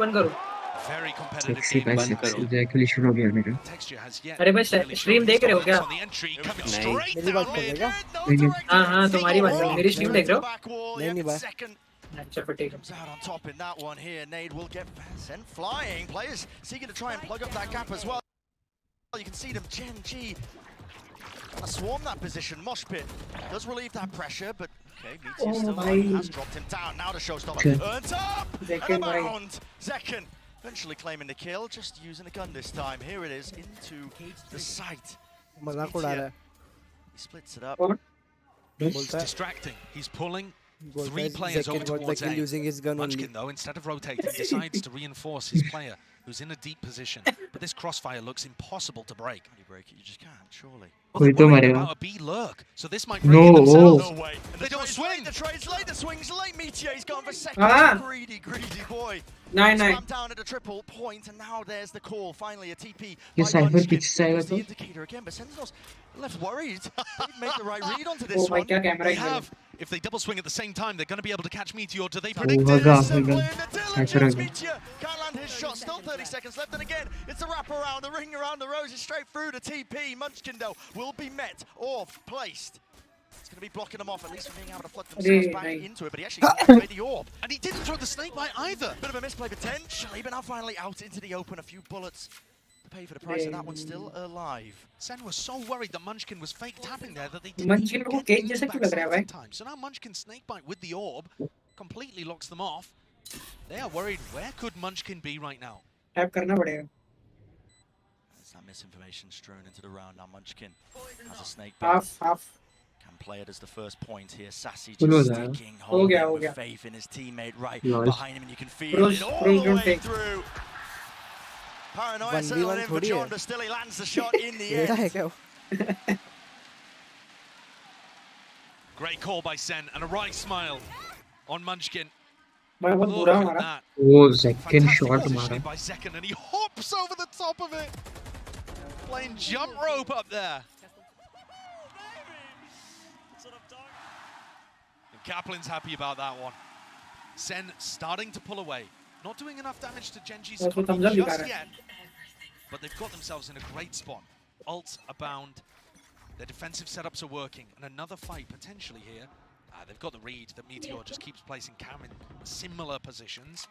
बंद करो। Very competitive Sexy game. by sexy. Ejaculation हो गया मेरा. Texture has yet अरे भाई really स्ट्रीम shown देख रहे हो his क्या? dominance on the entry, coming नहीं। straight मेरी down बात कर mid. देगा? हाँ हाँ तुम्हारी बात है, मेरी स्ट्रीम देख रहे हो? नहीं भाई. अच्छा फिर ठीक है. Comes out on top in that one here. Nade will get sent flying. Players seeking to try and plug up that gap as well. You can see them, Gen.G trying to swarm that position. Mosh pit does relieve that pressure, but okay, Meteor still has dropped him down. Now the showstopper earns up and around. Zekken eventually claiming the kill, just using a gun this time. Here it is into the sight. मजाक उड़ा रहा है. He splits it up. It's distracting. He's pulling 3 players over towards A. Using his gun only. Munchkin, though, instead of rotating, decides to reinforce his player, who's in a deep position. But this crossfire looks impossible to break. How do you break it? You just can't, surely. Well, they're worried about a B lurk, so this might break it themselves. No way. They don't swing. The trade's late, the swing's late. Meteor, he's gone for second. Greedy boy. Nine. Down at a triple point, and now there's the call. Finally, a TP. ये cipher पीछे से आएगा The तो. indicator again, but Sentinels left worried. They've made the right read onto this one. They have. If they double swing at the same time, they're going to be able to catch Meteor. Do they Oh, predict hoga, this? hoga. Meteor can't land his shot. Still 30 seconds left, and again, it's a wrap around, the ring around the roses, straight through to TP. Munchkin, though, will be met or placed. It's going to be blocking them off, at least from being able to flood themselves back into it, but he actually got away the orb. And he didn't throw the snake bite either. Bit of a misplay potentially, but now finally out into the open. A few bullets to pay for the price, and that one's still alive. Sen was so worried that Munchkin was fake tapping there that they didn't Munchkin even को get cake into जैसा क्यों लग रहा है backside भाई? in time. So now Munchkin snakebite with the orb completely locks them off. They are worried, where could Munchkin be right now? Tap करना पड़ेगा. There's that misinformation strewn into the round. Now Munchkin has a snake bite. Half. Can play it as the first point here. Sassy just sticking, holding with faith in his teammate right behind him, and you can feel it all the way through. Paranoia settling in for John, but still he lands the shot in the end. Great call by Sen, and a right smile on Munchkin. भाई बहुत Look बुरा at मारा. that. वो second Fantastic shot positioning मारा. by Zekken, and he hops over the top of it. Playing jump rope up there. And Kaplan's happy about that one. Sen starting to pull away. Not doing enough damage to Gen.G's economy just yet. But they've got themselves in a great spot. Ults abound. Their defensive setups are working. And another fight potentially here. They've got the read that Meteor just keeps placing Cam in similar positions.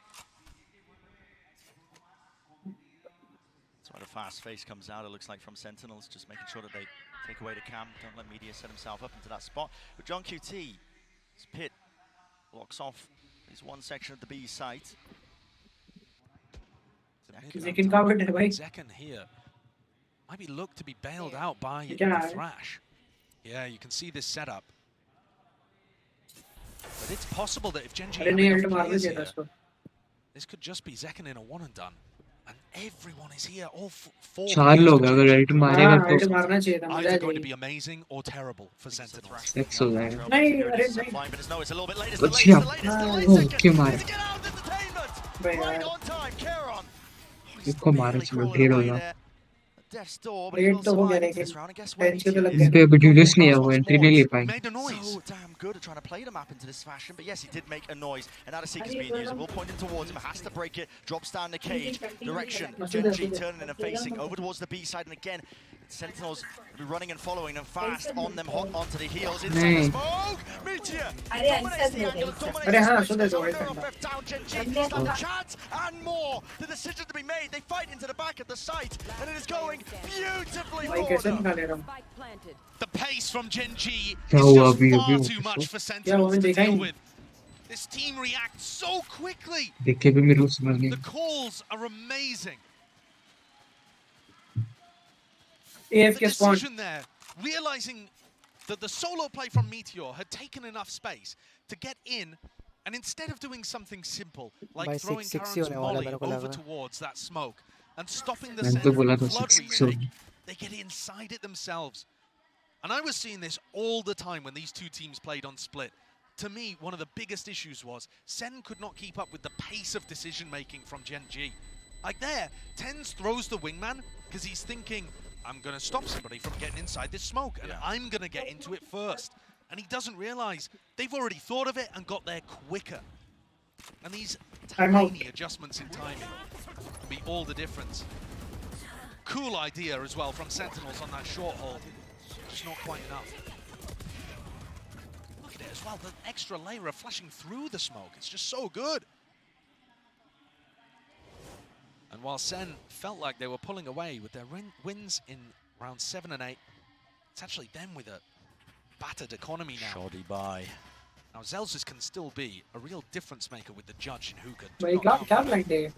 That's why the fast face comes out, it looks like, from Sentinels, just making sure that they take away the Cam, don't let Media set himself up into that spot. With John QT, his pit blocks off his one section of the B site. Zekken here might be looked to be bailed out by the Thrash. Yeah, you can see this setup. But it's possible that if Gen.G have enough players here, this could just be Zekken in a one and done. And everyone is here, all four. चार लोग अगर ulti मारेगा तो either going to be amazing or terrible for Sentinels. Sex हो जाएगा. नहीं, अच्छा. ओ क्यों मारा? Right on time, Kieran. इसको मारा चलो ढेर हो गया. Death's door, but Great he'll survive to this round. And guess what? इन पे अभी Julius नहीं है वो entry नहीं ले पाएंगे. Made a noise. So damn good at trying to play the map into this fashion, but yes, he did make a noise. And now the Seeker's being used. We'll point him towards him. Has to break it. Drops down the cage. Direction. Gen.G turning and facing over towards the B side. And again, Sentinels will be running and following them fast on them, hot onto the heels. Inside the smoke. Meteor dominates the angle. Dominates the space. Down Gen.G. He's got the chance and more. The decision to be made. They fight into the back of the site, and it is going beautifully forward. The pace from Gen.G is क्या हुआ just अभी far too much for Sentinels to deal with. This team reacts so quickly. देख के भी मेरे को समझ नहीं. The calls are amazing. AFK The spawn. decision there, realizing that the solo play from Meteor had taken enough space to get in, and instead of doing something simple like throwing Karen's molly over towards that smoke and stopping the center flood retake, they get inside it themselves. And I was seeing this all the time when these two teams played on Split. To me, one of the biggest issues was Sen could not keep up with the pace of decision-making from Gen.G. Like there, Tens throws the wingman because he's thinking, I'm going to stop somebody from getting inside this smoke, and I'm going to get into it first. And he doesn't realize they've already thought of it and got there quicker. And these I'm out. tiny adjustments in timing can be all the difference. Cool idea as well from Sentinels on that short hold. Just not quite enough. Look at it as well, the extra layer of flashing through the smoke. It's just so good. And while Sen felt like they were pulling away with their wins in round 7 and 8, it's actually them with a battered economy now. Shoddy by. Now Zelzis can still be a real difference maker with the judge in hookah. भाई क्या blind है?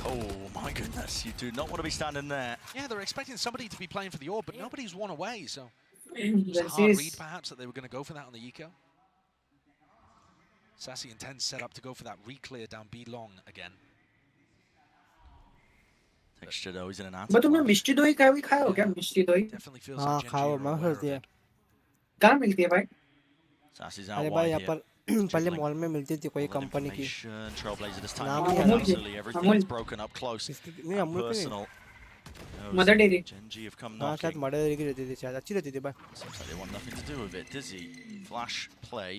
Oh my goodness, you do not want to be standing there. Yeah, they're expecting somebody to be playing for the orb, but nobody's won away, so This it's a hard is read perhaps that they were going to go for that on the eco. Sassy and Ten set up to go for that re-clear down B long again. Texture though, he's in an but answer. तुमने मिष्टी दोई खाया हो क्या मिष्टी दोई? Definitely feels हाँ like Gen.G खाओ are मैं aware her of दिया it. कहाँ मिलती है भाई? Sassy's out अरे भाई wide यहाँ here. पर पहले मॉल में मिलती थी कोई All that कंपनी की information, Trailblazer this time. नाम looking ही at है। absolutely everything is broken up close. नहीं and अमूल की नहीं personal. Mother Dairy. Gen.G have come हाँ शायद knocking. मर्डर की रहती थी शायद अच्छी रहती थी भाई Seems like they want nothing to do with it. Dizzy, flash play.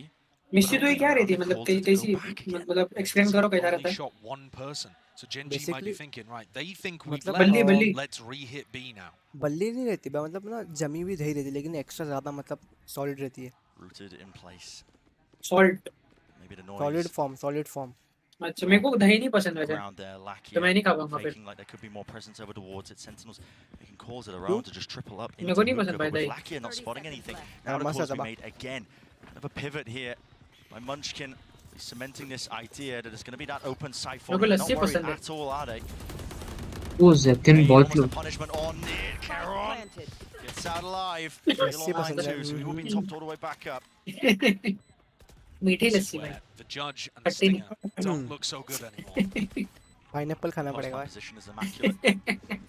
मिष्टी दोई क्या रहती है मतलब कैसी मतलब एक्सप्लेन करो कैसा रहता Only है? shot one person. So Gen.G might be Basically- thinking, right, they think we've मतलब left, बल्ली let's re-hit B now. बल्ली नहीं रहती भाई मतलब ना जमी हुई दही रहती लेकिन एक्स्ट्रा ज्यादा मतलब सॉलिड रहती है Rooted in place. Salt. Maybe the noise. Solid form अच्छा मेरे को दही नहीं पसंद वैसे. Around there, Lackey तो मैं नहीं खाऊंगा फिर. faking like there could be more presence over towards it. Sentinels making calls of their own to just triple up मेरे into को नहीं पसंद hookah, भाई but with दही. Lackey not spotting anything. Now the मस्त calls है be बा made again. Kind of a pivot here by Munchkin. He's cementing this idea that it's going to be that open side for मेरे को him. Lassi Not worried पसंद है. at all, are they? वो Jatin Hey, बहुत almost a low punishment on it. Caron gets out alive. Lassi Still on line पसंद है two, so he will be topped all the way back up. मीठी This is लस्सी भाई. where the judge and the खट्टी नहीं. stinger don't look so good anymore. Pineapple खाना Post पड़ेगा भाई position is immaculate.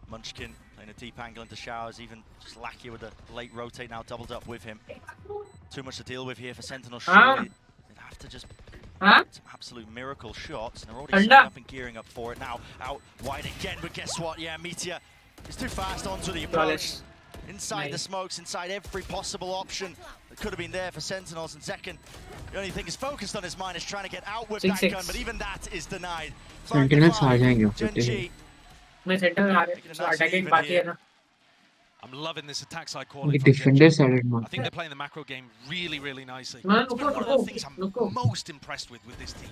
Munchkin playing a deep angle into showers, even just Lackey with a late rotate now doubled up with him. Too much to deal with here for Sentinel. Surely they'd have to just हाँ? some absolute miracle shots, and they're already Thunder. setting up and gearing up for it now. Out wide again, but guess what? Yeah, Meteor is too fast onto the approach. Flawless. Inside the Nice. smokes, inside every possible option that could have been there for Sentinels. And Zekken, the only thing is focused on his mind is trying to get out with that 6-6. gun, but even that is denied. Sentinels आ जाएंगे फिर Gen.G मैं centre में आ रहा हूँ. Attacking बाकी है ना. I'm loving this attack side ये calling from defender Gen.G. Side I में think they're playing the macro game really, really nicely. Man, It's been look, one of look, the things I'm look. most impressed with this team.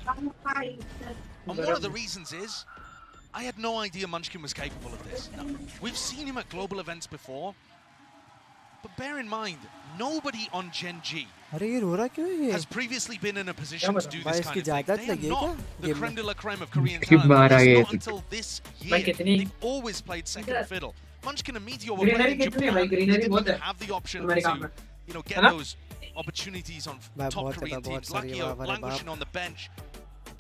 And one of the reasons is, I had no idea Munchkin was capable of this. We've seen him at global events before, but bear in mind, nobody on Gen.G अरे ये रो रहा क्यों है ये has previously been in a position to do भाई this इसकी kind of thing. ज़्यादा They are लगी है not क्या the गेम creme में de la creme of Korean Skip talent. Bar I It's है not तो. until this भाई year. कितनी They've always played second fiddle. Munchkin and Meteor were Greenery playing in कितनी है Japan. भाई? They Greenery didn't बहुत है have the option हमारे काम to, में. you know, get है ना? those opportunities on भाई top बहुत है Korean भाई बहुत teams. सारी Lucky है भाई languishing on the bench.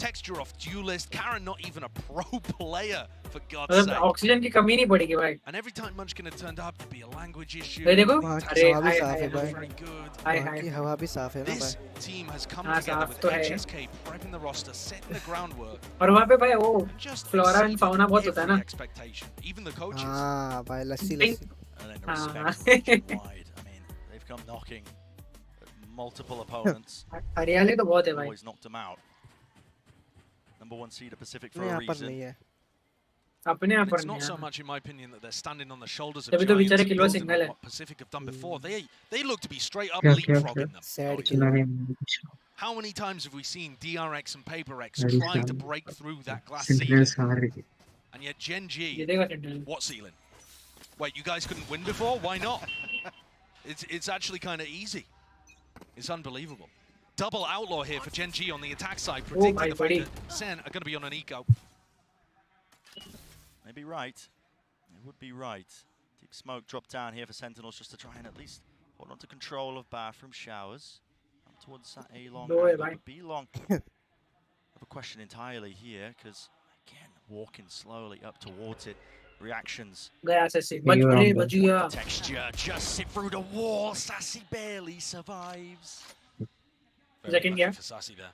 Texture off duelist. Karen not even a pro player, for God's मतलब sake. ऑक्सीजन की कमी नहीं पड़ेगी भाई. And every time Munchkin had turned up, there'd be a language issue. ये देखो. वहाँ की अरे हवा भी हाय साफ हाय है भाई Very good. हाय वहाँ की हाय. हवा भी साफ है ना This भाई team has come हाँ, together साफ with तो है. HSK prepping the roster, setting the groundwork, और वहाँ पे भाई वो and just flora and exceeded fauna बहुत होता है every ना. expectation. Even the coaches. हाँ भाई लस्सी Pink. Lassi and then the Ah. respect reaching wide. I mean, they've come knocking at multiple opponents, हरियाली तो बहुत है भाई. always knocked them out. Number one seed of Pacific for नहीं a यहाँ पर reason. नहीं है अपने आप And पर it's not नहीं so है. much, in my opinion, that they're standing on the shoulders of तभी तो giants बेचारे and kilo building single on है. what Pacific have done before. They look to be straight up क्या leapfrogging them. Sad yeah. Kilo मैंने How many times have we seen DRX and PaperX That is trying to done. break through that glass ceiling? सेंटिनेल्स आ रही है. And yet ये Gen.G, देखो centre. what ceiling? Wait, you guys couldn't win before? Why not? It's actually kind of easy. It's unbelievable. Double outlaw here for Gen.G on the attack side, predicting my the fact buddy. that Sen are going to be on an eco. Maybe right. It would be right. Deep smoke dropped down here for Sentinels just to try and at least hold on to control of bathroom showers. Up towards that A-long No way, angle, man. but B-long. Have a question entirely here, because again, walking slowly up towards it. Reactions. गया से बच गए बच गया. Texture just sit through the wall. Sassy barely survives. Very Zekken lucky gaya. for Sassy there.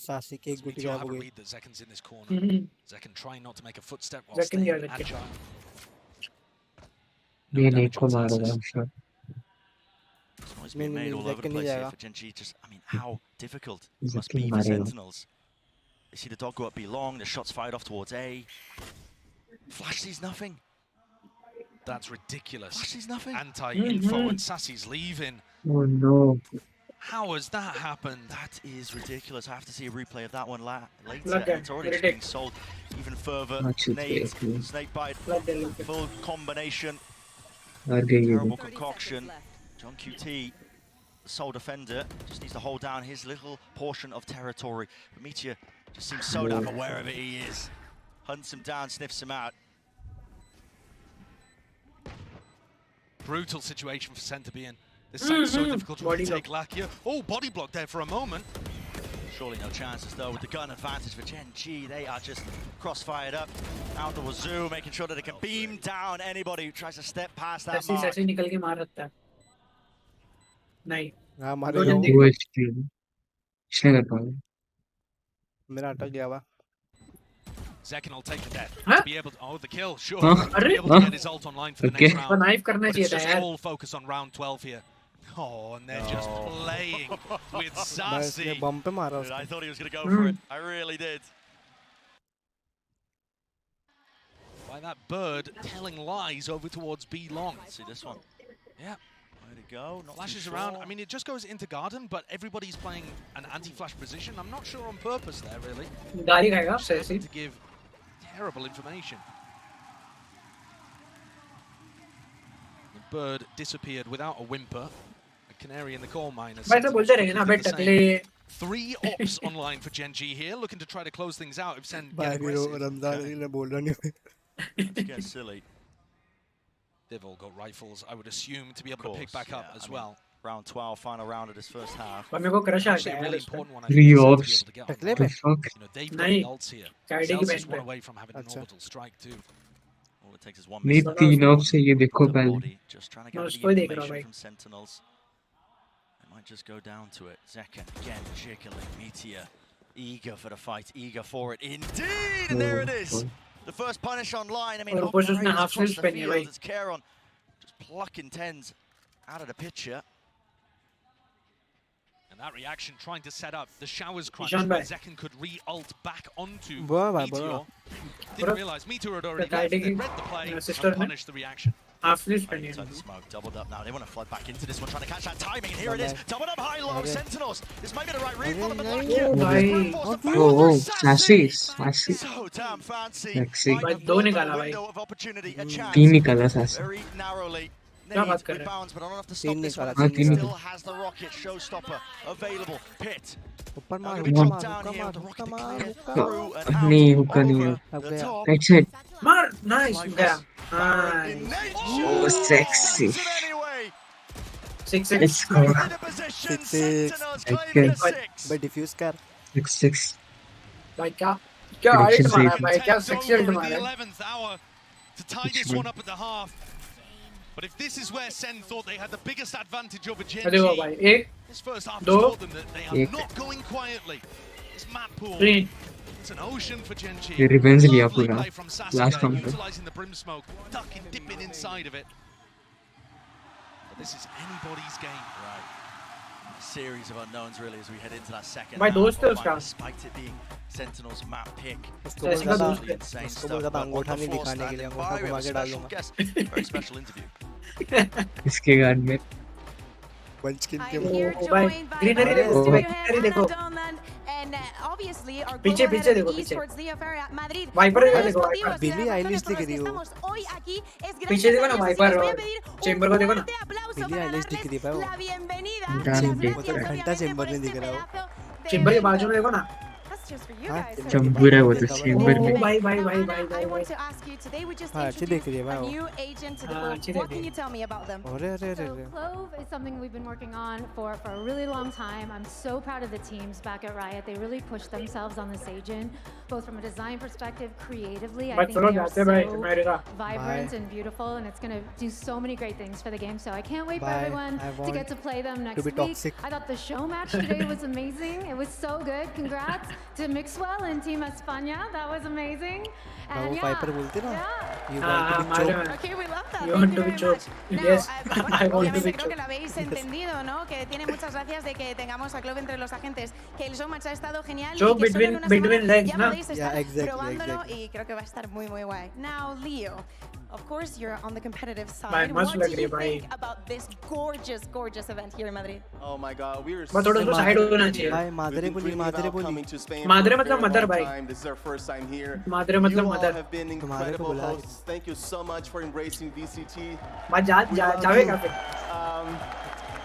सासी की एक So we गुटी do गायब have हो a गई read that Zekken's in this corner. Mhm. Zekken trying not to make a footstep while Zekken staying gaya, Zekken. agile. ये No नहीं damage को on मारेगा Sassy. sure. Noise being made all over the place here for Gen.G. Just, I mean, how difficult it must Zishaan be for marega. Sentinels. They see the dog go up B long, the shots fired off towards A. Flash sees nothing. That's ridiculous. Flash sees nothing. Anti-info and Sassy's leaving. Oh no. How has that happened? That is ridiculous. I have to see a replay of that one later. Okay. It's already just being sold even further. Much it Nade, is, yeah. snake bite, full combination. Are gay Terrible concoction. John QT, the sole defender, just needs to hold down his little portion of territory. But Meteor just seems so damn aware of it. He is. Hunts him down, sniffs him out. Brutal situation for Sen to be in. This site's so difficult to take Lakia. Oh, body block there for a moment. Surely no chances though with the gun advantage for Gen.G. They are just cross-fired up out the wazoo, making sure that they can beam down anybody who tries to step past that mark. ऐसे निकल के मार सकता है नहीं हाँ मारे दो जाओ। जन देख वो स्ट्रीम इसने कर पाऊंगा मेरा अटक गया हुआ। Zekin will take the death. Huh? To be able to, oh, the kill, sure. Huh? To be able to get his ult online for the Okay. next round. Knife करना But चाहिए it's था just यार all focus on round 12 here. Oh, and they're just playing with मैं Sassy. इसने बम पे मारा Dude, I उसको। thought he was going to go for it. I really did. By that bird telling lies over towards B long. Let's see this one. Yeah. Where to go? Not Flashes too around. sure. I mean, it just goes into garden, but everybody's playing an anti-flash position. I'm not sure on purpose there, really. गाली खाएगा Just sassy to give terrible information. The bird disappeared without a whimper. A canary in the coal mine. भाई तो बोलते रहेंगे ना बेटा टकले 3 ops online for Gen.G here, looking to try to close things out if Sen get भाई aggressive. Ramzan ने बोल रहा नहीं। Let's get silly. They've all got rifles, I would assume, to be able Of to pick course, back up yeah, as I mean, well. Round 12, final round of this first half. और मेरे को crush आ Actually, गया a यार really उस पे important one, I Three think, for Sen ops. to be able to get Takle online. पे। fuck You know, they've got नहीं the ults here. काइडे की Celsius बैंड one पे away from having an अच्छा। orbital strike too. All it takes is one नहीं miss. 3 off से ये देखो पहले Body, just trying to मैं get उसको ही the देख रहा हूँ information भाई from Sentinels. It might just go down to it. Zekin again jiggling. Meteor eager for the fight, eager for it indeed, and there it is. The first punish online. I mean, और ऊपर से उसने operators half across sleeves the पहनी है field. भाई It's Kieron just plucking tens out of the picture. And that reaction trying to set up the showers crunch Zishaan where bhai. Zekin could re-ult back onto Boa bhai, Meteor. boa. Didn't realise Meteor had already The left, guy they read the play sister and ne? punished the reaction. Half sleeves Right, पहनी inside the है smoke, doubled up now. They want to flood back into this one, trying to catch that timing, and here it is. Bye-bye. Doubled up high low, Okay. Sentinels. This might be the right read Okay, for them, but nice. Lakia. Oh, bhai. oh Sassy Sassy So damn fancy. Sexy. Might Bhai, have do blown the निकाला भाई। window of opportunity, a chance. 3 निकाला Sassy Very narrowly. क्या बात Nades कर with रहे हैं? bounds, but not enough to stop तीन this one. निकाला, हाँ, He तीन still निकाला। has the rocket showstopper available. Pit. ऊपर Now मार gonna be ऊपर dropped मार down ऊपर here मार with the ऊपर rocket to मार clear ऊपर through and नहीं out हुक्का नहीं over है अब the गया। top. right side मार नाइस गया Baron in हां nature. Oh, sexy. Gets it anyway. 6-6 let's go In a position, 6-6. Sentinels Okay. claiming a 6. भाई डिफ्यूज कर। 6-6 भाई क्या क्या Direction अल्ट मारा save. भाई क्या Contends sexy over ult in मारा the है 11th hour to tie Which this one? one up at the half. But if this is where Sen thought they had the biggest advantage over अरे वाह Gen.G, भाई एक this first half has दो, taught them that they are एक। not going quietly. This map pool, 3 it's an ocean for Gen.G. ये revenge लिया Lovely पूरा play from Sassi last there, round पे utilising the brim smoke, ducking, dipping inside of it. But this is anybody's game. Right. A series of unknowns really as we head into that second भाई half. दोस्त है But उसका despite it being Sentinel's map pick. उसको ऐसे बोल का रहा दोस्त है Insane उसको stuff, बोल रहा था but on अंगूठा the नहीं floor दिखाने के लिए standing अंगूठा by, we घुमा have a के डाल special दूंगा। guest, very special interview. इसके गार्ड में पंचकिन के I'm here Oh, भाई, joined by greenery Mario देखो, Studio greenery Head, देखो। Ana Donlan, and obviously our पीछे, global पीछे head देखो, of पीछे। esports Leo Ferrer Madrid. Viper Uno de देखो, los Viper। motivos, Billie razones Eilish por दिख los que रही हो। estamos hoy aquí es पीछे gracias देखो a ना ellos, así Viper que les voy a और pedir Chamber un को देखो ना fuerte aplauso Billie para Eilish दिख रही है darles वो। la bienvenida. Damn, Muchas देखो। gracias, घंटा obviamente, चेंबर por नहीं este दिख रहा हो। pedazo de चेंबर के बाजू evento. में देखो ना That's just for you हाँ, guys. चेंबर so के चंबूर है वो बाजू तो में चेंबर में ओ भाई भाई Now, भाई Ana, भाई I भाई want to ask you today. We just हाँ, अच्छी दिख रही है introduced भाई a वो। new agent to the हाँ, group. अच्छी What दिख can रही you tell me about them? अरे अरे अरे So अरे। Clove is something we've been working on for a really long time. I'm so proud of the teams back at Riot. They really pushed themselves on this agent, both from a design perspective, creatively. I भाई think चलो they are जाते हैं भाई so मेरे का vibrant Bye. and beautiful, and it's going to do so many great things for the game. So I can't wait for Bye. everyone I to want get to play them next be week. toxic. I thought the show match today was amazing. It was so good. Congrats. to Mixwell and Team España. That was amazing. वो And Piper बोलते ना yeah. you want to be मारे choked. में Okay, we love that. You Thank want you to be very much. choked. Now, Yes, bueno, I want to obviamente be creo que choked. lo habéis entendido, ¿no? Que tiene muchas gracias de que tengamos a Clove entre los agentes, que el showmatch ha estado genial Choke y que solo en una between semana legs, ya ¿no? podéis estar Yeah, exactly, probándolo exactly. y creo que va a estar muy muy guay. Now, Leo, of course you're on the competitive side. भाई, मस्त What do लग रही you है भाई। think about this gorgeous event here in Madrid? Oh my God, we were बस थोड़ा सा side होना चाहिए। भाई मादरे बोली मादरे मतलब मदर भाई। This is our first time here. मादरे मतलब You all mother. have been तुम्हारे को incredible बुला रही। hosts. Thank you so much for embracing VCT. भाई जावेगा फिर।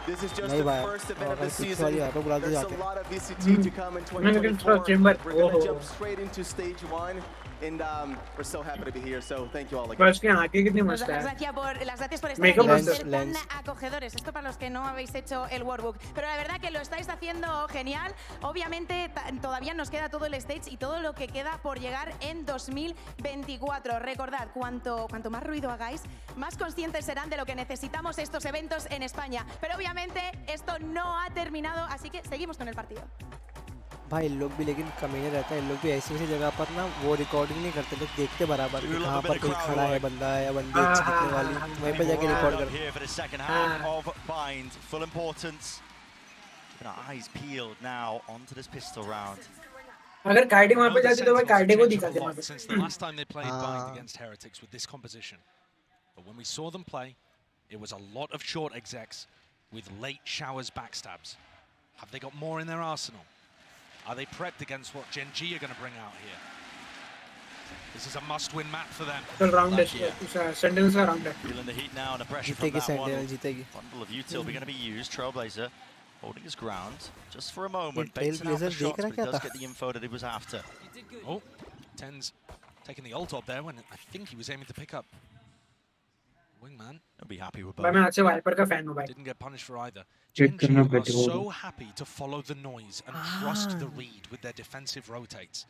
This is just नहीं the भाई, first event of अगर the six season. वाली है तो बुला दे There's जाके। a lot of VCT to come in मैं लेकिन थोड़ा 2024. चेंबर We're gonna ओहो jump straight into stage 1, and we're so happy to be here. So thank you all again. बस उसकी आंखें कितनी Pues मस्त las है। gracias por estar Makeup aquí y monster. ser tan Lens. acogedores. Esto para los que no habéis hecho el workbook. Pero la verdad que lo estáis haciendo genial. Obviamente todavía nos queda todo el stage y todo lo que queda por llegar en 2024. Recordad, cuanto más ruido hagáis, más conscientes serán de lo que necesitamos estos eventos en España. Pero obviamente esto no ha terminado, así que seguimos con el partido. भाई इन लोग भी लेकिन कमीने रहता है इन लोग भी ऐसी ऐसी जगह पर ना वो रिकॉर्डिंग नहीं करते लोग देखते बराबर कि कहाँ पर कोई खड़ा है बंदा है या बंदी जीतने वाली वहीं पे जाके रिकॉर्ड करते Here for the second half of Bind, full importance. Keeping our eyes peeled now onto this pistol round. अगर कार्डी वहाँ पे The जाती तो मैं Sentinels कार्डी को have changed दिखा a lot देना। since the last time they played Bind Ah. against Heretics with this composition. But when we saw them play, it was a lot of short execs with late showers backstabs. Have they got more in their arsenal? Are they prepped against what Gen.G are going to bring out here? This is a must-win map for them. चल round है sentinels का round है। Feeling the heat now and the pressure from जीतेगी that one. Sentinel जीतेगी Bundle of util be going to be used. Trailblazer holding his ground just for a moment. Trailblazer Baits out the देख shots, रहा but he क्या does था? get the info that he was after. Oh, Ten's taking the ult up there when I think he was aiming to pick up Wingman. He'll be happy with भाई both. मैं आज से wiper का fan हूँ भाई। Didn't get punished for either. Check Gen.G करना are पड़ेगा। so happy to follow the noise and trust the read with their defensive rotates.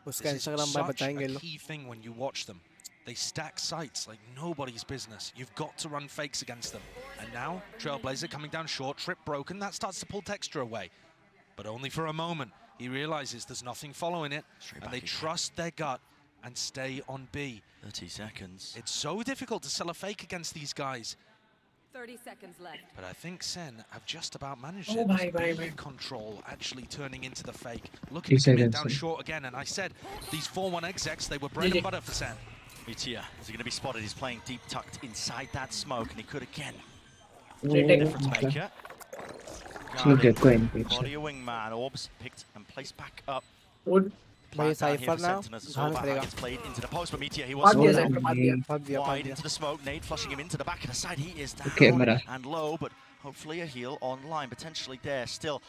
उसका This is इंस्टाग्राम पर such बताएंगे a लोग key thing when you watch them. They stack sites like nobody's business. You've got to run fakes against them. And now, Trailblazer coming down short, trip broken, that starts to pull texture away. But only for a moment. He realizes there's nothing following it, Straight and back they again. trust their gut and stay on B. 30 seconds. It's so difficult to sell a fake against these guys. 30 seconds left. But I think Sen have just about managed Oh it. my, This my, B my. control actually turning into the fake. Look He at said commit it, down so- short again, and I said these 4-1 execs, they were bread GG. and butter for Sen. Meteor, is he going to be spotted? He's playing deep tucked inside that smoke, and he could again. Retake. Difference maker. ठीक है कोई नहीं Body of Wingman, orbs picked and placed back up. वो भाई Plant down here cipher for ना Sentinels as well. भागना Back पड़ेगा gets played into the post, but Meteor, he भाग was दिया Oh, सेंटर भाग दिया। भाग दिया wide into the smoke. Nade flushing him into the back of the side. He is down Camera. and low, but hopefully a heal online, potentially there. Still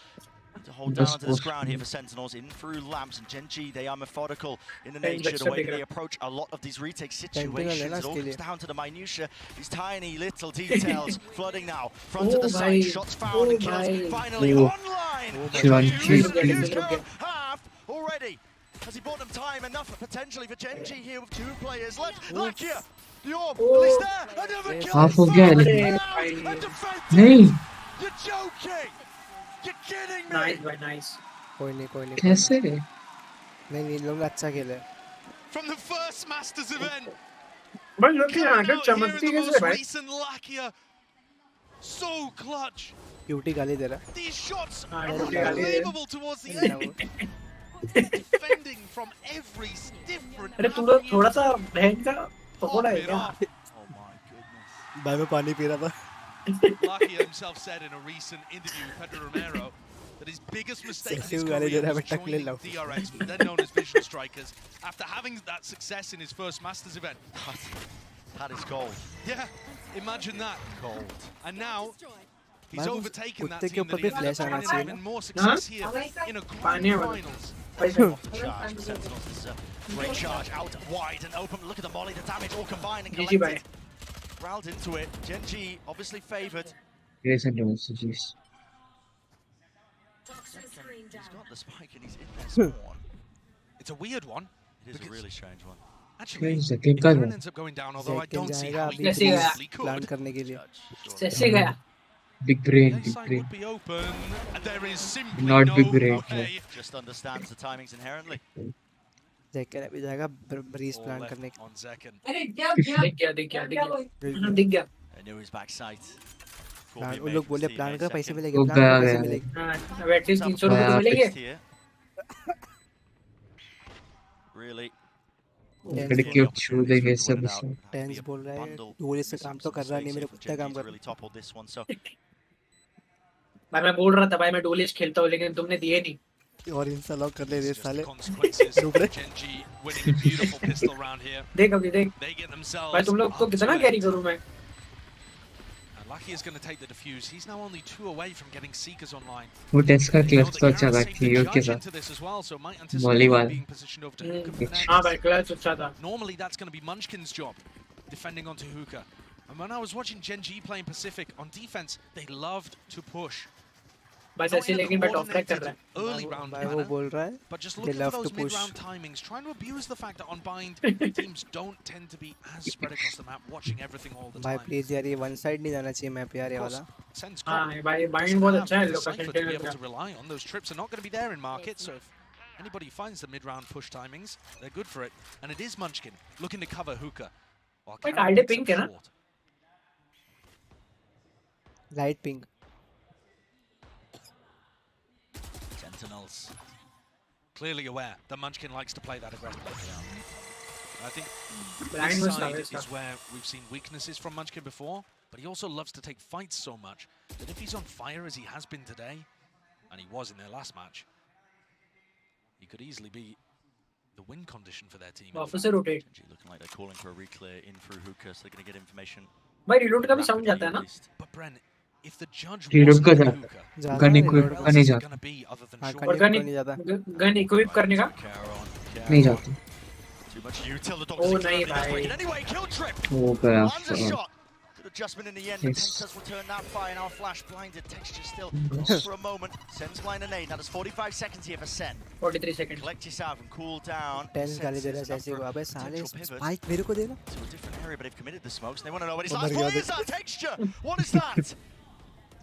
to hold That's down onto this awesome. ground here for Sentinels in through lamps, and Gen.G, they are methodical in the Thanks, nature, the way Dexter, that they bigger. approach a lot of these retake Sentinel situations. है ना It all इसके comes लिए। down to the minutiae, these tiny little details flooding now. Front of Oh the side, my. shots found Oh and kills my. finally Oh. online. Shivan, Huge please, please. curve half already. Has he bought them time enough potentially for Gen.G here with 2 players left? Lakia, the orb, Oh. he's there, another kill. Half of Gale. अरे Found भाई। and defended. नहीं You're joking! You're kidding me! Nice भाई nice. कोई नहीं कोई नहीं कैसे नहीं इन लोग ने अच्छा खेला है From the first Masters event, भाई लोग की coming आंखें out here in चमकती the कैसे most भाई? recent Lakia. So clutch. Cutie गाली दे रहा है These shots Ah, are okay, unbelievable towards the Yeah, end. Defending from every different अरे तुम लोग avenue. थोड़ा सा बहन का पकोड़ा Pop है it क्या? off. Oh my goodness. भाई मैं पानी पी रहा था Lakia himself said in a recent interview with Pedro Romero that his biggest mistake in his Sexy गाली दे career रहा है, was मैं टकले joining लाऊं। DRX, then known as Vision Strikers, after having that success in his first Masters event. That is gold. Yeah, imagine that. Gold. And now he's Man, overtaken that कुत्ते के team that ऊपर he भी ended flash up आना finding चाहिए even ना। more success here in a grand पानी वाला। finals. Charge for Sentinels. This is a great charge out wide and open. Look at the molly, the damage all combined and GG collected. भाई। Growled into it. Gen.G obviously favoured. ये sentinels जीस He's got the spike and he's in their spawn. It's a weird one. It is a Because- really strange one. Actually, Second if का Garen था ends up going down, although I second don't see जाएगा how अभी he Let's see possibly plan could. करने के लिए Judge, surely. जैसे गया। Big brain, The A big side brain. would be open. And there is simply Not no big brain. way. Just understands the timings inherently. Zekan अभी जाएगा breeze All plan left करने on Zekan. दिख गया I knew his backside. Plan उन लोग बोले plan कर पैसे मिलेंगे वो प्लान कर गया पैसे गया। मिलेंगे हाँ अब एटलीस्ट 300 रुपए तो मिलेंगे Really. लड़के क्यों छू देंगे सब इसे। टेंस बोल रहा है डोले से काम तो कर रहा नहीं मेरे कुत्ते काम कर भाई मैं बोल रहा था भाई मैं डोलिश खेलता हूँ लेकिन तुमने दिए नहीं और इंस्टा लॉक कर ले रे साले Consequences. Gen.G winning a beautiful pistol round here. देख अभी देख They get themselves. भाई तुम लोग को कितना कैरी करूँ मैं And Lucky is going to take the defuse. He's now only 2 away from getting Seekers online. वो टेस्ट का They know क्लच that तो Gareth अच्छा था saved the थियो के judge साथ। into this as well, so might Volley anticipate वाला। being positioned over to Hookah for next. हाँ भाई क्लच अच्छा था Normally that's going to be Munchkin's job, defending onto Hookah. And when I was watching Gen.G playing Pacific on defense, they loved to push. बस ऐसे लेकिन मैं top track कर रहा है Early round भाई वो manner, बोल रहा है but just they looking for love those to push mid-round timings, trying to abuse the fact that on bind teams don't tend to be as spread across the map, watching everything all the भाई time. Please यार ये one side नहीं जाना चाहिए map यार ये Of वाला course, Sen's हाँ got भाई doesn't बाइंड बहुत have अच्छा है the लोग का cipher to be able container to rely on. Those trips are not going to be there in market, so if anybody finds the mid-round push timings, they're good for it. And it is Munchkin looking to cover Hookah. While Wait, Karen ID picks pink up है ना? short. Light pink Sentinels clearly aware that Munchkin likes to play that aggressively. I think Blind this was side nice, is where we've seen weaknesses from Munchkin before, but he also loves to take fights so much that if he's on fire as he has been today, and he was in their last match, he could easily be the win condition for their team. वापस से rotate Gen.G looking like they're calling for a reclear in through Hookah, so they're going to get information. भाई reload का भी sound जाता है ना But Bren, if the judge Reload wasn't का in जाता Hookah, जाता गन है इक्विप reload का where नहीं else is it जाता going to be other than हाँ short? और गन गन नहीं जाता गन इक्विप करने का नहीं जाता। Too much util, the Oh, doctor's nahi, currently just bhai. waiting anyway. Kill trip. वो गया Lands a shot. Good adjustment in the end. Yes. Yes. Does return that fire. Now flash blinded. Texture still for a moment. Sen's blind and 8. Now there's 45 seconds here for Sen. 43 second Collect yourself and cool down. TenZ गाली दे रहा है Senses जैसे up for a अबे साले potential pivot spike मेरे को देना to a different area, but they've committed the smokes. And they want to know what it's Oh like. my What God. is that texture? What is that?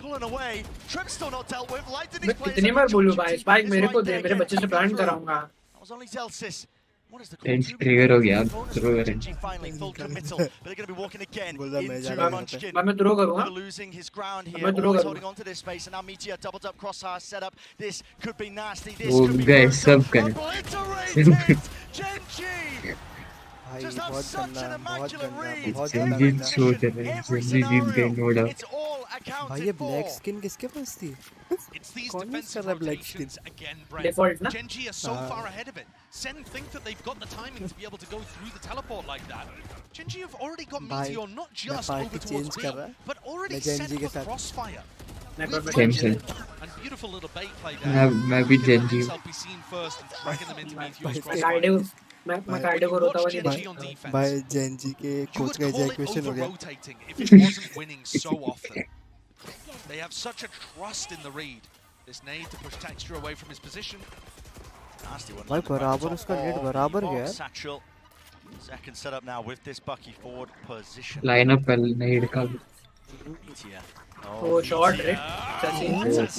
Pulling away. Trip's still not dealt with. Light मैं कितनी बार बोलूं भाई spike मेरे को दे मेरे बच्चे से plan कराऊंगा That was only Zelsis. What is the Tense call? trigger हो गया, throw it in. Gen.G finally full committal, but they're going to be walking again बोल रहा मैं into जाना Munchkin. मैं थ्रो करूंगा We're losing his ground here. मैं throw Always करूंगा holding on to this space, and now Meteor doubled up crosshair setup. This could be nasty. This वो could be गए brutal. सब करें। Obliterated. Gen.G भाई just have बहुत such गंदा an बहुत immaculate गंदा read. बहुत in गंदा Gen.G गंदा छोड़ दे रहे हैं, every Gen.G जीत गए, no scenario. doubt। It's all भाई ये accounted for. ब्लैक स्किन किसके पास थी It's these कौन use कर defensive रहा है black rotations again, Default Brent. ना? Gen.G are so far ahead of it. Sen think that they've got the timing to be able to go through the teleport like that. Gen.G have already got भाई, Meteor not मैं just party over change towards कर B, रहा but already मैं set Gen.G के for साथ crossfire. मैं With पर Same, Munchkin, same. and beautiful little bait play there. मैं भी Hookah let Gen.G himself be seen first and dragging them into Meteor's भाई, crossfire. कार्डियो मैं कार्डियो को रोता हुआ नहीं Gen.G देखा on defense. भाई Gen.G के You कोच would का call it एजैक्यूएशन हो गया over-rotating if it wasn't winning so often. They have such a trust in the read. This need to push Texture away from his position. Nasty one. भाई बराबर उसका net बराबर गया है Satchel. Second setup now with this Bucky forward position. Lineup कर नहीं रखा। Meteor. वो शॉट रे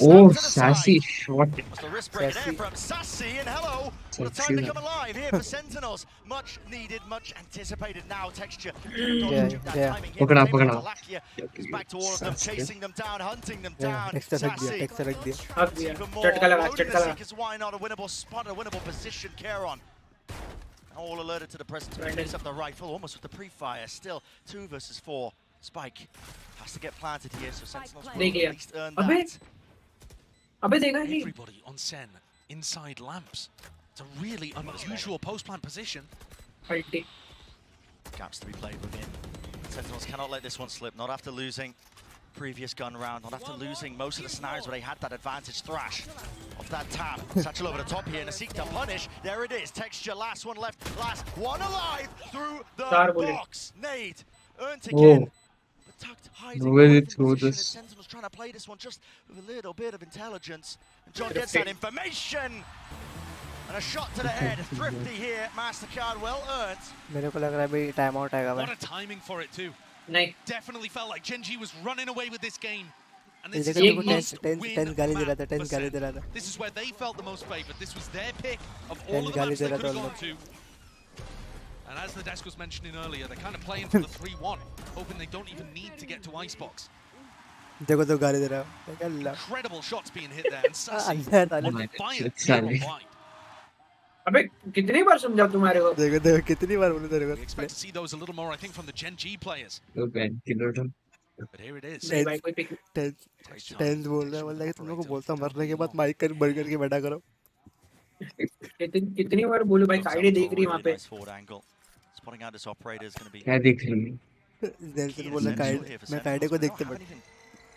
Oh, sassy shot. What's the wrist break there Sassy. from Sassy and Hello. What a Sassy time to man. come alive here for Sentinels. Much needed, much anticipated now. Texture. yeah. पकड़ा, पकड़ा। It's back to all of them, Sassy. chasing them down, hunting them down. Texture रख दिया Sassy. Texture रख दिया अब दिया Even more झटका लगा loaded झटका as लगा Seekers, why not a winnable spot, a winnable position, Kieron. All alerted to the presence of picks up the rifle, almost with the pre-fire. Still 2 versus 4. Spike has to get planted here, so Sentinels will देख लिया at least earn अबे that. अबे देखा नहीं Everybody on Sen inside lamps. It's a really unusual post-plant position. अल्टी Gaps to be played within. Sentinels cannot let this one slip, not after losing previous gun round, not after losing most of the scenarios where they had that advantage. Thrash off that tap. Satchel over the top here and a seek to punish. There it is. Texture, last one left, last one alive through the Star bullet. box. Nade earned Whoa. again. But tucked, hiding No way away they from threw position as this. Sentinels trying to play this one just with a little bit of intelligence. And John gets that information. And a shot to the head. Thrifty here. MasterCard well earned. मेरे को लग रहा है भाई time out आएगा What भाई a timing for it too. नहीं Definitely felt like Gen.G was running away with this game. And this is देखो a must-win टेंस गाली दे रहा था, map टेंस for गाली Sen. दे रहा था, This is where they felt the most favored. This was their pick of all TenZ of the गाली maps दे they रहा could था have उन gone लोग. to. And as the desk was mentioning earlier, they're kind of playing for the 3-1, hoping they don't even need to get to Icebox. देखो तो गाली दे रहा है, क्या अल्लाह. Incredible shots being hit there, and Sassy अंदर डाले. fired here on wide. अबे कितनी बार समझाऊं तुम्हारे को? देखो देखो कितनी बार बोलूं तेरे We को. expect to see those a little more, I think, from the Gen.G players. तो बैन किलर तो But here it is. नहीं भाई कोई पिक. टेंस बोल रहा है, बोल रहा है कि तुम लोग को बोलता मरने के बाद माइक कर बंद करके बैठा करो. कितनी बार बोलूं भाई साइड देख रही है वहां पे. Spotting out this operator is going to be क्या देख रही है? जेंसन बोल रहा है मैं काइडे को देखते बैठ.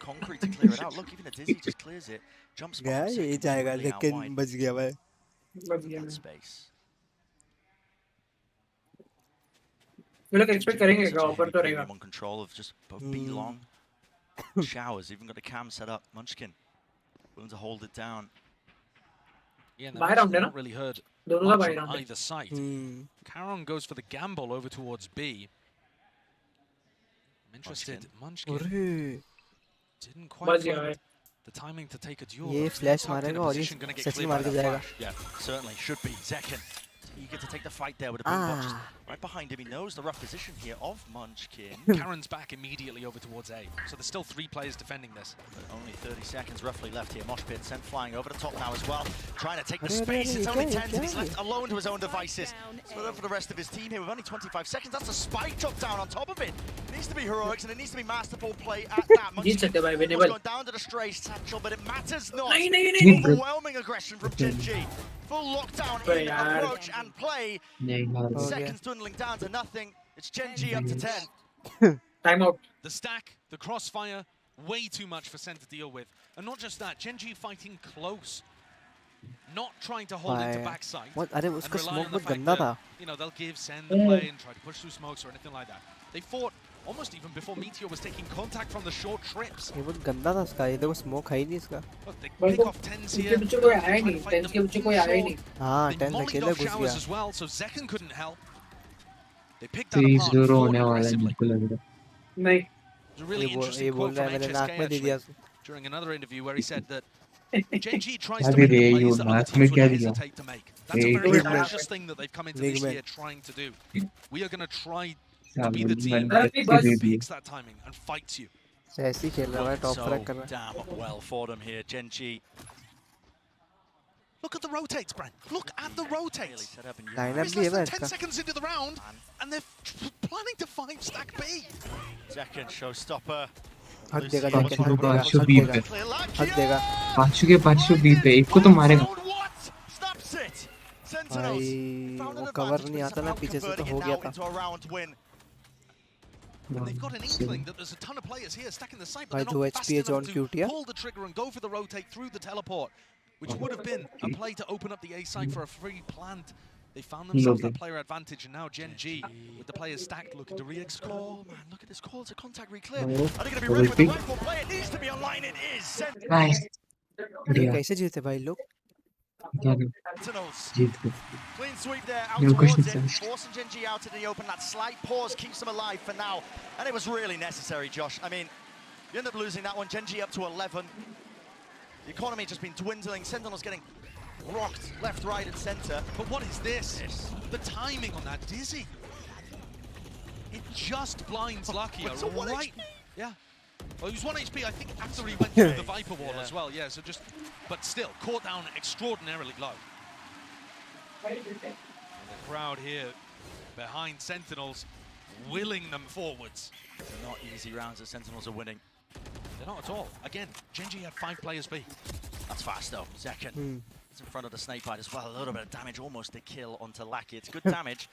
concrete to clear it out. Look, even a Dizzy just clears it. Jumps गया ये जाएगा लेकिन बच गया भाई. space. ये लोग एक्सपेक्ट करेंगे क्या ऊपर तो रहेगा. On control of just both B long. Showers, even got the cam set up. Munchkin willing to hold it down. Yeah, and Buy round, they've है ना? not really heard दोनों का much buy on round है. either side. Caron goes for the gamble over towards B. I'm interested. Munchkin अरे didn't quite बच गया find भाई. the timing to take a duel. ये फ्लैश मारेगा और ये सचिन मार के जाएगा. Yeah, certainly should be. Zekin eager to take the fight there with a boom box just right behind him. He knows the rough position here of Munchkin. Caron's back immediately over towards A. So there's still 3 players defending this. But only 30 seconds roughly left here. Moshpit sent flying over the top now as well. Trying to take the space. It's only 10s and he's left alone to his own devices. So for the rest of his team here with only 25 seconds. That's a spike drop down on top of it. It needs to be heroics and it needs to be masterful play at that. Munchkin was going down to the stray satchel, but it matters not. Overwhelming aggression from Gen.G. Full lockdown in approach and play. Seconds dwindling down to nothing. It's Gen.G up to 10. Time out. The stack, the crossfire, way too much for Sen to deal with. And not just that, Gen.G fighting close. Not trying to hold into backside. What? अरे and उसका rely smoke on the बहुत fact गंदा that, था. you know, they'll give Sen the play and try to push through smokes or anything like that. They fought almost even before Meteor was taking contact from the short trips. ये बहुत गंदा था उसका. ये देखो smoke है ही नहीं इसका. Look, they pick off 10s here. इसके पीछे कोई आया नहीं. 10 के पीछे कोई आया नहीं. हाँ They 10 mollied अकेले off घुस showers गया. as well, so Zekin couldn't help. They picked that apart 3-0 and fought होने वाला है aggressively. मुझको लग रहा है. नहीं. There's a really ये interesting बोल quote रहा from है मैंने नाक में दे HSK दिया. actually, during another interview where he said that Gen.G tries क्या to दे make रही है the ये plays that other नाक में teams would क्या दिया? hesitate to make. That's a एक very minute. conscious thing that they've come into this minute. year trying to do. We are going to try to क्या be the बोलूं, team मैंने that कैसे दे दी? fix that timing and fights you. ऐसे ही खेल रहा है top So frag कर रहा है. damn well for them here. Gen.G Look at the rotates, Brent. Look at the rotates. set up and Lineup It's भी है less भाई than 10 इसका. seconds into the round, and they're planning to 5-stack B. Second showstopper. हद देगा Lucio लेकिन पाँचों हद को देगा. पाँचों हद देगा. पाँचों के पाँचों बी पे एक को तो मारेगा. What? Snaps it. Sentinels. भाई Found an वो कवर advantage, नहीं but आता ना somehow पीछे से तो converting हो it गया now था. into a round win. And they've got an inkling that there's a ton of players here stacking the site, but भाई they're 2 not fast HP है enough John to क्यूटिया. pull the trigger and go for the rotate through the teleport, which would have been a play to open up the A site for a free plant. They found themselves that player advantage, and now Gen.G with the players stacked looking to re-explore. Oh man, look at this call to contact re-clear. Are they going to be ready with the rifle play? It needs to be online. It is. Nice. बढ़िया. कैसे जीते भाई लोग? Sentinels. जीत गए. Clean sweep there, out No towards questions it, asked. forcing Gen.G out in the open. That slight pause keeps them alive for now. And it was really necessary, Josh. I mean, you end up losing that one. Gen.G up to 11. The economy just been dwindling. Sentinels getting rocked left, right, and center. But what is this? The timing on that Dizzy. It just blinds Luckier it's a 1 right. HP. Yeah. Well, he was 1 HP, I think, after he went through the Viper wall as well. Yeah, so just, but still, caught down extraordinarily low. And the crowd here behind Sentinels, willing them forwards. They're not easy rounds that Sentinels are winning. They're not at all. Again, Gen.G had 5 players B. That's fast though. Second. It's in front of the snake bite as well. A little bit of damage, almost a kill onto Lackey. It's good damage.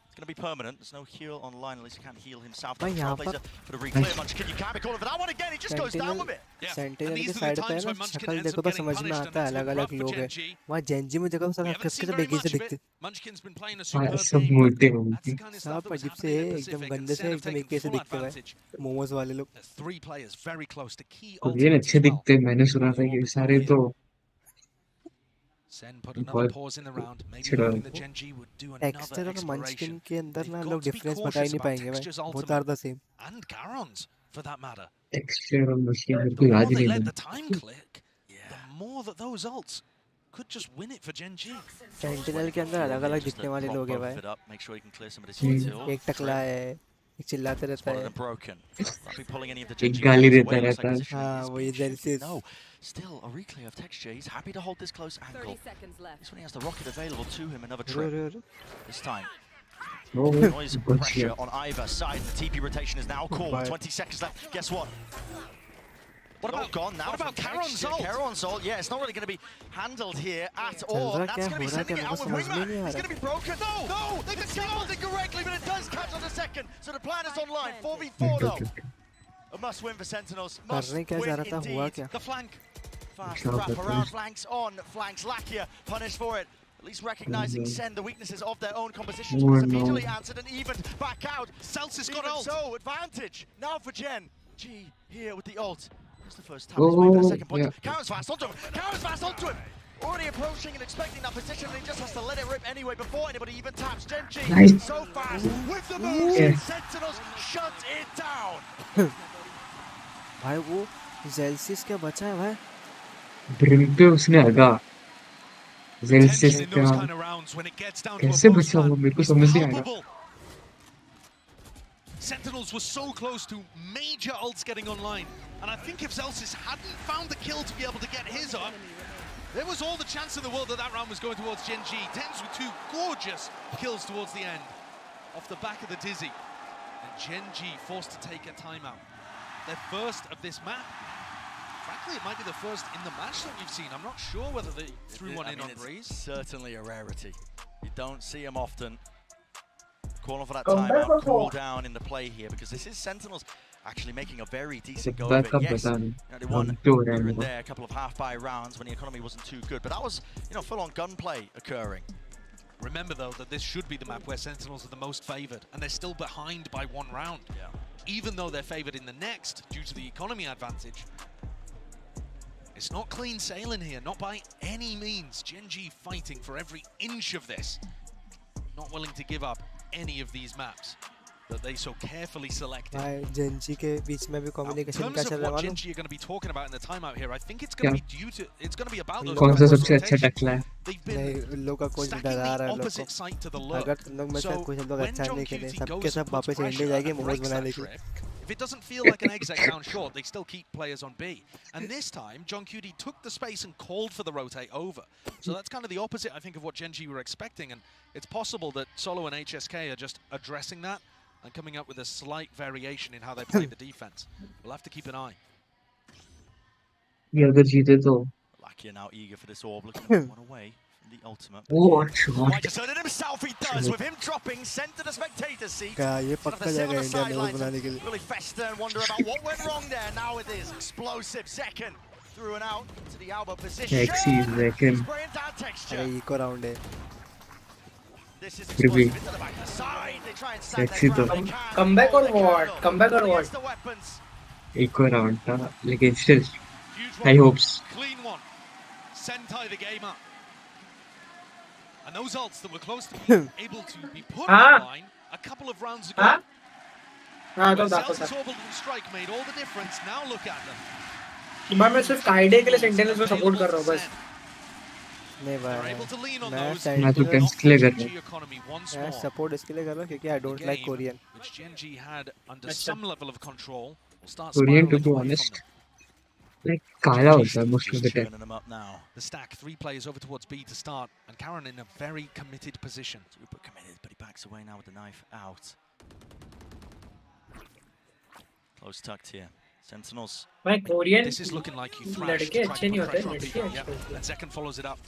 It's going to be permanent. There's no heal online. At least he can't heal himself. भाई यहाँ पर For the re-clear, Munchkin, you can't be calling for that one again. He just goes down with it. Yeah. Sentinel And के these are side the पे है times ना when Munchkin शक्ल ends देखो up तो getting समझ में punished, आता है and it's अलग अलग rough for लोग हैं. Gen.G. वहाँ जेंजी में देखो We सब haven't किसके seen से very बेगी much से of it. दिखते. Munchkin's been playing a हाँ, superb सब game. मोटे हो That's the गए. kind of stuff सब that was अजीब से happening in एकदम Pacific, and गंदे Sen से have एकदम taken एक से full दिखते हुए advantage. मोमोज वाले लोग. There's 3 players very close to key ये ultimates अच्छे as well. दिखते हैं. मैंने सुना था ये सारे तो Sen put another pause in the round, maybe Sure. hoping that Gen.G would do another texture और मंचकिन exploration. के अंदर They've ना got लोग to be डिफरेंस बता ही cautious नहीं about पाएंगे भाई. Texture's बहुत ultimate are the same. and Garon's, for that matter. Texture और मशीन मेरे को The more याद ही they नहीं let है. the time click, the more that those ults could just win it for Gen.G. Sentinel के अंदर अलग-अलग दिखने वाले लोग हैं भाई. Make sure he can clear some of this util. एक टकला है, एक चिल्लाते रहता Spotted है. and broken. Not be pulling any of the एक Gen.G गाली players देता away. Looks रहता like है. positionally हाँ, is वही being shifted. Zelsis. No, still a replay of Texture. He's happy to hold this close 30 angle. seconds left. This one he has the rocket available to him. Another row trip row row. this time. Oh, Noise good pressure shit. on either side. The TP rotation is now called. Right. 20 seconds left. Guess what? What about, gone now? what about from Karon's Texture. ult? Karon's ult, yeah, it's not really going to be handled here at चल all. रहा That's क्या going to be हो रहा sending क्या it मेरे out को with समझ में Wingman. नहीं आ It's रहा. going to be broken. No, they scrambled it correctly, but it does catch on the second. So the plan is online. 4v4 though. A must win for Sentinels. Must करने क्या win जा रहा था हुआ indeed. क्या? The flank. Fast Sure, wrap but around, there's- flanks on, flanks Lakia, punished for it. At least recognizing Sen, the weaknesses of their own compositions, Oh, but it's no. immediately answered and evened back out. Celsius got Even ult. so, advantage now for Gen.G here with the ult. That's the first time he's waiting for the second point. yeah. Karen's fast onto him. Karen's fast onto him. Already approaching and expecting that position, and he just has to let it rip anyway before anybody even taps. Gen.G Nice. so fast with the moves. Yeah. Sentinels shut it down. भाई वो जेल्सिस क्या बचा है भाई? Brim पे उसने हगा. Zelsis Tension in those का kind of rounds when it gets down to a कैसे close बचा वो plan मेरे को is समझ नहीं आ रहा. palpable. Sentinels were so close to major ults getting online, and I think if Zelsis hadn't found the kill to be able to get his up, there was all the chance in the world that that round was going towards Gen.G. Tens with two gorgeous kills towards the end, off the back of the Dizzy, and Gen.G forced to take a timeout. Their first of this map. Frankly, it might be the first in the match that we've seen. I'm not sure whether they threw one in on It's Breeze. certainly a rarity. You don't see them often. Calling for that timeout, cool down in the play here, because this is Sentinels actually making a very decent go of it. Backup Yes, बता you नहीं. know, they won हम क्यों हो रहा here है and मेरे there, a couple of half-buy rounds when the economy wasn't too good, but that was, you know, full-on gunplay occurring. Remember, though, that this should be the map where Sentinels are the most favoured, and they're still behind by one round. Yeah. Even though they're favoured in the next, due to the economy advantage, it's not clean sailing here, not by any means. Gen.G fighting for every inch of this. Not willing to give up any of these maps that they so carefully selected. भाई जेन.जी के बीच में भी Now, in communication terms क्या of चल रहा है what मालूम? Gen.G are going to be talking about in the timeout here, I think it's going to be it's going to be about those कौन सा cross सबसे अच्छा rotations. टकला है? They've नहीं been उन लोग का कोच stacking डरा रहा the है लोग को. opposite side to the lurk. अगर तुम लोग में से So कुछ लोग when अच्छा John नहीं खेले, QT सबके goes सब and puts वापस इंडिया pressure जाएंगे and मोमोज breaks बनाने that के लिए. trip, if it doesn't feel like an exec down short, they still keep players on B. And this time, John QT took the space and called for the rotate over. So that's kind of the opposite, I think, of what Gen.G were expecting. And it's possible that Solo and HSK are just addressing that and coming up with a slight variation in how they play the defense. We'll have to keep an eye. ये अगर जीते तो. Lakia now eager for this orb, looking at one away from the ultimate. Oh, Why shot. just it himself he does with him dropping sent to the spectator seat. क्या ये Sort of पक्का the sit on जाएगा the India momos sidelines बनाने and के लिए. really fester and wonder about what went wrong there. Now it is explosive second through and out to the elbow position. Sexy second. Spraying down texture. अरे eco round है. This is Privy. explosive into the back of the side. They try and stand Sexy their ground. though. They can. Comeback or They can, what? though. Comeback or But what? against the weapons. एक और round था लेकिन still Huge high one. hopes. Clean one. Sentai the gamer. And those ults that were close to being able to be put online a couple of rounds ago. हाँ हाँ तो Where Dakho Celsius था. orbital strike made all the difference. Now look at them. भाई मैं सिर्फ काइडे के लिए sentinels को सपोर्ट कर रहा हूँ बस. नहीं They're भाई able to lean on मैं those. साइड मैं तो पे टेंस के लिए कर रहा Gen.G economy once मैं more. सपोर्ट इसके लिए कर रहा हूँ क्योंकि I don't like Game Korean. which Gen.G had under अच्छा. some level of control will start Korean, to spiraling be away from honest, them. like काला होता है most of the Just time. churning them up now. The stack, 3 players over towards B to start, and Karen in a very committed position. Super committed, but he backs away now with the knife out. Close tucked here. Sentinels. भाई Korean This is looking like you thrashed, लड़के tried अच्छे to नहीं put होते, pressure on लड़के people. अच्छे Yeah, होते हैं. and Zekan follows it up.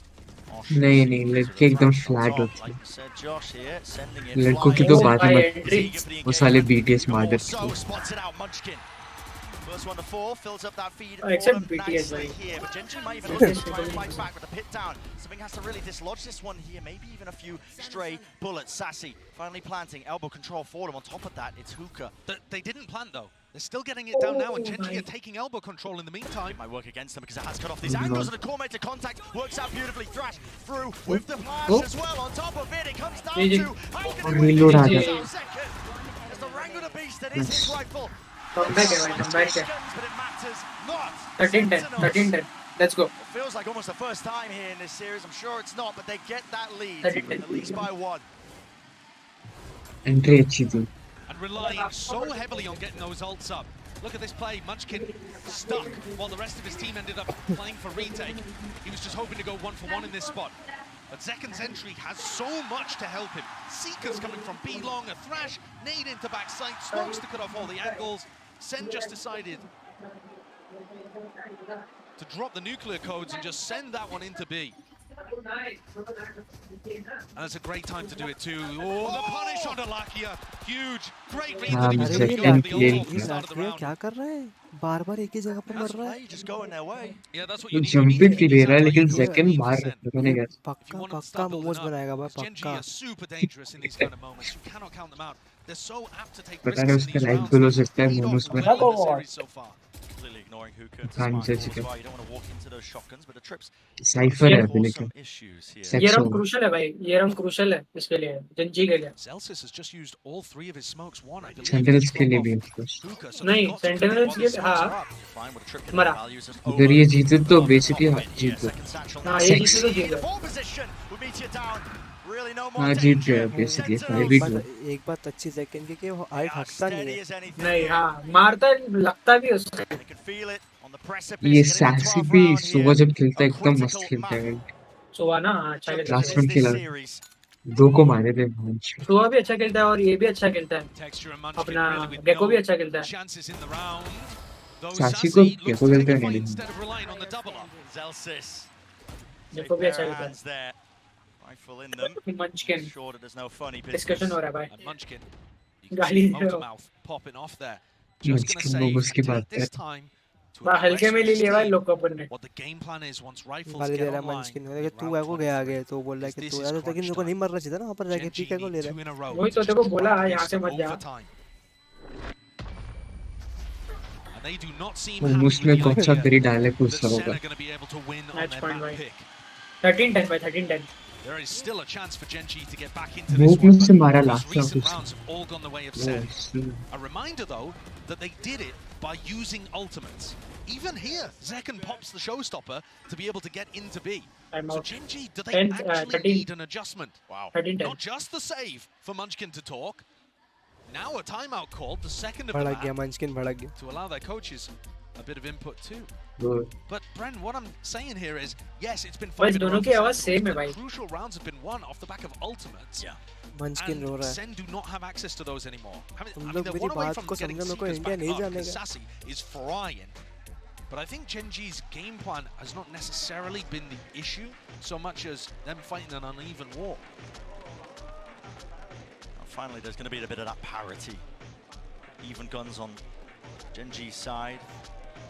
नहीं नहीं लड़के एकदम flat होते हैं. Like you said, Josh here, sending it लड़कों की flying. तो Oh, बात ही my मत. entry. वो साले BTS मार So देते हैं. spots it out, Munchkin. First one to fall, fills up that feed Oh, for except them BTS, nicely right? here. But Gen.G might even BTS look to try and BTS. fight back with the pit down. Something has to really dislodge this one here. Maybe even a few stray bullets. Sassy finally planting, elbow control for them. On top of that, it's Hookah. They didn't plant though. They're still getting it down now, and Oh, Gen.G my. are taking elbow control in the meantime. It might work against them because it has cut off these angles, and the core mate to contact works out beautifully. Thrash through with the flash Oh. as well. On top of it, it comes down GG. to how can और he win reload this uh in गया. a second? As the Wrangler the Beast, that is his Nice. rifle. Comeback है भाई, comeback है. But it matters not. 13-10, 13-10. Let's go. It feels like almost the first time here in this series. I'm sure it's not, but they get that lead, 13-10. at least by one. Entry अच्छी थी. And relying so heavily on getting those ults up. Look at this play, Munchkin stuck while the rest of his team ended up playing for retake. He was just hoping to go 1-for-1 in this spot. But Zeken's entry has so much to help him. Seeker's coming from B long, a thrash, nade into backside, smokes to cut off all the angles. Sen just decided to drop the nuclear codes and just send that one into B. And it's a great time to do it too. Oh, the punish on Lakia. Huge. Great read that he was going to go for the ult at the start of the round. क्या कर रहा है? बार-बार एक ही जगह पर मर रहा है. Just going their way. Yeah, that's what वो you need. जंपिंग की ले रहा है लेकिन सेकंड बाहर रखने गया. पक्का मोमोज बनाएगा भाई, Gen.G पक्का. is super dangerous in these kind of moments. You cannot count them out. They're so apt to take पता risks नहीं in उसका these लाइफ rounds. गोल हो सकता है Lead off मोमोस में. well in the series so far. Completely ignoring Hookah to Can't smart judge ball as it. well. You don't want to walk into those shotguns, but the trips cipher है cause लेकिन. some issues here. Sex ये round over. Crucial है भाई, ये round crucial है इसके लिए, Gen.G के लिए. Zelsis has just used all three of his smokes. One, I believe. Sentinels to के लिए drop भी off of course. Hookah, so नहीं, they've got to predict Sentinels what के his smokes हाँ. are up. Fine with a trip मरा. values just अगर ये over. जीते तो Oh, basically top of it Jeet here, गए. second satchel हाँ, now. ये Sex. जीते तो जीत गए. Ball position will meet you down. Really no more हाँ जीत danger. गए बेसिकली Sentinels 5v2. एक बात अच्छी सेकंड की कि वो हाइट are हटता steady नहीं है. as anything. नहीं हाँ, मारता है, लगता भी है उससे. They can feel it on the precipice. ये Getting to सैसी 12th भी round सुबह here. जब खेलता है A एकदम मस्त critical खेलता है. map सुहा ना, हाँ, अच्छा to खेलता Last है. win one this killer. series. 2 को मारे थे मंच. सुहा भी अच्छा खेलता है और ये भी अच्छा खेलता है. Texture and Munchkin अपना really with गेको भी no अच्छा खेलता है. chances in the round. Though सासी Sassy को looks गेको to खेलते take a हैं fight नहीं. instead of relying on the double up. Zelsis. Gekko भी अच्छा खेलता Hands there. Rifle in them. है. Munchkin. Sure that there's no funny discussion हो business. रहा है भाई. And Munchkin, you can गाली see दे रहे हो. Motormouth popping off there. Just Munchkin gonna momos की say, बात take this है. time to बा हल्के में ले लिया भाई aggressively लोग को अपन ने. what the game plan is once rifles गाली दे get रहा है online. मंचकिन ने. in तू round है को गया 23. आगे तो बोल रहा है कि This तू is यार तो crunch लेकिन मेरे को नहीं time. मरना चाहिए था ना वहाँ पर जाके Gen.G पीके को ले need रहा 2 है. in a row वही to तो just देखो बोला convert यहाँ this से to मत जा. overtime. And they do not seem वो happy मुझ with में the कौन सा idea तेरी डाले that पूछता Sen होगा. are going to be able to win on Match their point map भाई. pick. 13-10 भाई, 13-10. There is still a chance for Gen.G to get back into वो this one, मुझसे मारा but last these round recent उससे. rounds have all gone the way of वो Sen. उससे. A reminder, though, that they did it by using ultimates. Even here, Zeken pops the showstopper to be able to get into B. Time So out. Gen.G, do they 10, actually 13. need an adjustment? Wow. 13-10. Not just the save for Munchkin to talk. Now a timeout called, the second of the भड़क गया map, मंचकिन भड़क गया. to allow their coaches a bit of input too. वो But Bren, what I'm saying here is, yes, it's been भाई fun. दोनों की आवाज same है भाई. Crucial rounds have been won off the back of ultimates. Yeah. मंचकिन row And रहा है. Sen do not have access to those anymore. I mean, तुम they're लोग मेरी one away बात from को getting समझो, मेरे को Seekers इंडिया back नहीं up जाने because का. Sassy is frying. But I think Gen.G's game plan has not necessarily been the issue so much as them fighting an uneven war. Finally, there's going to be a bit of that parity. Even guns on Gen.G's side.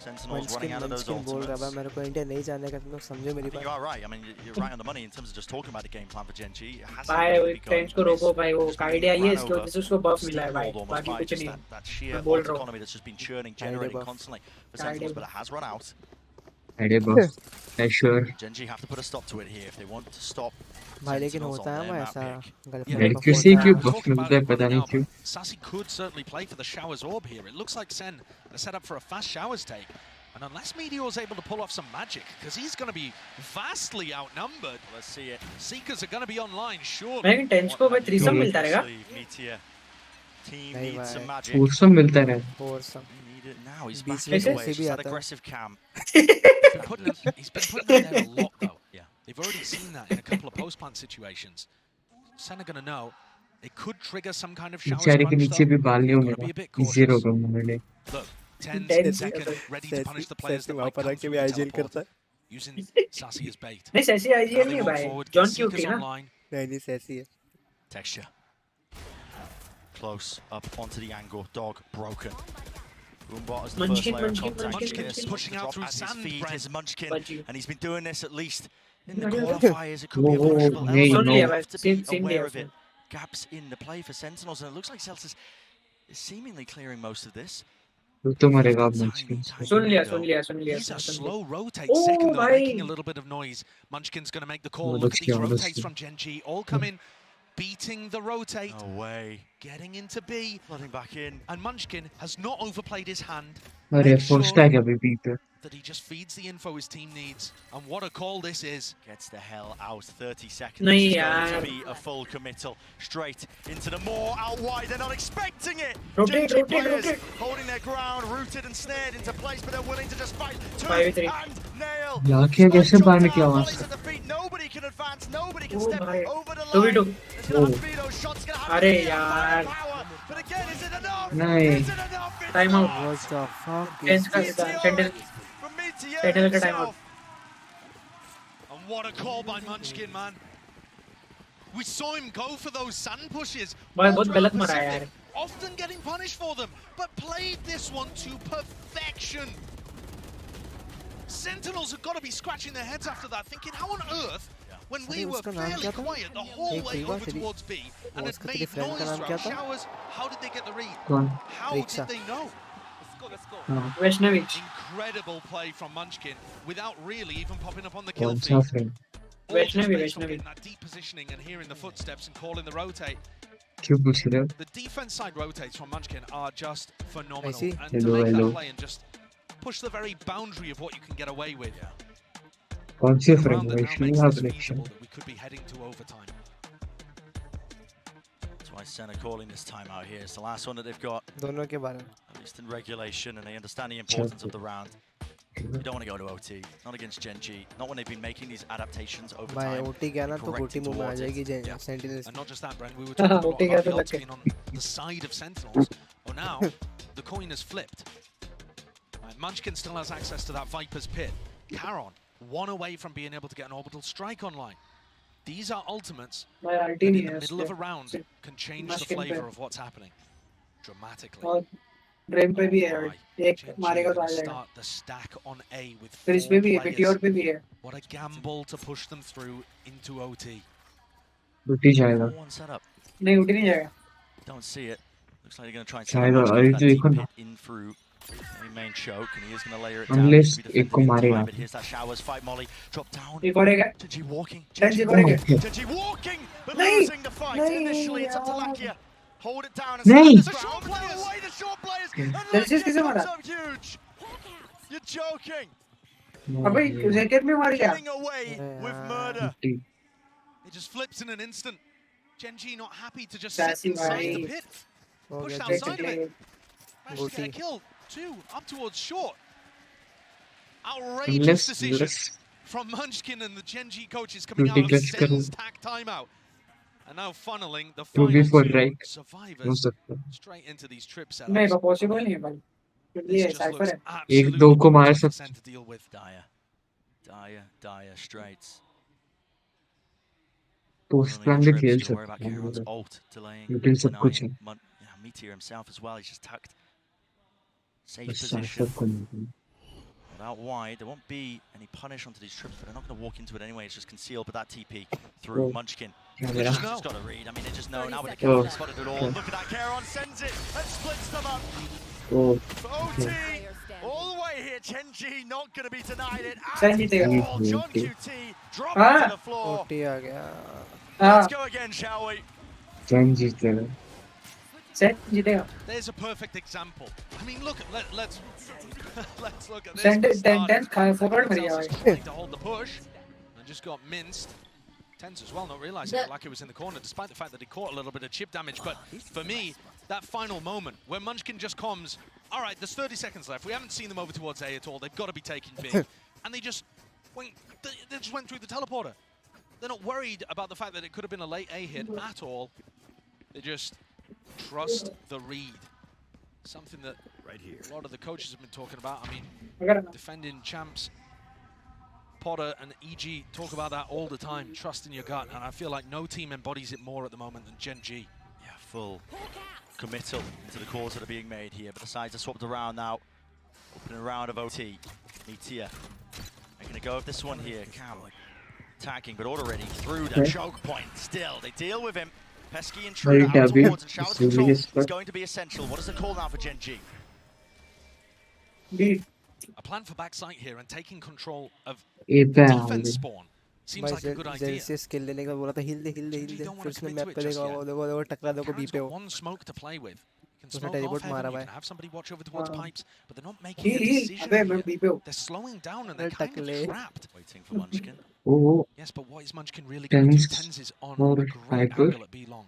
Sentinels running out of those मंचकिन बोल रहा है ultimates. मेरे को India नहीं जाने का. तुम लोग समझो मेरी I think you बात. are right. I mean, you're right on the money in terms of just talking about the game plan for Gen.G. It hasn't भाई really वो फ्रेंड्स को begun रोको भाई, वो Just being आइडिया ये ran इसको over, जिससे उसको बफ मिला है भाई, steamrolled almost बाकी by कुछ just नहीं. that sheer मैं बोल alt रहा हूँ. economy that's just been churning, Idea generating buff. constantly for Sentinels, but it has run out. Idea बस. I sure. Gen.G have to put a stop to it here if they want to stop भाई लेकिन Sentinels होता on है their मैं map ऐसा pick. Girlfriend Yeah, का Accuracy phone क्यों आया. buff Talking about मिलता है it पता right नहीं now, क्यों. but Sassy could certainly play for the Showers Orb here. It looks like Sen are set up for a fast Showers take. And unless Meteor's able to pull off some magic, because he's going to be vastly outnumbered. Let's see it. Seekers are going to be online, surely. लेकिन tense को भाई threesome मिलता रहेगा. Meteor team नहीं needs some भाई. magic. Foursome मिलता रहे. Four some. We need it now. He's बीच back में in the कैसे way. भी Just that आता है. aggressive cam. He's been putting it there a lot, though. Yeah. They've already seen that in a couple of post-plant situations. Sen are going to know. It could trigger some kind of Showers बेचारे के crunch, नीचे भी though. बाल नहीं They've होंगे got to be a bit ना. Easier cautious. होगा मेरे लिए. Look, 10 Ten second, ready to punish the players that वहाँ might पर come आके through भी the आईजीएल teleport, करता है. using Sassy as bait. नहीं सैसी Now आईजीएल they नहीं walk भाई, forward, जॉन get की उठी Seekers ना. online. नहीं ऐसी है. Texture. Close up onto the angle. Dog broken. Roombot as the first Munchkin, layer of Munchkin, contact. Munchkin, Yes, Munchkin. Pushing out drop through at his sand, feet Brent. is Munchkin, Budgie. and he's been doing this at least in the Budgie. qualifiers. It could be a Whoa, punishable hey, element. no. You Yeah, have to same- be same aware day, of it. Gaps in the play for Sentinels, and it looks like Celsius is seemingly clearing most of this. वो तो मरेगा अब Tiny, Munchkin. tiny सुन लिया window. सुन लिया सुन लिया. He's a सुन लिया. slow rotate Oh, second, though, bhai. making a little bit of noise. Munchkin's going to make the call. Oh, Look at that's these cute, that's rotates cute. from Gen.G. All come in beating the rotate. No way. Getting into B. Flooding back in. And Munchkin has not overplayed his hand. अरे Make four sure stack है अभी B पे that he just feeds the info his team needs. And what a call this is. Gets the hell out. 30 seconds. Nahi It's yaar. going to be a full committal. Straight into the more out wide. They're not expecting it. Rotate, Gen.G rotate, players rotate. holding their ground, rooted and snared into place, but they're willing to just fight tooth 5-3. and nail. लाके कैसे बाहर निकला वहां Volleys से at the feet. Nobody can advance. Nobody can Oh, step bhai. over the 2v2. line. There's gonna have to be those shots. Gonna have to Arey be a yaar. firepower. But again, is it enough? Nahi. Is it enough? It's Time out. not. What the fuck Change is का this? Sentinel From Meteor Sentinel का time himself. out. And what a call by Munchkin, man. We saw him go for those sand pushes. भाई all बहुत throughout गलत मारा है Pacific, यार often getting punished for them, but played this one to perfection. Sentinels have got to be scratching their heads after that, thinking, how on earth, when we Sorry, were उसका नाम fairly क्या था? quiet the whole एक way Priva, over तेरी- towards B, and उसका had तेरी made friend का noise नाम क्या throughout था? showers, how did they get the read? कौन How Riksha. did they know? हाँ Vaishnavi Incredible play from Munchkin without really even popping up on the kill कौन feed. सा friend All just Vaishnavi, based on Vaishnavi. getting that deep positioning and hearing the footsteps and calling the rotate. क्यों पूछ रहे हो The defense side rotates from Munchkin are just phenomenal. see. And to Hello, make hello. that play and just push the very boundary of what you can get away with. कौन सी A friend round that now Vaishnavi makes हाँ this connection feasible that we could be heading to overtime. That's why Senna calling this time out here. It's the last one that they've got, दोनों के बारे में at least in regulation, and they understand the importance of the round. You don't want to go to OT, not against Gen.G, not when they've been making these adaptations over भाई time. OT गया ना तो correcting गोटी मुंह में आ towards it. जाएगी Yeah. Sentinels And not just that, Bren, we were talking Okay, about guys, the odds okay. being on the side of Sentinels. Well, now the coin has flipped. Right, Munchkin still has access to that Viper's pit. Caron, one away from being able to get an orbital strike online. These are ultimates भाई that अल्टी in नहीं the है middle of a उसके round can change the Munchkin flavor पे of what's happening dramatically. और drain पे भी है Right. एक Gen.G मारेगा तो आ gonna जाएगा start the stack on A with फिर इस 4 पे भी है players. पिटियोर पे भी है What a gamble to push them through into OT. लुटी जाएगा 4-1 setup. नहीं उठी नहीं जाएगा Don't see it. Looks like they're going to try and set China, up are you that doing deep good? pit in through the main choke, and he is going to layer it down. Unless Needs to be एक को defended in मारेगा time, but here's that showers fight. Molly drop down. एक और है Gen.G walking. Gen.G Oh करेगा my god Gen.G walking, but नहीं, losing the fight. नहीं, Initially, it's up to यार। Lakia. Hold it down and नहीं। stand the short players away. The short players. And Gen.G Lakia किसे comes मारा? up huge. You're joking. अबे jacket में मार गया Getting away with murder. लुटी It just flips in an instant. Gen.G not happy to just Sassy sit inside the भाई। pit. हो Push गया outside of check it. Managed to get a Goatee. kill. 2 up towards short. unless Outrageous decision unless from Munchkin and the Gen.G coaches coming out लुटी of clutch करूं Sen's tack timeout. And now funneling the 2v4 final 2 right हो survivors सकता straight into these trip नहीं setups. Possible नहीं है भाई क्योंकि This ये just साइफर looks है एक absolutely दो को मार brutal for सकते Sen to deal with. Dire straights. Post Running plan the भी trips, खेल you worry about सकते Caron's हैं ult delaying, लेकिन सब कुछ है denying. Meteor himself as well. He's just tucked. Safe बस position. साफ को नहीं Out wide, there won't be any punish onto these trips, but they're not going to walk into it anyway. It's just concealed, but that TP through Oh. Munchkin. क्या They मेरा just got to read. I mean, they just know 30 now when they seconds can't left. spot it at all. Okay. Look at that. Caron sends it and splits them up. Oh For OT, Player standing. all the way here. Gen.G not going to be denied it. Sen At जीतेगा all. John QT dropped Ah. to the floor. OT आ गया हाँ Let's go again, shall we? Jain जीतेगा set जीतेगा There's a perfect example. I mean, look, let's let's look at this. Send for it, then starters. forward बढ़िया Tenz भाई trying to hold the push and just got minced. Tenz as well, not realizing that Lucky was in the corner, despite the fact that he caught a little bit of chip damage. But for me, that final moment where Munchkin just comes, all right, there's 30 seconds left. We haven't seen them over towards A at all. They've got to be taking B, and they just went through the teleporter. They're not worried about the fact that it could have been a late A hit at all. They just trust the read. Something that a lot of the coaches have been talking about. I mean, अगर defending champs, Potter and EG talk about that all the time, trust in your gut, and I feel like no team embodies it more at the moment than Gen.G. Yeah, full committal into the calls that are being made here, but the sides are swapped around now. Opening round of OT. Meteor. They're going to go with this one here. Cam attacking, but already through the choke point. Still, they deal with him. Pesky intruder out W. towards, and showers control Serious, is but- going to be essential. What is the call now for Gen.G? Lead A plan for backside here and taking control of A the ban defense spawn. Seems like a good idea. Jail से skill लेने का बोला था, हिल दे फिर उसने map पे देखा देखो टकरा दो बी पे हो one smoke to play with. You can उसने smoke टेलीपोर्ट off मारा heaven, you भाई can have somebody watch over towards pipes, but they're not making a Heal, decision अबे मैं here. बी पे हूँ. They're slowing down and they're kind of Takle trapped. Waiting for Munchkin. Oh, Yes, but what is Munchkin really going to do? Tens Tens is on or a great Hyper. angle at B long.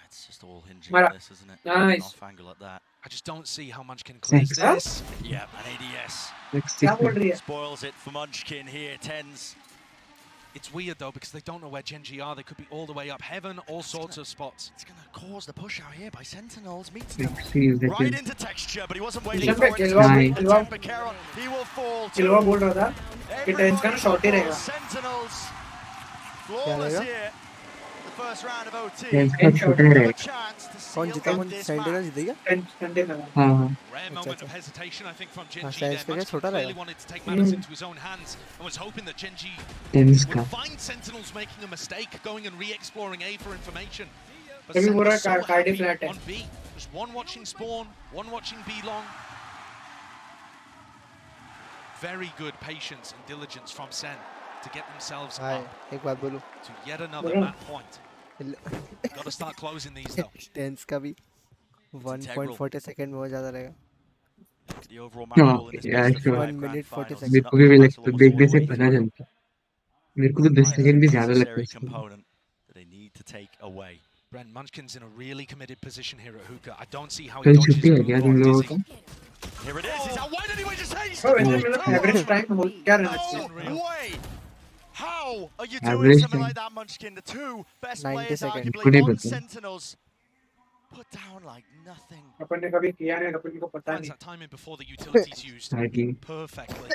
It's just all hinging Mara. on this, isn't it? Nice. An off angle at that. I just don't see how Munchkin clears Thanks. this. Yeah, an ADS. next क्या बोल रही है? Spoils it for Munchkin here, Tens. It's weird though because they don't know where Gen.G are. They could be all the way up heaven, all sorts of spots. It's going to cause the push out here by Sentinels. Meets them 60 is the right kill. into texture, but he wasn't waiting Zishaan for पे it. Kilwa Nice. Attempt by Caron. He will fall too. किलवा बोल रहा था कि tense का ना shot ही रहेगा. Sentinels. Flawless रहेगा? here. The first round of OT. Tens का छोटा Have a रहेगा. chance to कौन seal जीता up कौन this सेंटिनल match. जीतेगा टेंस का. हाँ Rare moment of hesitation, I think, from Gen.G Science there. का क्या Munchkin छोटा clearly रहेगा? wanted to take matters into his own hands and was hoping that Gen.G Tens would का. find Sentinels making a mistake, going and re-exploring A for information. But अभी Sen पूरा was so card happy flat है. on B. Just one watching spawn, one watching B long. Very good patience and diligence from Sen to get themselves hi up एक बात बोलूं to yet another बोलो. map point. Got to start closing these though. TenZ का भी 1.40 second में हो जाता रहेगा. The overall हाँ, map goal in this yeah, best of sure. 5 1 grand minute 40 finals. seconds. मेरे को भी लगता है देखने से पता चलता. मेरे को तो 10 सेकंड भी ज्यादा लगता है Necessary इसमें. component that they need to take away. Bren, Munchkin's in a really committed position here at hookah. I don't see how he कल dodges छुट्टी है क्या तुम Moonbot, लोगों does को? he? Here it is. He's out wide anyway. Just haste. Oh, वैसे मतलब average time हो क्या रहना चाहिए? No way. How are you doing Average something time. like that, Munchkin? The two best 90 players seconds. arguably Couldn't on even. Sentinels put down like nothing. अपन ने कभी किया नहीं, अपन को पता Finds नहीं. that timing before the utilities used Hacking. perfectly.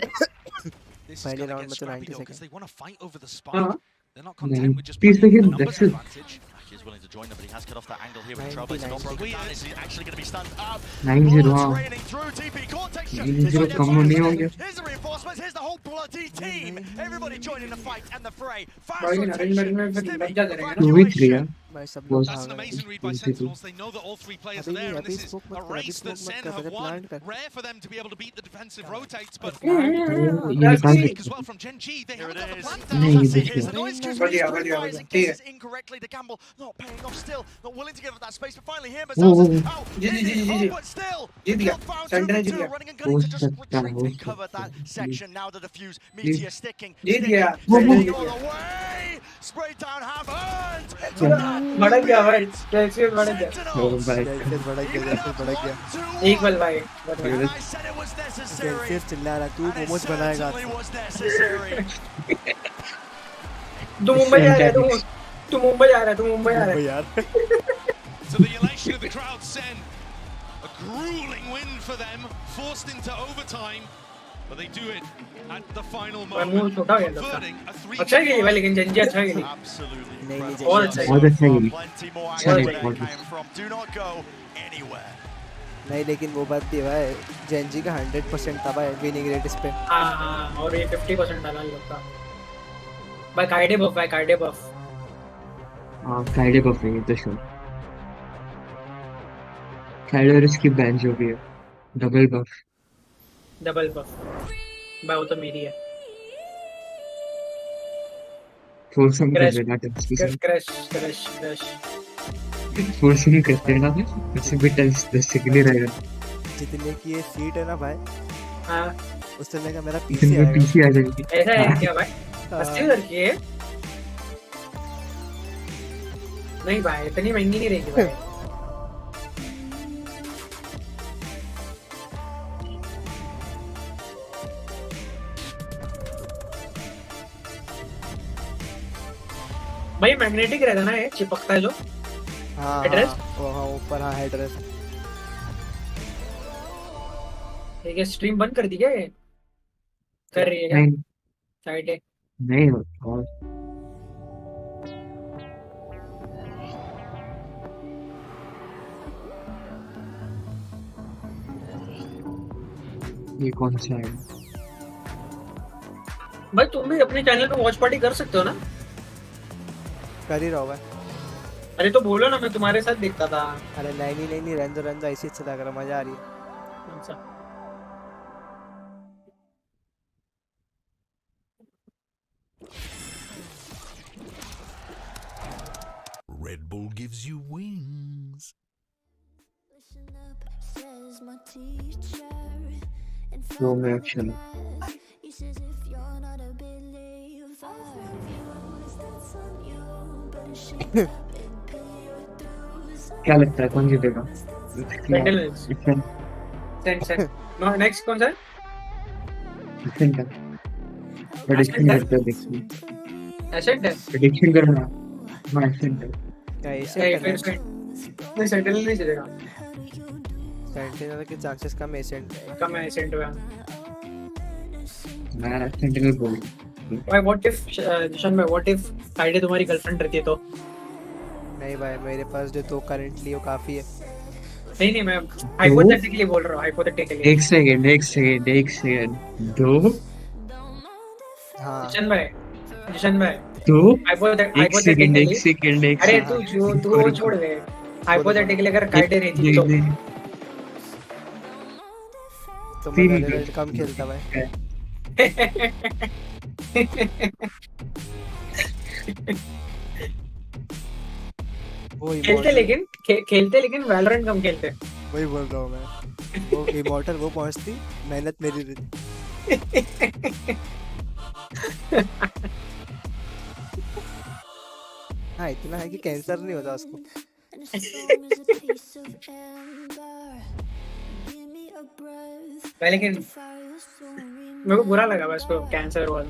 This is Final going to round get में तो scrappy 90 though because seconds. they want to fight over the हाँ. spike. They're not content with just 90 playing the seconds, numbers that's it. advantage. He is willing to join them, but he has cut off that angle here with 90, trouble. It's not 90. broken down. Is he actually going to be stunned up? 9-0 Bullets हाँ. raining through TP. Cortex. 9-0 कम नहीं हो गया. Here's the reinforcements. Here's the whole bloody team. Everybody joining the fight and the fray. Fast भाई rotation. Arrangement में फिर Stimmy, लग जाता रहेगा. 2v3 है. भाई सब वो लोग That's भाग an रहे हैं. amazing read by Easy Sentinels. They know that all three players are there, and अभी this is smoke मत a कर, अभी race that smoke मत Sen कर, have पहले won. plant कर. Rare for them to be able to beat the defensive rotates, but ये निकाल दे. as well from Gen.G. They Here haven't it got the is. plant नहीं, down. ये Here's देखिए. the noise juice. बढ़िया, Really बढ़िया, fires बढ़िया. and ठीक है. guesses incorrectly. The gamble not paying off still. Not willing to give up that space, but finally here, Whoa, whoa, Mazzel's whoa. out. जी, जी, जी, जी, Oh, जी. but still, जीत the गया. kill found सेंटर ने 2 जीत for 2. गया. Running and gunning to just सकता है, retreat हो and cover सकता that है. section. Now the defuse. Meteor sticking. जीत गया. वो, सेंटर वो. जीत All गया. the way. Spray down, have earned. भड़क गया भाई. कैसे भड़क गया? Oh, bye. जैसे भड़क गया जैसे भड़क गया. इक्वल भाई. And I said it was necessary. जैसे चिल्ला रहा तू And it मोमोज बनाएगा. certainly was necessary. तू मुंबई आ रहा है. तू मुंबई आ रहा है. तू मुंबई आ रहा है. यार. To the elation of the crowd, Sen. A grueling win for them, forced into overtime, but they do it at the final मुंह moment, छोटा हो गया था. converting a 3-game अच्छा खेली भाई, लेकिन Gen.G अच्छा खेली. Absolutely नहीं, नहीं, incredible. और अच्छा बहुत अच्छा खेली. Plenty more अच्छा action खेली, where बहुत that अच्छा. came from. Do not go anywhere. नहीं लेकिन वो बात भी है भाई. Gen.G का 100% था भाई विनिंग रेट इस पे. हाँ और ये 50% डाला लोग का. भाई काइडे बफ भाई काइडे बफ. हाँ, फ्राइडे बफ है ये तो श्योर. फ्राइडे और इसकी बेंच हो गई है. डबल बफ. डबल बफ. भाई वो तो मेरी है. फोर्सिंग कर क्रैश देना टेंस की. Crash crash crash. फोर्सिंग कर देना. वैसे भी टेंस 10 सेकंड ही रहेगा. जितने की ये सीट है ना भाई. हाँ उस समय का मेरा इतने पीसी में आएगा. पीछे आ जाएगी. ऐसा है क्या भाई? हाँ. 80 हजार की है? नहीं भाई इतनी महंगी नहीं रहेगी भाई. भाई मैग्नेटिक रहता ना ये चिपकता है जो. हाँ Headrest? हाँ हाँ ऊपर हाँ हेडरेस्ट. ठीक है स्ट्रीम बंद कर दी क्या ये? कर रही है क्या? नहीं साइड है. नहीं और ये कौन सा है? भाई तुम भी अपने चैनल पे वॉच पार्टी कर सकते हो ना? कर ही रहा हूँ भाई. अरे तो बोलो ना मैं तुम्हारे साथ देखता था. अरे नहीं रहने दो ऐसे अच्छा लग रहा. मजा आ रही है. कौन सा? Red Bull gives you wings. Slow में action. क्या लगता है कौन जीतेगा? Sentinels. Send. No, next कौन सा है? Prediction करते हैं देखिए. Ascent है. Prediction करना. हाँ Ascent है. क्या ऐसे नहीं करना फिर नहीं Sentinel नहीं चलेगा. सेंटिनल के चांसेस कम है एसेंट कम है Ascent में. मैं Sentinel बोल. भाई what if जिशान भाई what if आईडी तुम्हारी गर्लफ्रेंड रहती है तो? नहीं भाई मेरे पास जो दो करंटली वो काफी है नहीं मैं हाइपोथेटिकली बोल रहा हूँ हाइपोथेटिकली. एक सेकंड दो हाँ जिशान भाई दो एक हाइपोथेटिकली सेकंड अरे तू वो छोड़ दे. हाइपोथेटिकली अगर काइडे रहती तो मैं लेवल कम खेलता भाई खेलते लेकिन वैलोरेंट कम खेलते. वही बोल रहा हूँ मैं वो इमॉर्टल वो पहुंचती मेहनत मेरी रहती. हाँ इतना है कि कैंसर नहीं होता उसको. लेकिन मेरे को बुरा लगा बस को कैंसर हुआ.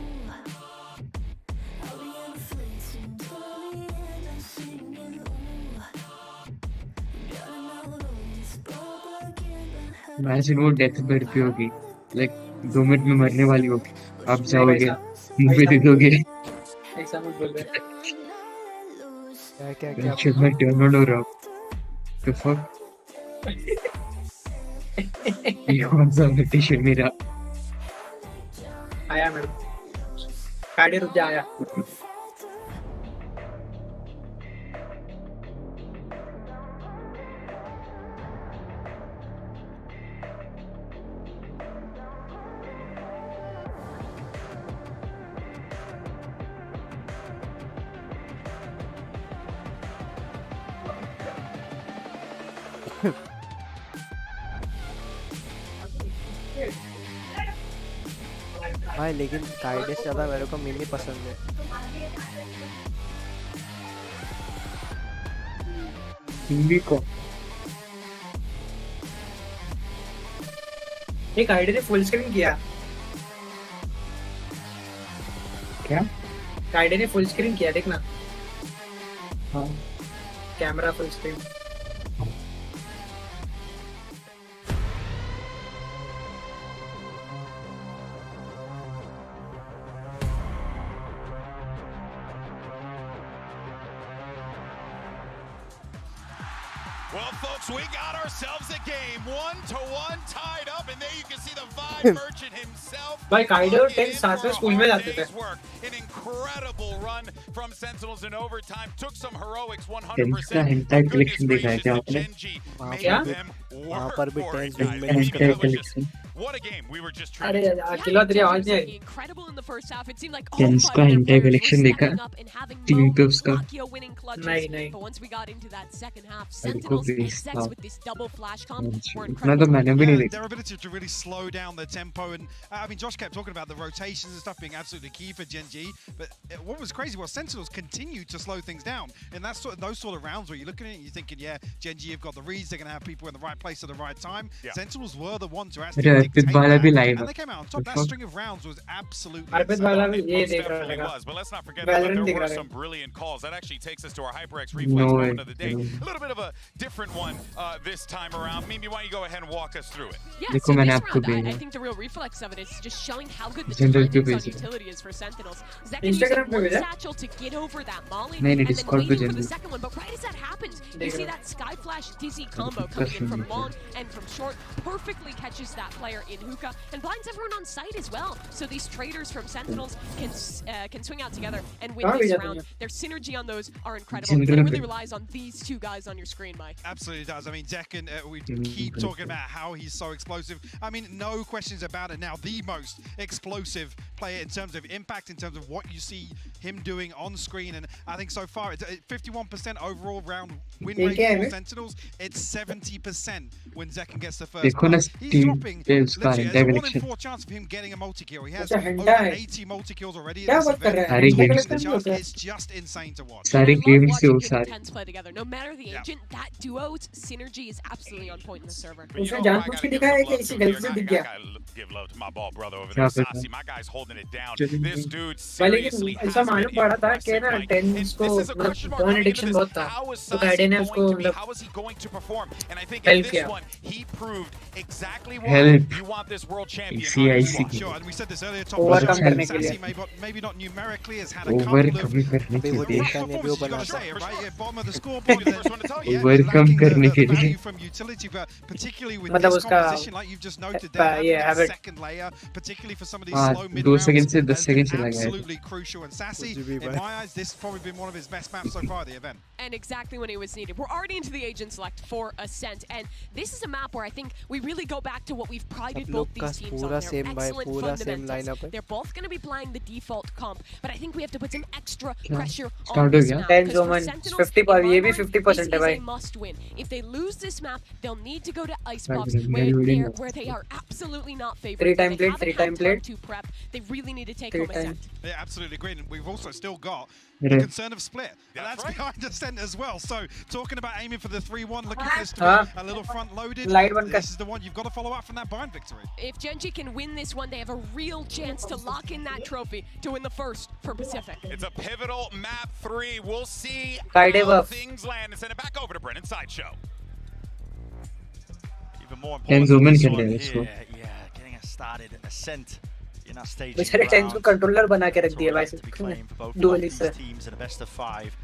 इमेजिन वो डेथ बेड पे होगी लाइक 2 मिनट में मरने वाली होगी आप जाओगे मुंह दे दोगे ऐसा मत बोल रहे. क्या शट मैं टर्न ऑन हो रहा हूँ तो फक ये कौन सा मेडिटेशन मेरा आया मेरे काइडे रुक जा आया. भाई लेकिन काइडे से ज्यादा मेरे को मिमी पसंद है. हिंदी को एक आईडी ने फुल स्क्रीन किया. क्या आईडी ने फुल स्क्रीन किया देखना. हाँ camera full screen. Well, folks, we got ourselves a game. 1-1 tied up, and there you can see the Vibe Merchant himself. भाई काइडे और 10 साथ में स्कूल में जाते थे. An incredible run from Sentinels in overtime. Took some heroics 10 का 100%. hentai collection देखा है क्या आपने? वहाँ पर भी 10 hentai collection. What a game. We were just अरे trying अकेला तेरी आवाज नहीं आई. Tens का hentai collection देखा टीम पे उसका नहीं मेरे को बेस था इतना तो मैंने भी नहीं देखा. Their ability to really slow down the tempo, and I mean, Josh kept talking about the rotations and stuff being absolutely key for Gen.G. But what was crazy was Sentinels continued to slow things down, and that's those sort of rounds where you're looking at it and you're thinking, yeah, Gen.G have got the reads, they're going to have people in the right place at the right time. Yeah. Sentinels were the ones who actually dictated that, and they came out on top. That string of rounds was absolutely अर्पित वाला भी ये देख रहा definitely लगा. was, but let's not forget that Valorant there दिख were रहा some brilliant calls. That actually takes us to our HyperX No reflex way. moment of the day. A little bit of a different one this time around. Mimi, why don't you go ahead and walk us through it? Yeah, देखो so मैंने this आपको round, I भेजा think the real reflex of it is just showing how good the General timings पे on भेजा. utility is for Sentinels. Zek can use Instagram that पे one भेजा? satchel to get over that molly, नहीं, and then Discord पे waiting for the General. second one. But right as that happens, you देख see रहा. that Sky Flash Dizzy combo coming in from long and from short, perfectly catches that player in hookah and blinds everyone on site as well. So these traders from Sentinels can swing out together and win कहाँ this भेजा round. तुमने? Their synergy on those are incredible. And it General really पे. relies on these two guys on your screen, Mike. Absolutely does. I mean, Decken, we keep talking about how he's so explosive. I mean, no questions about it now. The most explosive player in terms of impact, in terms of what you see him doing on screen, and I think so far it's 51% overall round win ये rate क्या है for bay? Sentinels. It's 70% when Zekan gets the first देखो ना blood. He's dropping. पे उसका Literally, hentai there's a 1 in collection 4 chance of him getting a multi-kill. He has अच्छा over hentai 80 multi-kills already क्या at this बात कर event. रहा है सारी hentai games collection भी Just, होता है it's just insane to watch. सारे And I love games से watching वो him सारे and Tens play together. No matter the agent, that duo's synergy is absolutely on point in the server. But you उसने know who I जानबूझ gotta के give दिखाया है some कि love इसी to here? गलती से I दिख गया gotta give love to my ball brother over क्या there, पता Sasi. My guy's holding it down. चलो This dude भाई लेकिन seriously ऐसा has मालूम been पड़ा था कि impressive. ना Like, टेंस and को this is a मतलब question mark point coming into addiction this. बहुत था How is तो गाइडे Sasi ने going उसको to be? मतलब How is he going to perform? And I think in help this किया one, he proved exactly why Help. you want this world champion IC, on your IC. squad. Sure, and we said this earlier, top Overcome position, करने के लिए Sassy maybe not numerically has had a over couple of कमी करने अबे के वो लिए rough देखा नहीं अभी वो performances, you got to बनाता say it, right? Yeah, bottom of the Be scoreboard, the first one to tell you. Yeah, Overcome lacking करने the के लिए value from utility, but particularly with मतलब this उसका composition, like you've just noted there, having yeah that have it second layer, particularly for some of these हाँ slow mid 2 rounds, second से 10 has been second चला गया है absolutely crucial. And Sassy, कुछ भी in भाई my eyes, this has probably been one of his best maps so far of the event. And exactly when it was needed. We're already into the agent select for Ascent, and this is a map where I think we really go back to what we've prided सब both लोग का these teams पूरा on. Their same भाई excellent पूरा same fundamentals. Lineup है They're both going to be playing the default comp, but I think we have to put some extra क्या pressure on start हो this गया map. TenZ 'Cause for women Sentinels, 50 in पर my ये भी mind, 50% this है is भाई a must win. If they lose this map, they'll need to go to Ice भाई Puffs, मेरी वीडियो नहीं where they are absolutely not favored. 3 where time they played haven't 3 had time time played to prep. They really need to take 3 home time Ascent. Yeah, absolutely agreed. And we've also still got मेरे the concern of split. And That's that's right. behind Ascent as well. So talking about aiming for the 3-1, looking for this to हाँ be a little front loaded. Light बंद कर This is the one you've got to follow up from that bind victory. If Gen.G can win this one, they have a real chance to lock in that trophy to win the first for Pacific. It's a pivotal map 3. We'll see Guide how buff. things land and send it back over to Brennan Sideshow. Even more TenZ important women this खेल one रहे हैं इसको here, yeah, getting us started. Ascent in our staging बेचारे tense को ground. Controller बना के रख दिया भाई To be claimed for both डुअली of से these teams in a best of 5.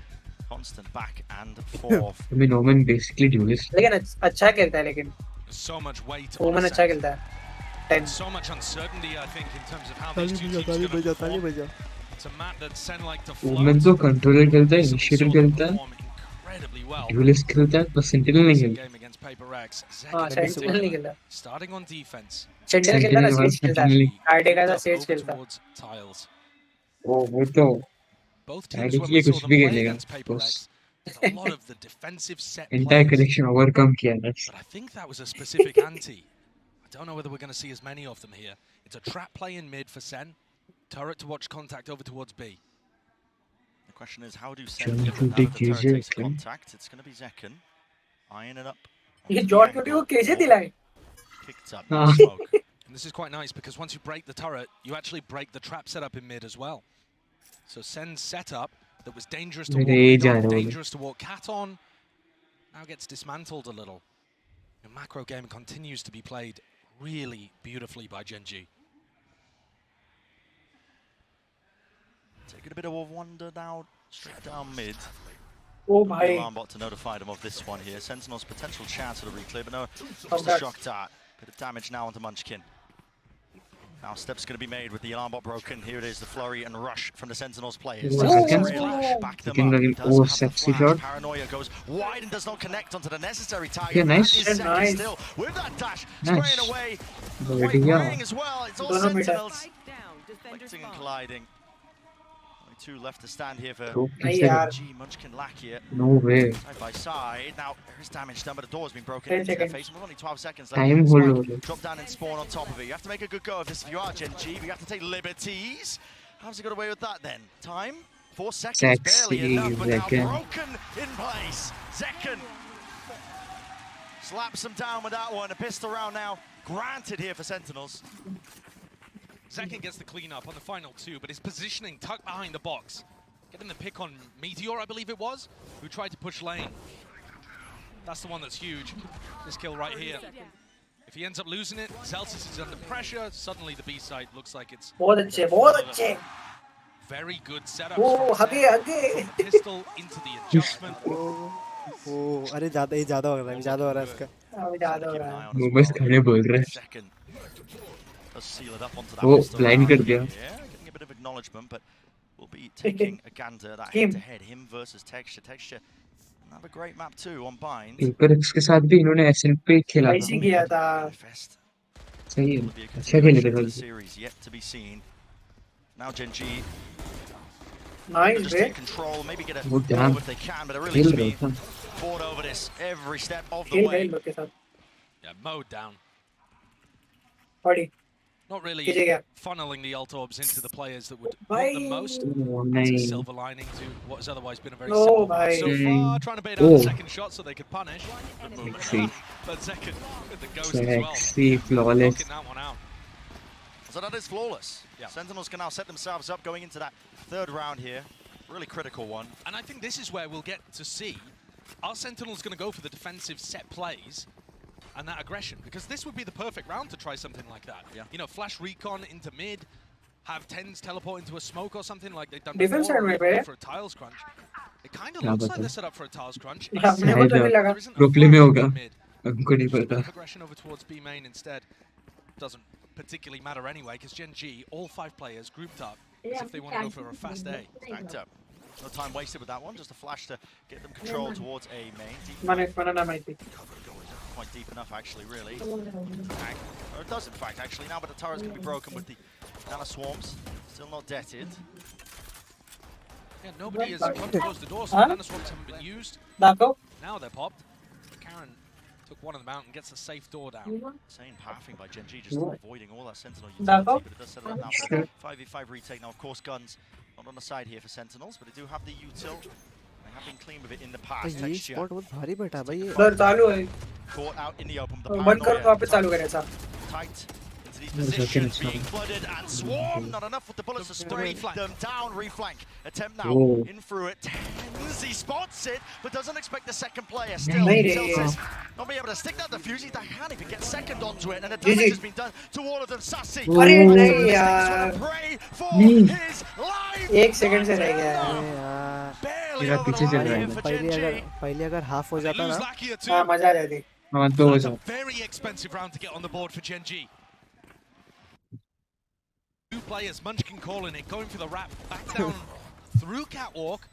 Constant back and forth. I mean Omen basically duelist लेकिन अच्छा खेलता है लेकिन So much weight woman on अच्छा Ascent. खेलता है tense So much uncertainty, I think, in terms of how ताली these two बजा teams are ताली going to बजा ताली perform. बजा It's a map that Sen like to Omen float. तो कंट्रोलर खेलता है Recently इनिशिएटर saw them खेलता है perform incredibly well. duelist खेलता है बस सेंटिनल नहीं Recent खेलता game against Paper Rex. हाँ Zekan in सेंटिनल नहीं particular, खेलता starting on defense. सेंटिनल खेलता ना Sentinel सीज खेलता Sentinel है आईडी का Moved up सीज over खेलता towards tiles. ओ वो तो Both आईडी teams, के when लिए we saw कुछ them भी play खेलेगा against Paper बस Rex, a lot of the defensive set entire plays. Collection overcome किया ना But I think that was a specific anti. I don't know whether we're going to see as many of them here. It's a trap play in mid for Sen. Turret to watch contact over towards B. The question is, how do Gen.G Sen now that the turret GG takes again. contact? It's going to be Zekan. Eyeing it up. ये onto the George angle. Cutie को कैसे दिलाए Picked up Ah. that smoke. And this is quite nice because once you break the turret, you actually break the trap setup in mid as well. So Sen's setup that was dangerous to walk मेरे mid जा on, रहे हो dangerous to walk cat on, now gets dismantled a little. The macro game continues to be played really beautifully by Gen.G. Taking a bit of a wander now, straight down mid. Oh The भाई alarm bot to notify them of this one here. Sentinel's potential chance for the reclear, but no, Oh, just shocked at. Bit of damage now onto Munchkin. Now steps going to be made with the alarm bot broken. Here it is, the flurry and rush from the Sentinels players. Oh, Sentinels Zekan. really back them Zekan up. looking Does have the sexy flash. shot. Paranoia goes wide and does not connect onto the necessary target. Yeah, nice. That is Zekan Nice. still with that dash, Nice. spraying away. बढ़िया Quite worrying as well. It's all दोनों metre Sentinels. Collecting and colliding. Only two left to stand here for तो नहीं कैसे यार G. Munchkin lack here. No way Side by side. Now there is damage done, but the door has been broken 10 into their seconds. face. We've only 12 seconds left. Time hold हो रहा Drop down and spawn on top of it. You have to make a good go of this if you are Gen.G. But you have to take liberties. How's he got away with that then? Time? 4 seconds, Sexy barely enough, but now Zekan. broken in place. Zekan slaps him down with that one. A pistol round now granted here for Sentinels. Zekan gets the clean up on the final two, but his positioning tucked behind the box. Getting the pick on Meteor, I believe it was, who tried to push lane. That's the one that's huge. This kill right here. If he ends up losing it, Celsius is under pressure. Suddenly the B side looks like it's बहुत अच्छे बहुत अच्छे very good setup. ओ आगे आगे Pistol into the adjustment. ओ अरे ज्यादा ही ज्यादा हो रहा है ज्यादा हो रहा है इसका अब ज्यादा हो Keep an रहा eye है on as मोमस well. खड़े बोल रहे हैं Zekan does seal it up onto that वो pistol blind round. कर दिया Yeah, getting a bit of acknowledgement, but we'll be taking a gander that Him. head-to-head, him versus Texture. Texture, another great map too on Bind. Paper x के साथ भी इन्होंने SN पे खेला था ऐसे किया था Fest. सही Will be a है अच्छा खेले थे continuation of the कल series yet to be seen. Now Gen.G Nice, just bro. take control, maybe get a Oh, damn. move if they can, but it really needs to be Kill them. fought over this every step of the Kill way. look के साथ. Yeah, mowed down. Body. Not really किसी क्या? funneling the ult orbs into the players that would Bye. want them most. Oh, That's a nice. silver lining to what has otherwise been a very No, simple bye. match so Mm. far. Trying to bait out Oh. the second shot so they could punish. Good move. Sexy. But second with the ghost as well. Sexy, flawless. Knocking that one out. So that is flawless. Yeah. Sentinels can now set themselves up going into that third round here. Really critical one. And I think this is where we'll get to see, are Sentinels going to go for the defensive set plays and that aggression? Because this would be the perfect round to try something like that. Yeah. You know, flash recon into mid, have TENS teleport into a smoke or something like they've done Defense before, side में or पे. go for a tiles crunch. It kind of क्या looks like पता? they're set up for a tiles crunch. हाँ, except मेरे को तो नहीं लगा. there isn't a Properly में flash होगा. in mid. हमको नहीं Just a bit पता. of aggression over towards B main instead. Doesn't particularly matter anyway, because Gen.G, all 5 players grouped up as if they want to go for a fast A. Stacked up. No time wasted with that one. Just a flash to get them control towards A main. Deep, mana ना माहिती. quite deep enough, actually, really. Tag. Or it does, in fact, actually. Now, but the turret's going to be broken with the Nana Swarms. Still not deaded. Yeah, nobody has come to close the door, so Huh? the Nanoswarms haven't been used. Dako. Now they're popped. Karen took one of them out and gets a safe door down. Insane pathing by Gen.G, just avoiding all that Sentinel Dako. utility, but it does set it up now for a 5v5 retake. Now, of course, guns not on the side here for Sentinels, but they do have the util. They have been clean with it in the तो past. ये Texture spot बहुत भारी बैठा भाई ये उधर चालू है. caught out in the open. The बंद कर तो वापस चालू paranoia करे ऐसा. tight into these There's a positions, finish being now. flooded and swarmed. Not enough with the bullets to spray them down. Reflank attempt now Oh. in through it. TENS, he spots it, but doesn't expect the second player. Still, नहीं रे. Celsius not be able to stick that defuse. He can't even get second onto it, and the GG. damage has been done to all of them. Sassy. अरे Oh. नहीं यार. Pray for नहीं. his life. 1 second से रह गया. अरे यार Barely मेरा over the पीछे चल line रहा here है. for Gen.G. पहले अगर हाफ हो They जाता lose ना Lakia too. हाँ मजा आ जाती. हाँ तो हो That's a जाओ. very expensive round to get on the board for Gen.G. 2 players, Munchkin calling it, going for the wrap, back down through Catwalk,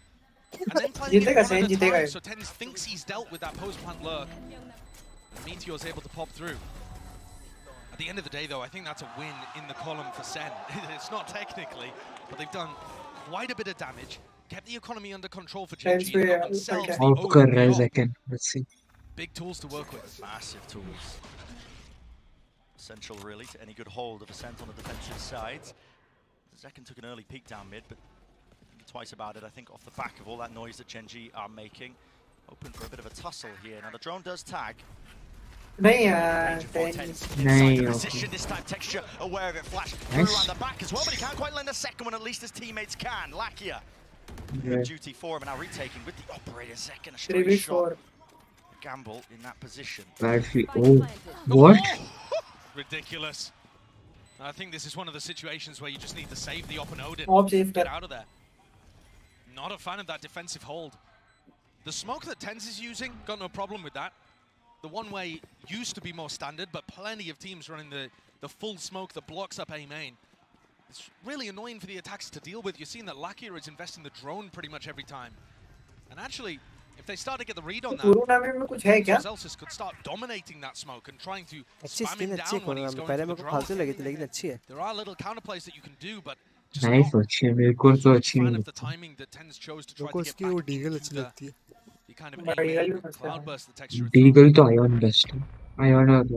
and then playing it जीतेगा one सही at a जीतेगा. time, so TENS thinks he's dealt with that post-plant lurk. And Meteor's able to pop through. At the end of the day, though, I think that's a win in the column for Sen. It's not technically, but they've done quite a bit of damage, kept the economy under control for Gen.G, and got themselves the Off कर रहा है overall. second. Let's see. Big tools to work with. Massive tools. Essential, really, to any good hold of Ascent on the defensive side. Zekken took an early peek down mid, but thinking twice about it, I think, off the back of all that noise that Gen.G are making. Open for a bit of a tussle here. Now, the drone does tag. नहीं यार. Inside the position this time, Texture aware of it, flash through Nice. around the back as well, but he can't quite lend a second one, at least his teammates can. Lakia, Yeah. good duty for him, and now retaking with the operator second, a 3v4. straight shot. Gamble in that position. Bad feel. Oh. What? Ridiculous. I think this is one of the situations where you just need to save the open Odin. Op save Get कर. out of there. Not a fan of that defensive hold. The smoke that TENS is using, got no problem with that. The one-way used to be more standard, but plenty of teams running the full smoke that blocks up A main. It's really annoying for the attacks to deal with. You're seeing that Lakia is investing the drone pretty much every time. And actually, if they start to get the read on that, tournament में कुछ है क्या? Celsius could start dominating that smoke and trying to अच्छी spam skin him अच्छी है down when he's corona में going पहले for मेरे the को फालतू drone. लगी थी लेकिन अच्छी है There are little counterplays that you can do, but just Nice not अच्छी है. मेरे को तो अच्छी fan नहीं of the लगती. timing that TENS chose to try मेरे को to get उसकी वो back डीगल into अच्छी the लगती है kind of Deagle A-main भी मस्त है. cloudburst that Texture had Deagle thrown. तो Ion best है. Ion और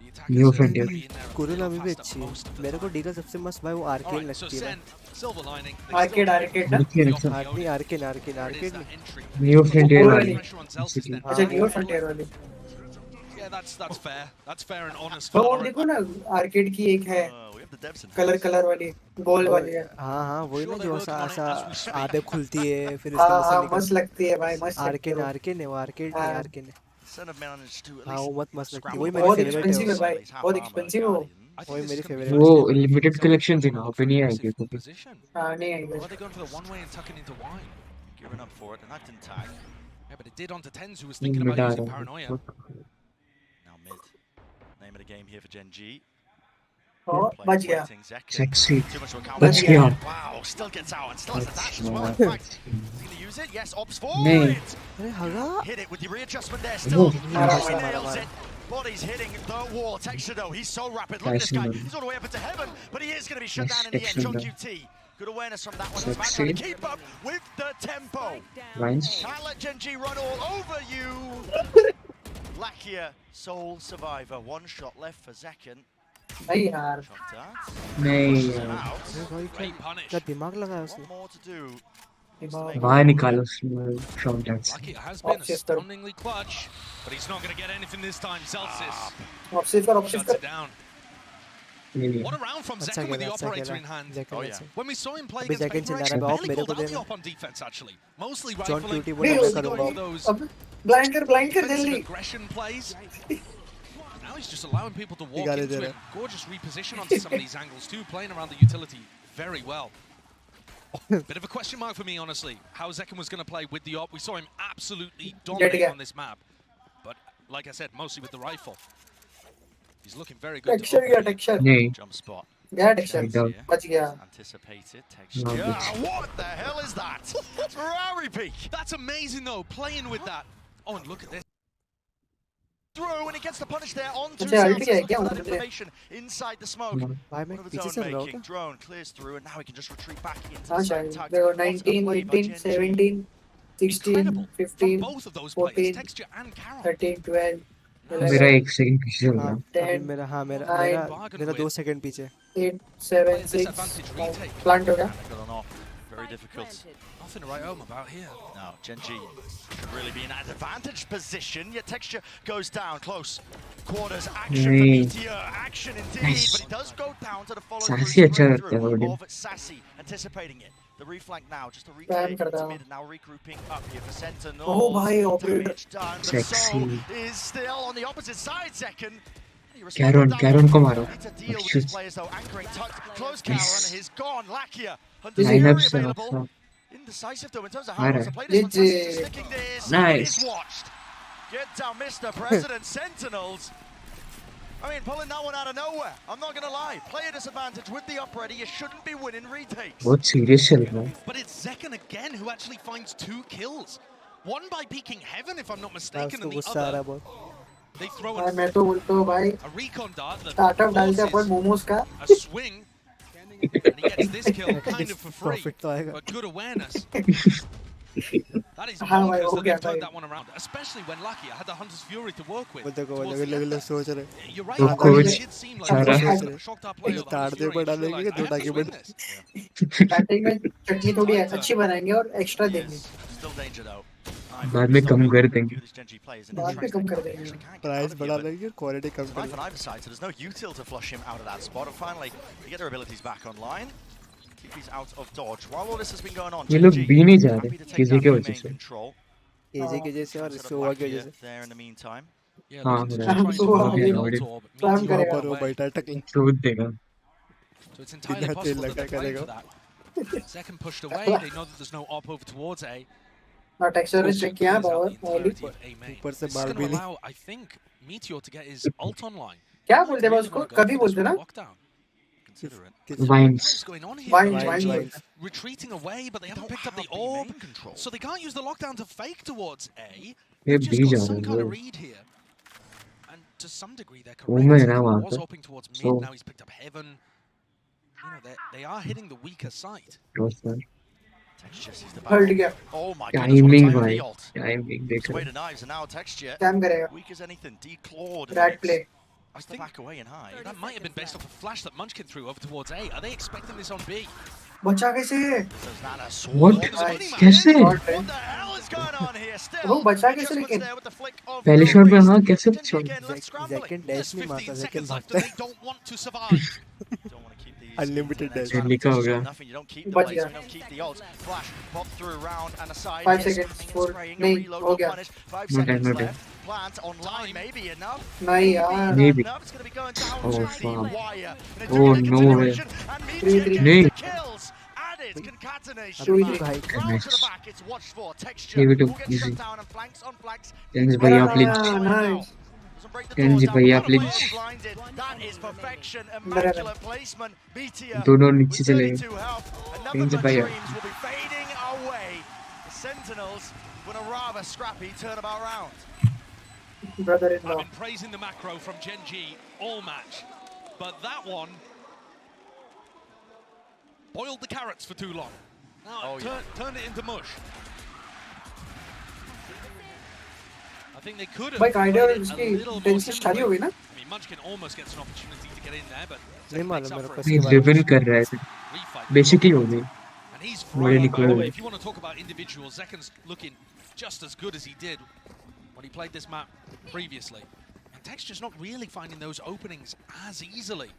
The attackers Neo are Frontier. gonna be in there a corona little में भी faster अच्छी है most of the मेरे को time. डीगल सबसे मस्त भाई वो आर्केन Alright, so लगती है Sen, silver lining. They Arcade, still arcade ना? Arcade, the अच्छा. off the arcane Odin. Arcane There it is, arcane that नहीं entry. Neo Frontier वो वाली. वाली. Pressure on Celsius then. अच्छा न्यू फ्रंटियर वाली. Yeah, that's fair. That's fair and honest. वो Valorant. देखो ना आर्केड की एक है We have the devs in colour वाली गोल वाली है. हाँ हाँ वही ना Sure, जो they're ऐसा working on it as we ऐसा speak. आधे खुलती है फिर हाँ उसके हाँ अंदर मस्त लगती है भाई मस्त. आर्केन आर्केन है वो आर्केड नहीं हाँ. आर्केन है Sen have managed to at हाँ वो least बहुत मस्त लगती है scramble वही back मेरी बहुत into फेवरेट है expensive है वो भाई. Half बहुत armor expensive है वो. Guardians. I think वही this मेरी is gonna be फेवरेट वो very है limited Celsius collections है going ना, for अभी नहीं aggressive आएगी कभी. position. हाँ नहीं Or आएगी. are they going for the one-way and tucking into wine? Gearing up for it, and that didn't tag. Yeah, but it did onto TENS, who was thinking Mid about uh using रहा है. paranoia. Now mid. Name of the game here for Gen.G. और बच गया. Waiting, Zekken. Sexy. Too much to account Let's for. go. Wow, still gets out and still has a Let's dash as well. In go. fact, is he going to use it? Yes, ops नहीं. forward. अरे हगा Hit it with the readjustment there. Still, Oh, he mara, nails mara. it. Body's hitting the wall. Texture though, he's so rapid. Look at this Nice, guy. man. He's all the way up into heaven, but he is going to be shut Nice down in the end. action, John though. QT Good awareness from that one. Sexy. Trying to keep up with the tempo. Vines. Can't let Gen.G run all over you. Lakia, sole survivor. One shot left for Zekan. भाई यार Shot dart. नहीं Great punish. क्या दिमाग लगाया उसने? One more to do. बाहर निकालो shot dance Lucky it has been astoundingly clutch, but he's not going to get anything this time. Celsius shuts it down. What a round from Zekan with the operator in hand. Oh, yeah. When we saw him play अभी against Zekan Paper चला X, रहा है, barely मेरे pulled को out the देना। op on defense actually. Mostly John rifling, Cutie mostly बोला going for करूँगा। those blind कर defensive जल्दी aggression plays. Now he's just allowing people to walk निकाले into दे him. रहा Gorgeous reposition onto some of these angles too, playing around the utility very well. Bit of a question mark for me, honestly, how Zekan was going to play with the op. We saw him absolutely dominate on this map. But like I said, mostly with the rifle. He's looking very good. texture नहीं Jump spot. गया texture Down. बच गया Anticipated. No, Texture. bitch. What the hell is that? Ferrari peak. That's amazing though, playing with that. Oh, and look at this. Through and he gets the punish there onto अच्छा, ulti Celsius. है क्या Look at that उधर? information inside the smoke. भाई मैं One of his पीछे own से लग रहा हूँ making. क्या? Drone clears through and now he can just retreat back into हाँ the शायद same tactic. देखो What a 19 play by 18 Gen.G. 17 16 Incredible from 15 both of those players, 14 Texture and Carol. 13 12 मेरा 11 1 सेकंड पीछे चल रहा हाँ, है अभी 10 मेरा हाँ मेरा nine, मेरा मेरा 2 सेकंड पीछे 8 7 Played 6 disadvantage retake. plant हो गया Got on off. Very difficult. Nothing to write home about here. Now, Gen.G should really be in an advantage position, yet Texture goes down close. Quarters, action for Nee. Meteor, action indeed, Nice. but he does go down to the follow Sassy अच्छा लगता है through बड़ी of Sassy, anticipating it. The reflank now, just a Spam reclaim करता into हूँ। mid, now regrouping up here for Sentinel. Oh, भाई, operator. Damage done, but Sexy. so is still on the opposite side, Zekan. He responded Caron that Caron one. को मारो Need to deal with Shoot. these players though, anchoring tucked, close Nice. Caron, he's gone. Lakia, line Hunter's up Fury से available. Indecisive though in terms of how Alright. well to play this one. GG. Tassis sticking this. Nice. It is watched. Get down, Mr. President. Sentinels. I mean, pulling that one out of nowhere. I'm not gonna lie. Player disadvantage with the up ready. You shouldn't be winning retakes. बहुत serious चल रहा है But it's Zekan again who actually finds 2 kills. One by peeking Heaven, if I'm not mistaken, उसको and the गुस्सा आ रहा other, है बहुत they throw भाई a मैं तो बोलता हूँ भाई recon dart that स्टार्टअप डालते अपन forces मोमोज का a swing, and he gets this kill kind of for free, profit तो आएगा but good awareness. That is हाँ भाई bonkers हो that गया they've turned भाई that one around, especially when Lucky had the Hunter's Fury to work with. बोलते को towards बोलेंगे the लग end. लग सोच रहे You're right, तो it coach did seem like सारा he shocked our player with the ताड़ Hunter's दे Fury, पर and just डालेंगे realized, I दो have to टाके swing पर this. बैटिंग में चटनी थोड़ी अच्छी बनाएंगे और एक्स्ट्रा देंगे Yes, still danger though. बाद में कम कर देंगे Few of these Gen.G players, and बाद he में tries कम to कर get देंगे actually can't get price out of बढ़ा here, but लेंगे क्वालिटी कम कर Knife on either side, so there's no util to flush him out of that spot. And finally, they get their abilities back online. Keep these out of dodge. While all this has been going on, ये लोग Gen.G B नहीं जा happy रहे to take किसी down की B वजह main से control. एजे की वजह से और Set up सोवा की Lakia वजह से there in the meantime. Yeah, हाँ looking to मेरा just try and तो develop आगे the already ult orb, plan Meteor वहाँ करेगा पर वो away. बैठा टकली शूट देगा So it's entirely बिना तेल possible that लगा they're playing करेगा for that. Second pushed away, they know that there's no op over towards A. ना टेक्सचर ने चेक किया Clears out power the already entirety of A main. ऊपर से This is मार going भी to नहीं allow, I think, Meteor to get his ult online. क्या बोलते हैं Really उसको wanna go कभी for this बोलते ना one lockdown. Consider it. किस vines What is going on here? Vine though? Vine Vines. बोलते हैं Retreating away, but they haven't Don't picked up the have B orb, main control. so they can't use the lockdown to fake towards A. ये They've just B got जा some kind रहे of हैं read here. And to some degree, they're वो correct. मैं ना He वहाँ was पे hoping towards mid, So- now he's picked up Heaven. You know, they are hitting the weaker side. Roster Texture sees the halt battle. गया Oh my goodness, what a timing time for भाई the ult. Timing देख Sway रहे to knives and now Texture. कैम करेगा Weak as anything, declawed. Rat play Has to back away and hide. That might have been based off a flash that Munchkin threw over towards A. Are they expecting this on B? बचा कैसे Does not a What? sword. There's a money man. कैसे shot है What the hell is going on here? Still, वो बचा कैसे adjustments लेकिन there with the flick of पहले the shot में beast. हाँ कैसे Gen.G again left scrambling. Second There's dash नहीं 15 मारता सेकंड seconds left भागता and है they don't want to survive. Don't want to keep these Unlimited into the next dash. round. लिखा Just होगा nothing. You don't keep the बच place, गया you don't keep the ult. Flash, pop through round and aside. 5 Yes, seconds, spamming and 4 spraying, a नहीं reload, हो no गया punish. 5 No time, seconds no time. left. Plant online, maybe enough. नहीं यार नहीं Maybe भी enough. It's going to be going down Oh, to the fuck. wire. And it's Oh, doing a no way. continuation, and Meteor Three, gets नहीं the kills. Added concatenation. अभी Three. भाई Round to the Nice. back, it's watched for. Texture Give it to will get easy. shut down and flanks on flanks. Thanks भैया please nice Doesn't break the Gen.G doors down, भैया, but please. blinded. That is perfection. Immaculate placement. Meteor दोनों with नीचे चले गए 32 health. And Gen.G nothing but भैया dreams will be fading away. The Sentinels win a rather scrappy turnabout round. Brother in I've law been praising the macro from Gen.G all match, but that one, boiled the carrots for too long. Now turned it into mush. I think they could have. By idea, played it a उसकी little more tension simply. हो गई ना? I mean, Munchkin almost gets an opportunity to get in there, but नहीं मालूम मेरे को नहीं इसके बारे में। लेवल कर रहा है बेसिकली हो गई and he's मुझे frying. निकला By the है way, if you want to talk about individuals, Zekan's looking just as good as he did when he played this map previously. And Texture's not really finding those openings as easily.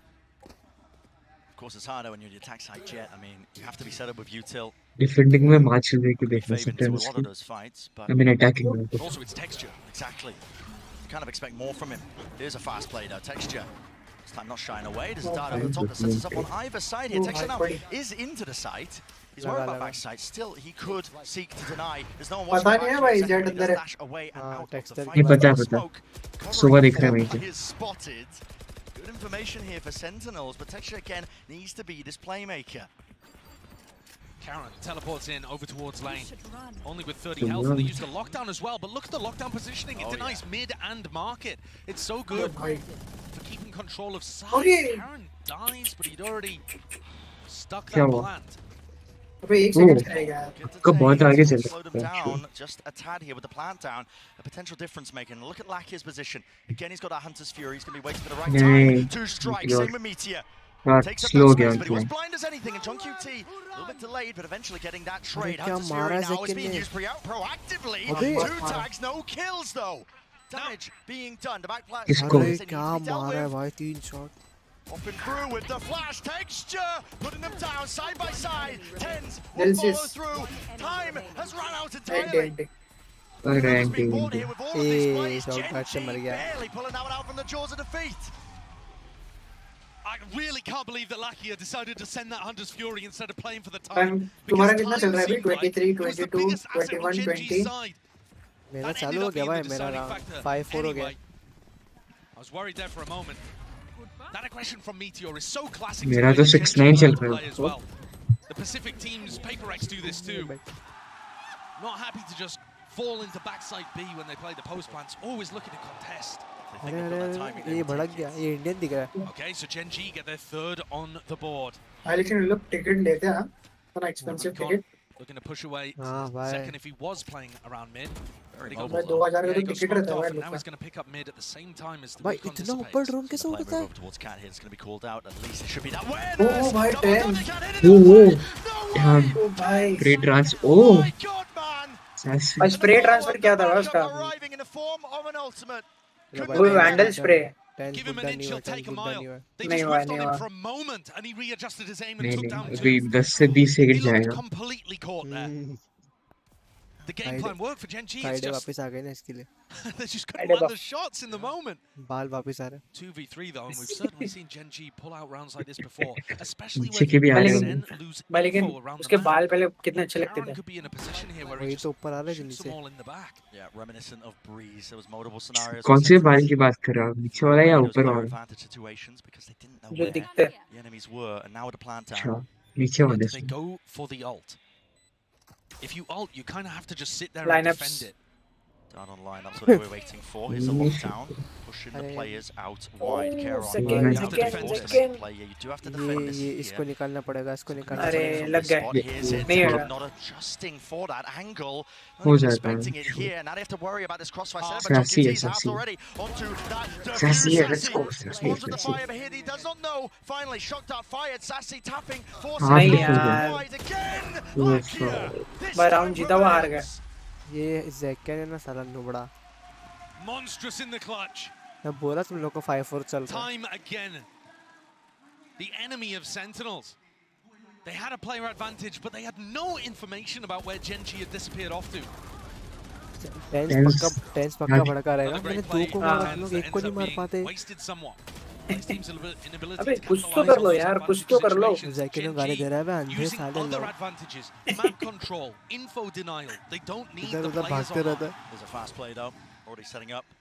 Of course, it's harder when you're the attack side Jet. I mean, you have to be set up with util. Defending में match चल रही है देखना Favored सकते into हैं a lot of those fights, but I mean attacking में but also it's Texture. Exactly. You kind of expect more from him. Here's a fast play though, Texture. This time not shying away. There's a dart over the top that sets us up on either side here. Texture now is into the site. He's worried about backside. Still, he could seek to deny. There's no one watching पता नहीं है भाई Z अंदर है dash away and out of the Texture fight. ये पता But पता smoke सुबह covering दिख रहा है four मुझे players spotted. Good information here for Sentinels, but Texture again needs to be this playmaker. Karen teleports in over towards lane. Only with 30 health, and they use the lockdown as well. But look at the lockdown positioning. It denies mid and market. It's so good for keeping control of side. Karen dies, but he'd already stuck that plant. अबे एक second करेगा कब बहुत आगे चल Slow them down just a tad here with the plant down. A potential difference maker. And look at Lakia's position. Again, he's got that Hunter's Fury. He's going to be waiting for the right time. Two strikes. Same with Meteor. Takes up slow that game space, but he was blind as anything. And John QT, a little bit delayed, but eventually getting that trade. Hunter's Fury now is being used proactively. Two tags, no kills though. Damage being done. The back flash. अरे क्या मारा है भाई 3 shot Up and through with the flash Texture, putting them down side by side. Tens will This follow is- through. Time has run out entirely. अरे Has been bought here with all of these plays. Daukar से मर Gen.G गया barely pulling that one out from the jaws of defeat. I really can't believe that Lakia decided to send that Hunter's Fury instead of playing for the time time. तुम्हारा because कितना time चल रहा है seemed भाई like 23 it was the 22 biggest asset on 21 Gen.G's 20 side. मेरा That चालू ended हो up गया being भाई the मेरा deciding राउंड factor 5-4 हो गया anyway. I was worried there for a moment. That aggression from Meteor is so classic to मेरा the तो way that 6-9 Gen.G चल like to रहा play है as well. The Pacific teams, Paper X do this too. Not happy to just fall into backside B when they play the post plants. Always looking to contest. अरे अरे ये भड़क गया ये Indian दिख रहा है Okay, so Gen.G get their third on the board. भाई लेकिन लोग टिकट लेते हैं इतना expensive ticket Looking to push away हाँ भाई second if he was playing around mid. Very But he मैं got- 2000 yeah, का he तो got टिकट smoked रहता है off, भाई and now लोग he's going to pick up mid at the same time as the भाई recon इतना ऊपर dissipates. ड्रोन कैसे The हो play सकता move है over towards Cat here. It's going to be called out. At least it should be that way. Oh, my damn. damn oh भाई free trans oh My God, man! Sassy. भाई spray transfer क्या था भाई उसका Arriving in the form of an ultimate. वो vandal spray Give him an inch, he'll take a mile. They नहीं just हुआ, whiffed on नहीं him हुआ। for a moment, and he readjusted his aim and नहीं took नहीं down अभी two. 10 से 20 He second looked जाएगा completely caught there. The game Friday- plan worked for Gen.G. It's Friday just वापस आ गए ना इसके लिए they just couldn't Friday land buff. the shots in the moment. बाल वापस आ रहे 2v3 though, and we've certainly seen Gen.G pull out rounds like this before, especially पीछे के when भी आ रहे Zen हैं lose भाई लेकिन info around उसके the बाल map. पहले कितने अच्छे लगते Karen थे could be in a position here where वही he तो just ऊपर आ रहे shoots जल्दी them से all in the back. Yeah, reminiscent of Breeze. There was multiple scenarios. कौन से where बाल Sentinels की बात कर रहा हूँ नीचे वाला या It was ऊपर clear वाला advantage situations because they didn't know जो where दिखते हैं the enemies were, and now with the plant down. अच्छा नीचे Yeah, वाले do they go for the ult? If you ult, you kind of have to just sit there Lineups. and defend it. Down online, that's what we're waiting for. Here's a lockdown, pushing the players out wide. Care on. second, You have to second, defend this second. player. You do have to ये defend this ये here. इसको निकालना पड़ेगा इसको निकालना अरे पड़ेगा लग गए Spot. Here's it. नहीं होगा Not adjusting for that angle. हो Not जाता expecting है it here. Now they have to worry about this crossfire setup. But Sassy है, JQT's half sassy। already onto that. Sassy है, defuse. let's go, Sassy sassy, responds with the sassy। fire, but here he does not know. Finally, shot dart fired. Sassy tapping, हाँ, forcing नहीं it यार। wide again. वो Lakia. This भाई time round जीता हुआ हार गया remains. ये जैकन है ना साला नुबड़ा Monstrous in the clutch. मैं बोला तुम लोग को 5-4 चल रहा है Time again. The enemy of Sentinels. They had a player advantage, but they had no information about where Gen.G had disappeared off to. TenZ पक्का भड़का रहेगा Another मैंने great दो play को मारा ends- तुम लोग एक ends को नहीं up मार being पाते wasted somewhat. His team's inability अबे to कुछ तो capitalize कर on लो those यार कुछ advantage तो कर लो situations. जैकन ने गाली Gen.G दे रहा है बे अंधे using साले other लोग advantages, map control, info denial. They don't need इधर the उधर players भागते on रहता है There's a fast play though, already setting up.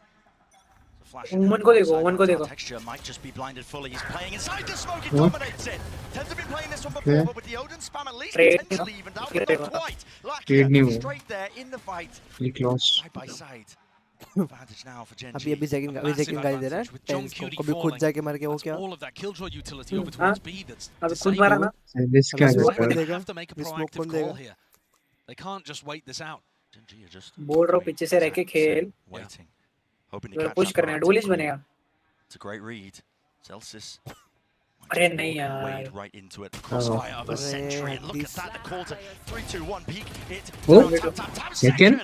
Woman को देखो, woman को देखो। Texture might just be blinded fully. He's playing inside the smoke. He dominates it. Tends to be playing this one before, but with the Odin spam at least Trade. potentially evened out, but not quite. Trade नहीं Lakia हुआ। straight there in the fight, ये Claus side by side. Advantage now for Gen.G. अभी second गाली दे रहा है tense को कभी खुद जाके मर गया वो क्या all of that killjoy utility over towards B that's अभी खुद मारा ना this क्या So कर they रहा have to make a proactive call here. They can't just wait this out. Gen.G are just बोल रहा हूँ पीछे से रह के खेल waiting, hoping to catch push करना है डुएलिस्ट बनेगा It's a great read. Celsius. अरे नहीं यार Wade right into it. Crossfire of a century. And look at that. The quarter. 3, 2, 1. Peak. It. Oh, Tap. second.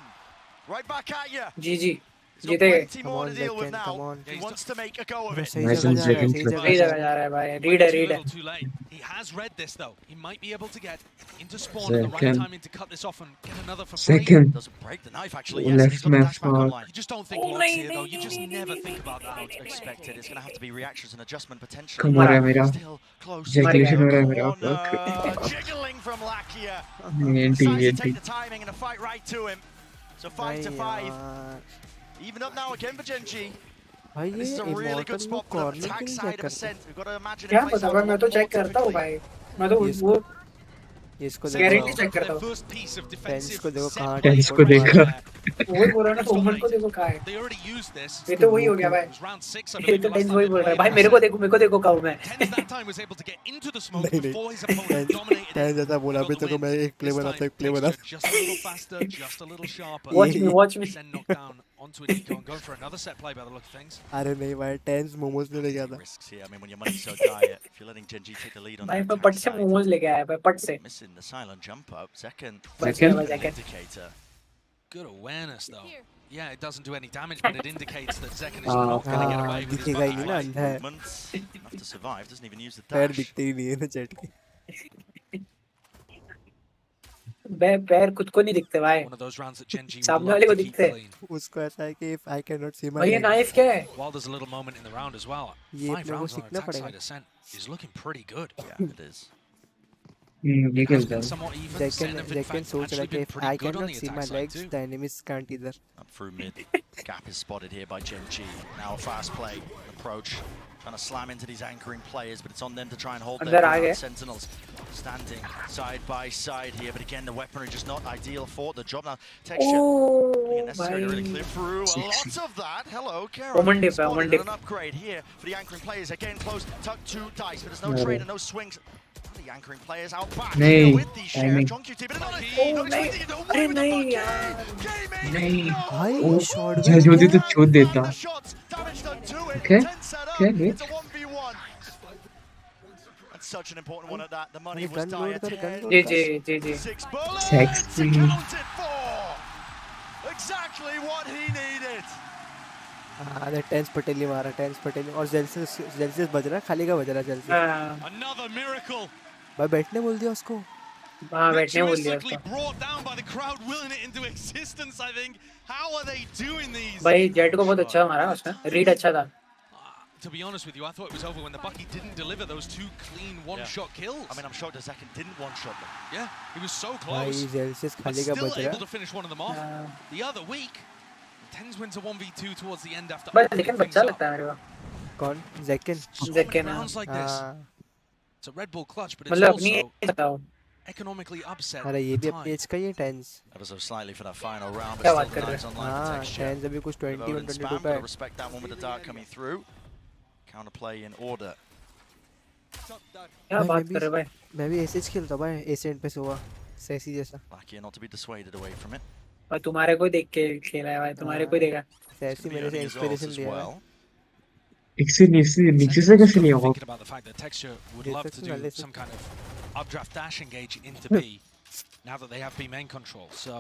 Right back at you. GG He's got plenty more to deal with now. He wants to make a go of it. सही जगह जा रहा है भाई read है Too late. He has read this though. He might be able to get into spawn at the right timing to cut this off and get another for free. second Doesn't break the knife actually. Yes, left he's got a map dash back online. You just don't think locks here though. You just never think about that. Expected. It's going to have to be reactions and adjustment potentially. कम हो रहा है मेरा Still close. Ejaculation हो रहा है मेरा Jiggling from Lakia. ENT Decides to take the timing and a fight right to him. So 5 to 5. Even up now again for Gen.G. भाई This is ये a really good इमोर्टल को spot for the corner attack क्यों नहीं side check of करता Ascent. We've got to imagine क्या it plays पता out भाई a मैं lot तो more चेक करता हूँ typically. भाई मैं तो वो इसको Guarantee देखो check करता हूँ First piece of TenZ defensive को देखो set कहाँ play टेंस from को देखा वही बोल रहा ना ओमन को देखो कहाँ है They already used this. ये तो वही हो गया भाई It was round 6 I ये believe तो the टेंस last वही time बोल they रहा है played भाई मेरे को देखो कहूँ मैं Tens that time was able to get into the smoke before his opponent dominated TenZ it. जैसा बोला अभी तक मैं एक प्ले This बनाता time, एक प्ले बना texture just a little faster, just a little sharper. watch me Then knocked down onto an eco and going for another set play by the look of things. अरे नहीं भाई tense momos ने ले गया था Risks here. I mean, when your money's so dire, if you're letting Gen.G take the lead on भाई the मैं attack पट से side, मोमोज लेके आया भाई पट से missing the silent jump up. Second Second. indicator. Good awareness though. Yeah, it doesn't do any damage, but it indicates that Zekan is not going to get away with his दिखेगा ही नहीं ना body. अंधा है Movements. Enough to survive. Doesn't even use the पैर dash. दिखते ही नहीं है ना चैट के पैर खुद को नहीं दिखते भाई One of those rounds that Gen.G would सामने love वाले को to keep दिखते clean. उसको ऐसा है कि if I cannot see my भाई ये legs नाइफ क्या है While there's a little moment in the round as well, ये 5 अपने को rounds on सीखना attack पड़ेगा side Ascent is looking pretty good. Yeah, it is. ये Has खेलता been है somewhat even. they Zen have in can fact सोच रहा actually है कि been if pretty I good on cannot the see my attack side legs too. the enemies can't either Up through mid. Gap is spotted here by Gen.G. Now a fast play. Approach. Trying to slam into these anchoring players, but it's on them to try and hold their अंदर आ ground. गए Sentinels standing side by side here, but again, the weaponry just not ideal for the job. Now, texture oh necessary to really भाई clear through a lot of that. Hello, Karen. Omen dip है, Spotted Omen and dip. an upgrade here for the anchoring players. Again, close, tuck two dice, but there's no trade and no swings. The anchoring players out back नहीं, here with these shares. timing. John-QT, but not नहीं, expecting it. अरे Away with the नहीं bucket. यार Gaming. नहीं भाई ओ shot जज होती तो छोड़ देता The shots, damage done to it. Okay. 10 set up. Okay, wait. It's a 1v1. That's such an important one at that. The money अरे was गन dire. लोड कर गन 10, लोड जी कर जी जी जी 6 bullets. Sexy. Accounted for. Exactly what he needed. अरे tense Patel ही मारा tense Patel और जेल्सियस बज रहा है खाली का बज रहा है जेल्सियस हाँ Another miracle. भाई बैठने बोल दिया उसको हाँ बैठने बोल दिया Ritualistically उसको brought down by the crowd, willing it into existence. I think. How are they doing these? भाई जेट को बहुत अच्छा मारा उसने रीड अच्छा था To be honest with you, I thought it was over when the Bucky didn't deliver those 2 clean one-shot kills. I mean, I'm shocked that Zekan didn't one-shot them. Yeah, he was so भाई close, जेल्सियस but खाली का still बज रहा able to है finish one of them off. हाँ The other week, Tens wins a 1v2 towards the end after बस opening लेकिन things बच्चा up. लगता है मेरे को कौन जेकन So Zekan, many rounds like this. हाँ It's a Red Bull clutch, but it's मतलब अपनी also बताओ economically upset. अरे ये भी at अपनी times. एज का ही है tense Ever so slightly for that final round, क्या but बात still कर the रहे knives हो online हाँ for texture. टेंस अभी कुछ 21 Devoted 22 spam, का gotta है respect that one with the dart coming through. Counterplay in order. क्या बात कर रहे हो भाई मैं भी एसेज खेलता हूँ भाई एस एंड पे सुबह सैसी जैसा Lucky not to be dissuaded away from it. और तुम्हारे को देख के खेला है भाई तुम्हारे को देखा सैसी मेरे से Earning his ults inspiration as लिया है well. एक से नीचे से कैसे नहीं होगा Thinking about the fact that Texture would Yeah, love to Texture do listen. some kind of updraft dash engage into B now that they have B main control. So,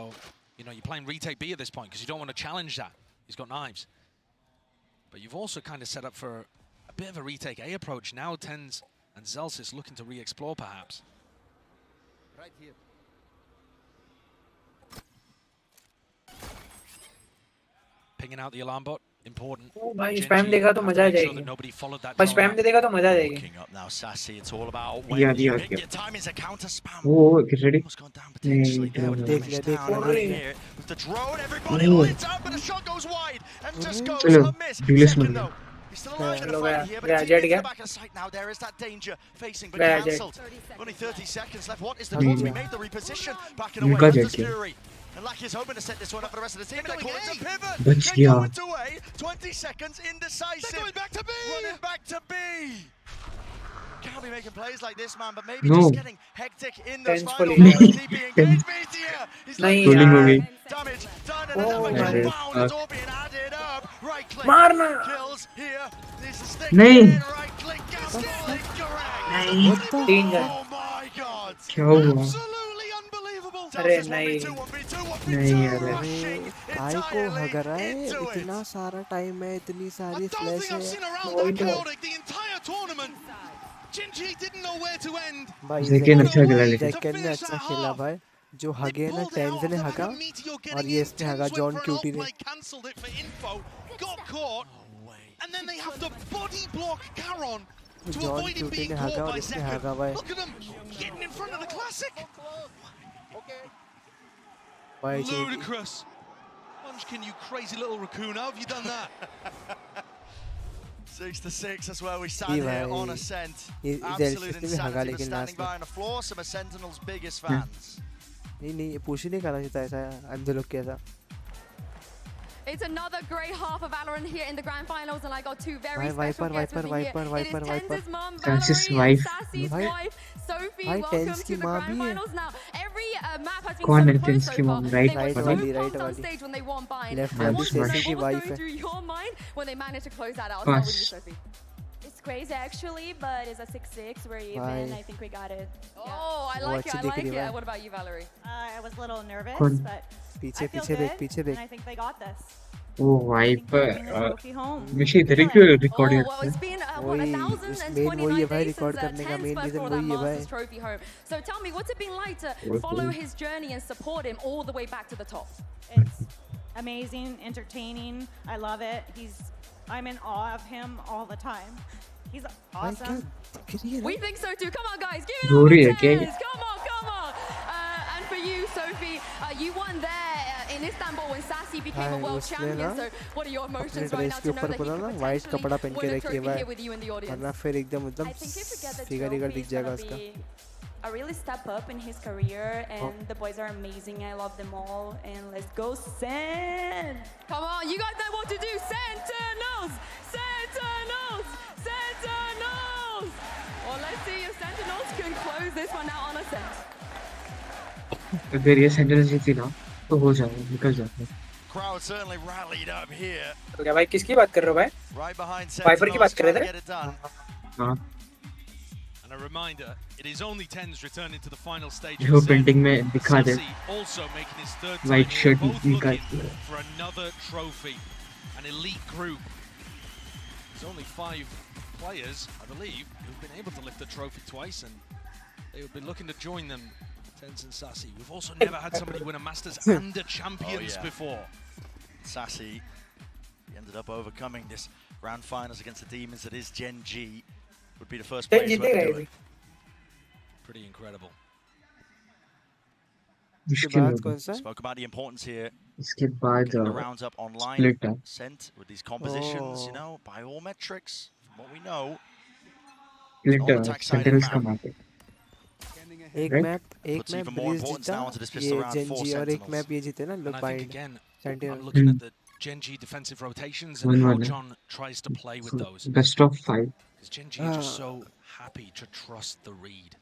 you know, you're playing retake B at this point because you don't want to challenge that. He's got knives. But you've also kind of set up for a bit of a retake A approach. Now Tens and Zelsis looking to re-explore perhaps. Right here. Pinging out the alarm bot. Important. ओ भाई Gen.G spam देखा तो have to मजा आ make sure जाएगी that nobody followed that बस drone spam out. दे देगा तो मजा आ जाएगी Looking up now, Sassy. It's all about when Yeah, you yeah, pick yeah. your time is a counter spam. वो get ready Almost gone down potentially there with the देख finish लिया, देख down. लिया, And देख here with the drone, everybody Oh. lit up, but the shot goes wide and just goes चलो, a miss. duelist Second बन though. He's still alive in the चलो fight गया here, but गया it's jet in गया the back of sight now. There is that danger facing, but गया jet cancelled. Only 30 seconds left. What is the Hmm. call to be made? The reposition backing away. उनका Hunters jet गया Fury. And Lackey is hoping to set this one up for the rest of the team. They're going to pivot. Bach They're gaya. going to A. 20 seconds, indecisive. They're going back to B. Running back to B. Can't be making plays like this, man, but maybe No. just getting hectic in those Tens final fully. moments. DP engaged Meteor. He's Nahi Trolling yaar. movie. damage done, and Oh another my kill God. found. It's all being added up. Right click. Marna. Kills here. Needs to stick Nahi. it in. Right click. Gasket correct. नहीं तीन जन Oh my god. क्या हुआ? Absolutely unbelievable. अरे Tells us नहीं 1v2, 1v2, 1v2. नहीं यार। Rushing काय को entirely हग रहा है into it. इतना सारा टाइम है इतनी I सारी don't फ्लैश think I've है seen a round वही that तो chaotic the entire tournament. Gen.G didn't know where to end. भाई Zeken अच्छा खेला लेकिन जैकन ने अच्छा खेला भाई जो हगे ना टेंस ने हगा और ये इसने हगा जॉन क्यूटी ने Cancelled it for info, got caught, and then they have to body block Caron to John avoid him cutie being ने caught हगा और by इसने second. हगा भाई Look at them getting in front of the classic. भाई Ludicrous. Munchkin, you crazy little raccoon, how have you done that? 6 to 6, that's where we stand He here भाई, on Ascent. ये Absolute इसने हगा insanity. We're लेकिन standing last में behind the floor, some of Sentinel's biggest fans. नहीं push ही नहीं करना चाहिए था ऐसा अंधे लोग किया था It's another great half of Valorant here in the grand finals, and I got two very Viper, special guests with me Viper, here. Viper, It is Viper. Tenz's mom, Francis' Valerie, and wife. Sassy's Bhai- wife, Sophie. bhai, Welcome Tenz to की the माँ grand भी है। finals. Now, every map has been कौन so है close Tenz so की far. mom? They Right were so वाली, pumped right on वाली। stage when they won bind. Left And वाली, what Sassi की was wife going है। through your mind when they managed to close that out? I'll start with you, Pass. Sophie. It's crazy actually, but it's a 6-6. We're even. Bye. I think we got it. Oh, I वो like it. अच्छी I दिख like रही है it. भाई। What about you, Valerie? I was a little nervous, कौन? but पीछे I feel पीछे देख good, पीछे and देख I think they got this. Oh I think Viper they're bringing the trophy home. मिशी इधर ही क्यों रिकॉर्ड Oh, करता well, है? it's been what, वही 1,029 वही है भाई days रिकॉर्ड since करने का Ten's main first reason brought that वही है भाई Masters trophy home. So tell me, what's it been like to follow his journey and support him all the way back to the top? It's amazing, entertaining. I love it. I'm in awe of him all the time. He's भाई क्या awesome. दिख रही है We ना think so too. Come on, guys, give it row up रही है for क्या? Tenz. Come on, come on. And for you, Sophie, you won there in Istanbul when Sassy became a भाई world उसने champion. ना So what are your अपने emotions right now dress के to know ऊपर that he बोला could ना white कपड़ा potentially पहन के win a रखिए trophy भाई here with you in the audience? वरना फिर एकदम I think if we get the figure trophy, दिख it's जाएगा gonna उसका be a really step up in his career, and the boys are amazing. I love them all, and let's go Sen! Come on, you guys know what to do. Sentinels! Sentinels! Sentinels! Well, let's see if Sentinels can close this one out on a set. अगर ये sentence जीती ना तो हो जाएगा निकल जाएगा Crowd certainly rallied up here. तो क्या भाई किसकी बात कर रहे हो भाई? Right behind Viper की बात Sentinels, कर रहे trying to थे? get it done. हाँ And a reminder, it is only Tens returning to the final stage. जो पेंटिंग में दिखा दे Sassy also making his third time White here, shirt both निकाल looking for another trophy. An elite group. There's only 5 players, I believe, who've been able to lift the trophy twice, and they would be looking to join them, Tens and Sassy. We've also never had somebody win a Masters and a Champions before. Sassy, he ended up overcoming this grand finals against the demons that is Gen.G. Would be the first player to ever do it. Pretty incredible. मुश्किल होगा Spoke about the importance here. इसके बाद Getting the rounds up online, split है sent with these compositions, you know, by all metrics, from what we know. split sentence का map है एक Right? Map Puts even more Breeze importance जीता now into this ये pistol round for GenG और एक Sentinels. Map ये जीते ना And लोग I think bind again, Sentinel. I'm looking at the Gen.G defensive rotations and how 1-1 है John tries to play with those. best of 5 Because Gen.G are just so happy to trust the read.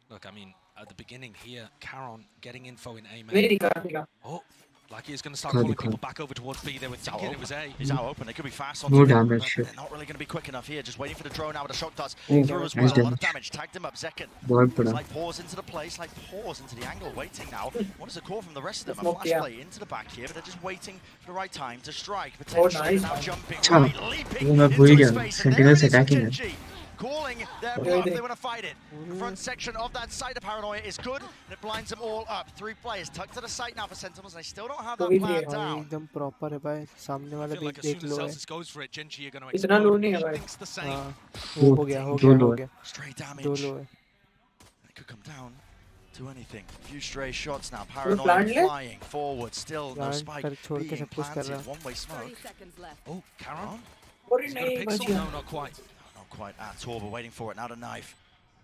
Look, I mean, at the beginning here, Caron getting info in A Very main. good. Oh, like he's going to start calling people back over towards B. They were thinking it was A. He's out open. They could be fast on No top, damage, but they're not really going to be quick enough here. Just waiting for the drone now with the shock darts Oh, through as well. nice A lot of damage. damage. Tagged him up. Zekin. बहुत बड़ा Slight pause into the play. Slight pause into the angle. Waiting now. What is the call from the rest of them? A Smoke, flash yeah. play into the back here, but they're just waiting for the right time to strike. Oh, Potentially nice. now jumping अच्छा right, leaping वो मैं into भूल his गया face. And there sentinels it is for attacking है Gen.G. Calling their bluff. They want to fight it. The front section of that side of Paranoia is good, and it blinds them all up. 3 players tucked to the site now for Sentinels, and they still don't have that कोई plan नहीं है भाई down. एकदम proper है भाई सामने I वाला feel like देख as देख soon as लो है Celsius goes for it, Gen.G are going to इतना लो explode. नहीं है He भाई thinks the same. हाँ हो गया हो गया हो गया Straight दो damage. लो है It could come down to anything. A few stray shots now. plan Paranoia ले? flying forward. Still no Plan spike कर छोड़ के being सब कुछ कर रहा planted. One-way smoke. Oh, Caron? और He's got a नहीं pixel? बची No, not quite. Not quite at all, but waiting for it. Now the knife.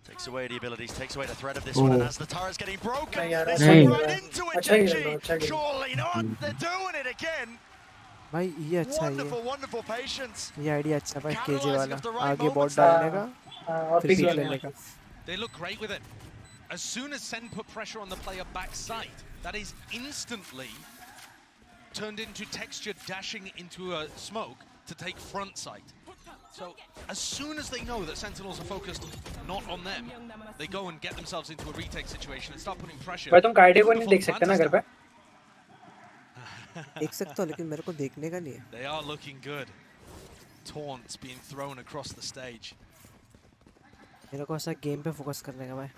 Takes away the abilities, takes away the threat of this one, and as the turret's getting broken, Yeah, this right. one right into it, Gen.G. Surely not, they're doing it again. भाई ये अच्छा है Wonderful, wonderful patience. ये idea अच्छा है भाई KJ वाला the right आगे बॉट moments. डालने का और फिर pick पिक लेने लेने का They look great with it. As soon as Sen put pressure on the player backside, that is instantly turned into texture dashing into a smoke to take front sight. So as soon as they know that Sentinels are focused not on them, they go and get themselves into a retake situation and start putting pressure. भाई तुम काइडे को नहीं देख सकते ना घर पे देख सकता हूँ लेकिन मेरे को देखने का नहीं है They are looking good. Taunts being thrown across the stage. मेरे को ऐसा गेम पे फोकस करने का भाई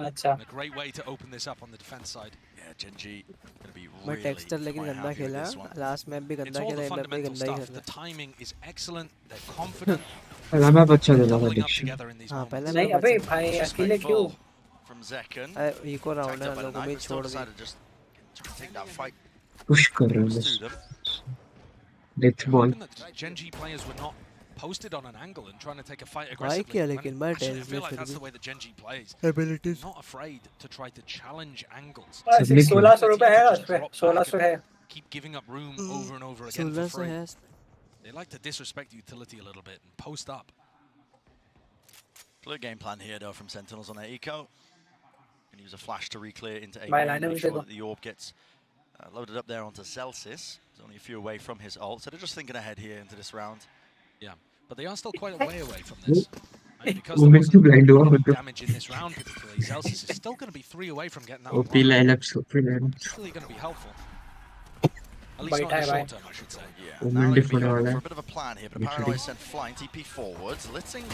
अच्छा A great way to open this up on the defense side. Yeah, Gen.G gonna be मैं really टेक्सचर लेकिन quite गंदा happy with खेला this one. लास्ट मैप भी It's गंदा all खेला the ये मैप भी fundamental गंदा ही stuff. खेला The timing is excellent. They're confident. मैं अच्छा लगा Doubling up prediction together in these हाँ moments. पहले नहीं अबे भाई अकेले क्यों From Zekan. इको राउंड है Tagged up by the लोगों knife, में but still छोड़ दी decided just to take that fight push कर रहे हैं to बस them. Death ball Hoping that Gen.G players were not posted on an angle and trying to take a fight भाई aggressively. क्या And लेकिन मैं actually, I tense feel में like फिर that's भी the way that Gen.G plays. Abilities Not afraid to try to challenge angles. सबने किया 1600 रुपए है Just उस पे drop back 1600 है and keep giving up room over and over again for 1600 free. है They like to disrespect utility a little bit and post up. Clear game plan here though from Sentinels on their eco. Can use a flash to re-clear into A. Bye, Make Lionel, sure we that the orb gets loaded up there onto Celsius. He's only a few away from his ult, so they're just thinking ahead here into this round. Yeah, but they are still quite a way away from this. And because वो there मेरे wasn't को blind a हुआ lot of मतलब damage in this round particularly, Celsius is still going to be 3 away from getting that OP unlocked. Line-ups OP line-ups Particularly going to be helpful. At least not in the short term, I should say. Yeah, वो now minute they're होने going to वाला be है for a bit of a plan here, but Paranoia is sent flying, TP forwards, lighting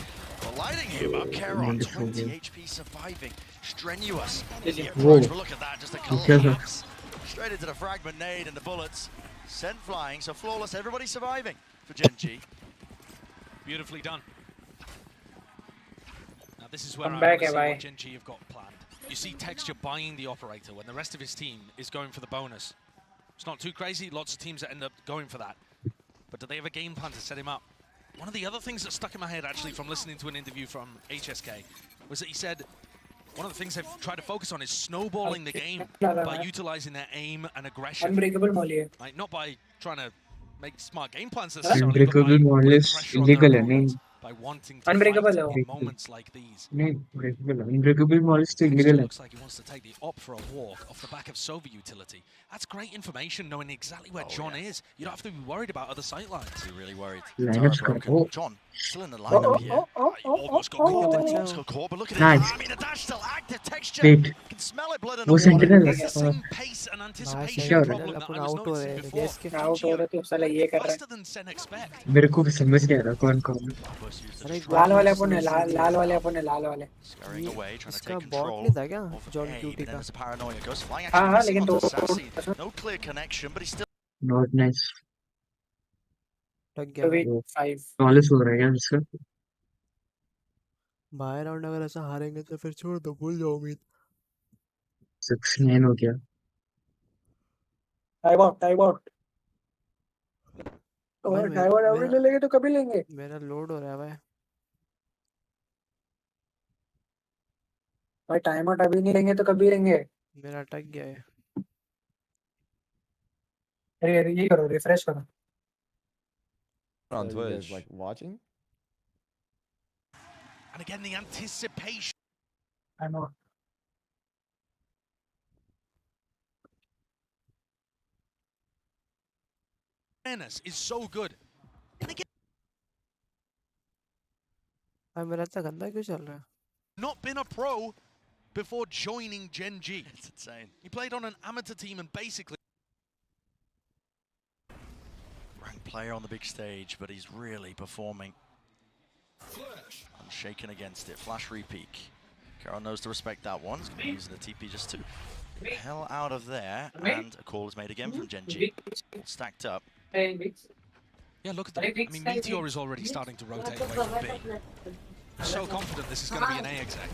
him up, Oh, Keron, wonderful 20 game. HP surviving, strenuous in the Whoa. approach, but look at that, just a collapse, straight into the fragment nade and the bullets, sent flying, so flawless, everybody surviving for Gen.G. Beautifully done. Now this is where Come I back, want to see bye. what Gen.G have got planned. You see Texture buying the operator when the rest of his team is going for the bonus. It's not too crazy, lots of teams that end up going for that. But do they have a game plan to set him up? One of the other things that stuck in my head actually from listening to an interview from HSK was that he said one of the things they've tried to focus on is snowballing the game by utilizing their aim and aggression. Unbreakable mall है Like, not by trying to make smart game plans necessarily, but by Unbreakable putting Mall is pressure on their illegal है opponents, नहीं by wanting to Unbreakable fight है in वो moments like these. नहीं breakable unbreakable mall is तो Texture illegal है looks like he wants to take the op for a walk off the back of Sova utility. That's great information, knowing exactly where John is. You don't have to be worried about other sight lines. You're really worried. Lineups Turret का broken. John still in the lineup here. He almost got caught, didn't he? Almost got caught, but look at Nice. it. I mean, the dash still active. Texture. Wait. You can smell it, blood in वो the water. sentinel That's the है same pace and anticipation Sure. problem that I was out हो noticing रहे हैं before. देश के out हो रहे तो साला ये कर रहा Faster than Sen expect. मेरे को भी समझ नहीं आ रहा कौन कौन है अरे है लाल वाले अपन है लाल वाले अपन है लाल वाले Scurrying away, trying to इसका take बॉट control नहीं था क्या of John A, cutie but then का there's a paranoia goes flying हाँ हाँ actually लेकिन missing तो onto Sassy. No clear connection, but he's still not nice लग गया भाई 5 नॉलेज हो रहा है क्या इसका बाय राउंड अगर ऐसा हारेंगे तो फिर छोड़ दो भूल जाओ उम्मीद 6-9 हो गया टाइम आउट और टाइम आउट अभी ले लेंगे तो कभी लेंगे मेरा लोड हो रहा है भाई भाई टाइम आउट अभी नहीं लेंगे तो कभी लेंगे मेरा अटक गया है अरे ये करो रिफ्रेश करो on Twitch. Like watching? And again, the anticipation. I know. Awareness is so good. And again, भाई मेरा इतना गंदा क्यों चल रहा है not been a pro before joining Gen.G. It's insane. He played on an amateur team and basically Ranked player on the big stage, but he's really performing. Unshaken against it. Flash re-peek. Carol knows to respect that one. He's going to use the TP just to get the hell out of there. And a call is made again from Gen.G. Stacked up. Yeah, look at that. I mean, Meteor is already starting to rotate away from B. So confident this is going to be an A exec.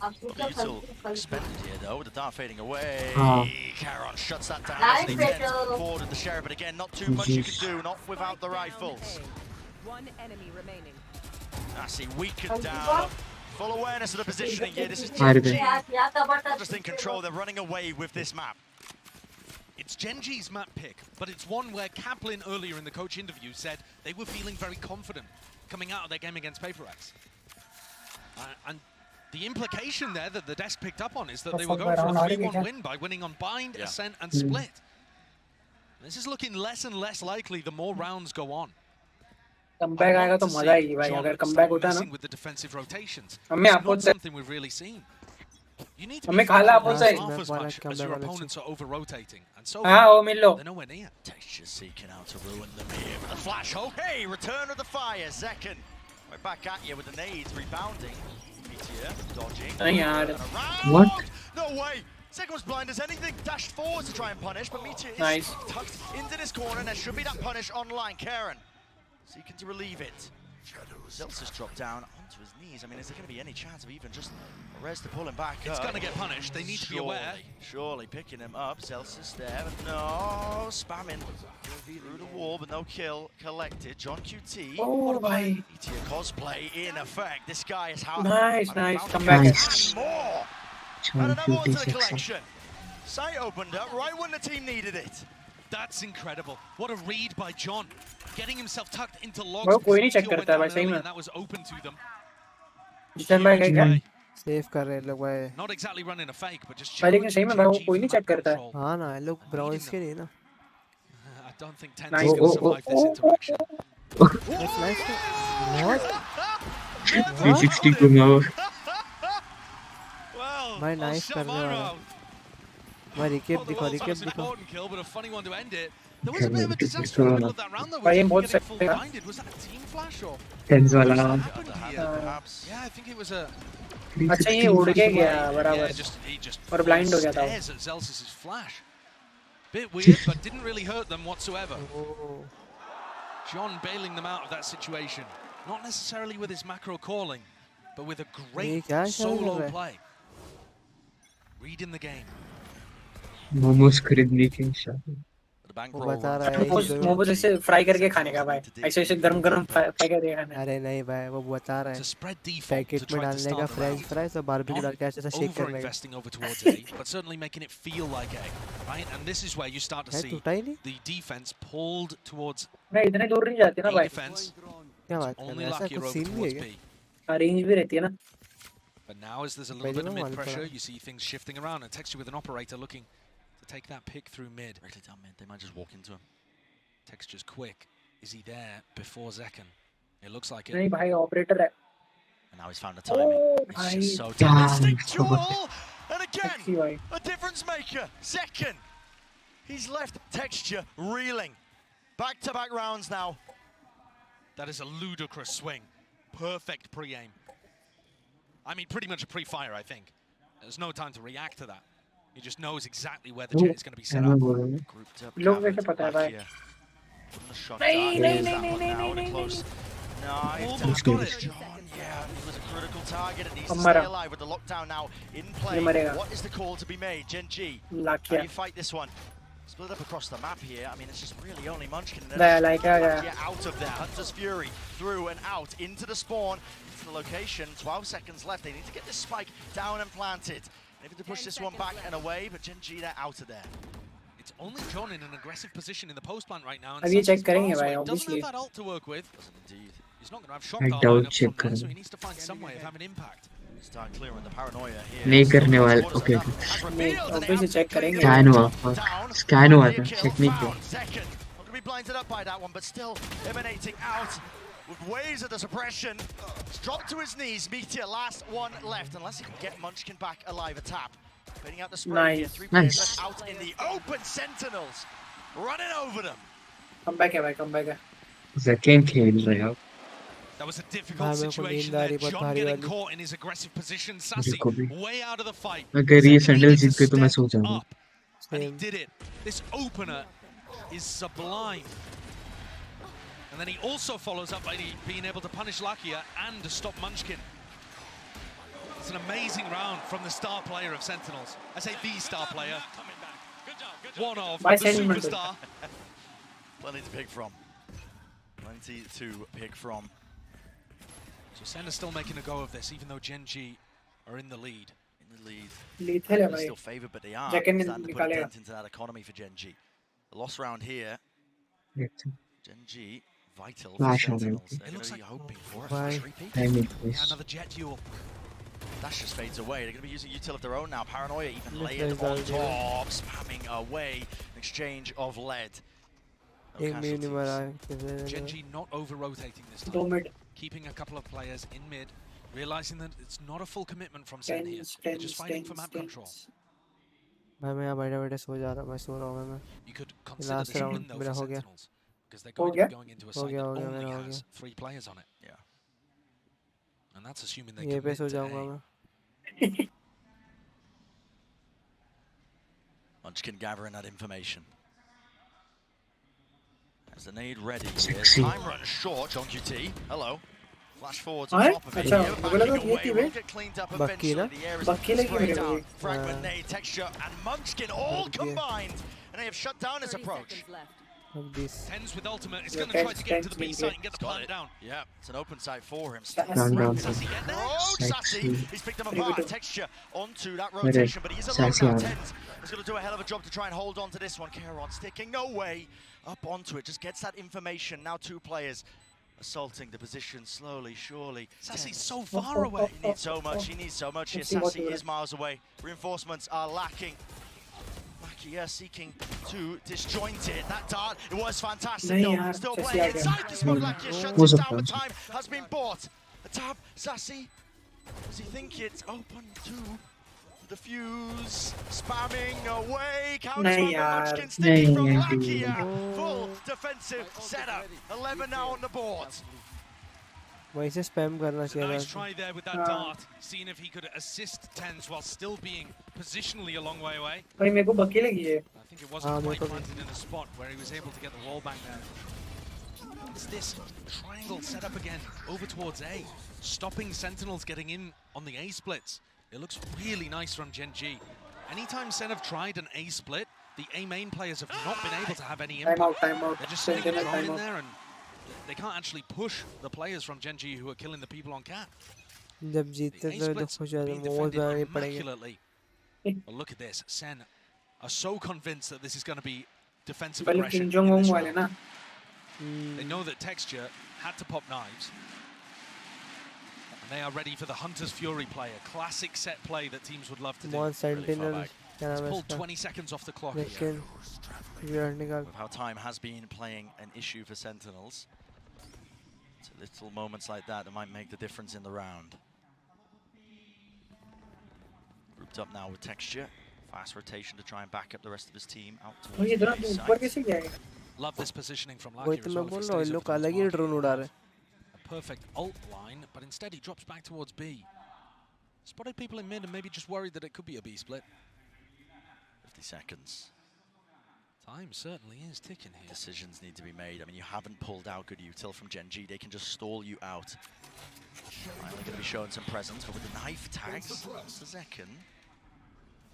Util expended here though, with the dart fading away. Oh. Caron shuts that down as he tends forward with the Sheriff, but again, not too much you can do, not without the rifles. One enemy remaining. Sassy weakened down. Full awareness of the positioning here. This is Gen.G. Just in control. They're running away with this map. It's Gen.G's map pick, but it's one where Kaplan earlier in the coach interview said they were feeling very confident coming out of their game against PaperX. And the implication there that the desk picked up on is that they were going for a 3-1 win by winning on Bind, Ascent, and Split. This is looking less and less likely the more rounds go on. Comeback आएगा तो मजा आएगी भाई अगर comeback होता ना with the defensive rotations. हमें It's आपको not something we've really seen. You need to हमें be खाला आपको सही half as much as your opponents are over rotating, and so हाँ वो मिल लो they're nowhere near. Texture seeking out to ruin them here with a flash hole. Hey, return of the fire. Zekan right back at you with the nades, rebounding. Meteor dodging. नहीं यार What? No way. Zekan was blind as anything. Dashed forwards to try and punish, but Meteor is Nice. tucked into this corner, and there should be that punish online. Karen seeking to relieve it. Zeltsis dropped down onto his knees. I mean, is there going to be any chance of even just Rez to pull him back It's up? going to get punished. They need to be aware. Surely picking him up. Zeltsis there, but no. Spamming through the wall, but no kill collected. John QT. Oh, bhai. Meteor cosplay in effect. This guy is how. Nice, nice. Come back. Nice. More. John And another one to the QT collection. Sight opened up right when the team needed it. That's incredible. What a read by John. Getting himself tucked into logs. वो कोई नहीं because check Meteor करता है went भाई down सही early में and that was open to them. जिशन भाई क्या क्या सेव कर रहे हैं लोग भाई Not exactly running a fake, but just भाई लेकिन सही में भाई वो challenging कोई नहीं Gen.G check for करता है control. हाँ ना लोग ब्राउन्स के लिए ना I don't think Nice. Ten's going to survive this interaction. That's nice. What? 360 now. Well, भाई I'll नाइस shut करने my वाला mouth. भाई रिकेप Not the दिखा world's रिकेप most दिखा important kill, but a funny one to end it. There was a bit of a disaster in the middle of that round though. भाई ये With बहुत getting सही full है blinded. Was that a team flash or Tens what wala. happened here? Perhaps. Yeah, I think it was a. अच्छा ये उड़ के गया Yeah, बराबर he just और blind हो गया था वो stares at Zelsis' flash. Bit weird, but didn't really hurt them whatsoever. John bailing them out of that situation. Not necessarily with his macro calling, but with a great solo play. Reading the game. Momos खरीदने की इंशाल्लाह वो बता रहा है मोमोज ऐसे fry करके खाने का भाई ऐसे ऐसे गरम गरम फ्राई करके खाना अरे नहीं भाई वो बता रहा है पैकेट में डालने का फ्रेंच फ्राइज और बारबेक्यू डाल के ऐसे शेक करने का Over-investing over towards A, but certainly making it feel like A, right? And this is where you start to see the defense pulled towards नहीं इतने दूर नहीं जाते ना भाई defense. क्या बात कर Only रहे हैं ऐसा luckier कुछ over सीन भी है towards क्या B. रेंज भी रहती है ना But now as there's a little bit of mid pressure, you see things shifting around and Texture with an operator looking to take that pick through mid. Directly down mid, they might just walk into him. Texture's quick. Is he there before Zekan? It looks like नहीं it. भाई operator है And now he's found the timing. It's just so instinctual. And again, a difference maker. Zekan. He's left Texture reeling. Back-to-back rounds now. That is a ludicrous swing. Perfect pre-aim. I mean, pretty much a pre-fire, I think. There's no time to react to that. He just knows exactly where the jet is going to be set up. Grouped up. लोग कैसे पता है भाई नहीं close. No, almost got it. Yeah, he was a critical target. It needs to Mara. stay alive with the lockdown now in play. What is the call to be made? Gen.G, how do you fight this one? Split up across the map here. I mean, it's just really only Munchkin. Get out of there. Hunter's Fury through and out into the spawn, into the location. 12 seconds left. They need to get this spike down and planted. Maybe to push this one back and away, but Gen.G, they're out of there. It's only John in an aggressive position in the post plant right now. अब ये check करेंगे भाई doesn't obviously have that ult to work with. Indeed. He's not going to have shot I guard doubt lineup check somewhere, so करेंगे he needs to find some way of having impact. Start clearing the paranoia here. नहीं करने वाले okay नहीं obviously check करेंगे scan हुआ था check नहीं किया Second. Not going to be blinded up by that one, but still emanating out with waves of the suppression. It's dropped to his knees. Meteor, last one left, unless he can get Munchkin back alive. A tap. Fading out the spray here. 3 players left out in the open. Sentinels running over them. come back है भाई come back है Zekan खेल रहे हो That was a difficult situation there. John getting caught in his aggressive position. Sassy way out of the fight. अगर ये sandal जीत गए तो मैं सो जाऊंगा And he did it. This opener is sublime. And then he also follows up by being able to punish Lakia and to stop Munchkin. It's an amazing round from the star player of Sentinels. I say the star player. One of the superstar. Plenty to pick from. Plenty to pick from. So Sen is still making a go of this, even though Gen.G are in the lead. Lethal है They're भाई. still favored, but they are Jacken starting to put a निकालेगा. dent into that economy for Gen.G. A loss round here. Gen.G vital for Flash Sentinels. on They're going to be hoping for a Why? flash repeat. Yeah, another jet duel. Dash just fades away. They're going to be using util of their own now. Paranoia even Let's layered play on that, top, spamming away. An exchange of lead. No एक भी नहीं casualties. मरा. Gen.G not over-rotating this Two time. mid. Keeping a couple of players in mid, realizing that it's not a full commitment from Sen here. They're just fighting for map control. भाई मैं यहाँ बैठे-बैठे सो जा रहा हूँ. मैं सो रहा हूँ मैं. You could consider Last this a round win though मेरा for हो गया. Sentinels, because they're going to be going into a हो side गया, that हो गया, only मेरा हो has गया. 3 players on it. Yeah. And that's assuming they ये पे commit सो to जाऊँगा A. मैं. Munchkin gathering that information. As the nade ready here. Sexy. Time runs short. Gen.G. Hello. Flash forward to Aye? top of it. Acha, Here, मुझे लगा backing ये away. थी Will bay. get cleaned up Bucky eventually. ना? The air is Bucky लगी sprayed मेरे को down. ये. Fragment nade, texture, and Munchkin all combined. And they have shut down his approach. अब 20. Tens with ultimate is Yeah, going to try Tens- to get into the Tens B will site get- and get the Got plant it. down. Yeah, it's an open site for him. Down, down. Sassy get there. Oh, Sassy! Sexy. He's picked him Pretty apart. good. Texture onto that rotation, but he is alone Sassy now. on. Tens is going to do a hell of a job to try and hold on to this one. Kieran sticking, no way. Up onto it, just gets that information. Now 2 players assaulting the position slowly, surely. Sassy's Tens. so far away. He needs so much, he needs so much here. Let's see what Sassy we is got. miles away. Reinforcements are lacking. Lakia seeking to disjoint it. That dart, it was fantastic Nahi though. yaar, Still Sassy playing aa gaya. inside the smoke. Lakia shuts Was it a down, but pass. time has been bought. A tab, Sassy. Does he think it's open to the fuse? Spamming away. Counter Nahi on the yaar. Munchkin sticking from Nahi Lakia. Full defensive setup. 11 now on the board. वहीं से spam करना चाहिए Nice था. try there with that dart, seeing if he could assist Tens while still being positionally a long way away. भाई मेरे को बक्की लगी है. I think it wasn't मेरे quite को भी. planted in a spot where he was able to get the wall back there. It's this triangle set up again over towards A, stopping Sentinels getting in on the A splits. It looks really nice from Gen.G. Anytime Sen have tried an A split, the A main players have not been able to have any Time impact. out, time out. They're just sitting Sentinel thrown time in out. there and they can't actually push the players from Gen.G who are killing the people on cat. जब जीतते The A तो splits दुख हो जाता being है. बहुत defended बनाने पड़ेंगे. immaculately. Well, look at this. Sen are so convinced that this is going to be defensive पहले aggression king in Jong this वाले round. ना. They know that Texture had to pop knives. And they are ready for the Hunter's Fury play, a classic set play that teams would love to do. One Sentinel. back. क्या It's नाम है pulled इसका? 20 seconds off the clock here. लेकिन विराट निकाल. With how time has been playing an issue for Sentinels. It's little moments like that that might make the difference in the round. Grouped up now with Texture. Fast rotation to try and back up the rest of his team out भाई towards इधर the ऊपर side. कैसे गया है? Love this positioning from वही Lakia तो as मैं well. बोल if he रहा हूँ. stays ये up लोग towards अलग ही market. ड्रोन उड़ा रहे. A perfect ult line, but instead he drops back towards B. Spotted people in mid and maybe just worried that it could be a B split. 50 seconds. Time certainly is ticking here. Decisions need to be made. I mean, you haven't pulled out good util from Gen.G. They can just stall you out. Right, they're going to be showing some presence, but with the knife tags, Zekin.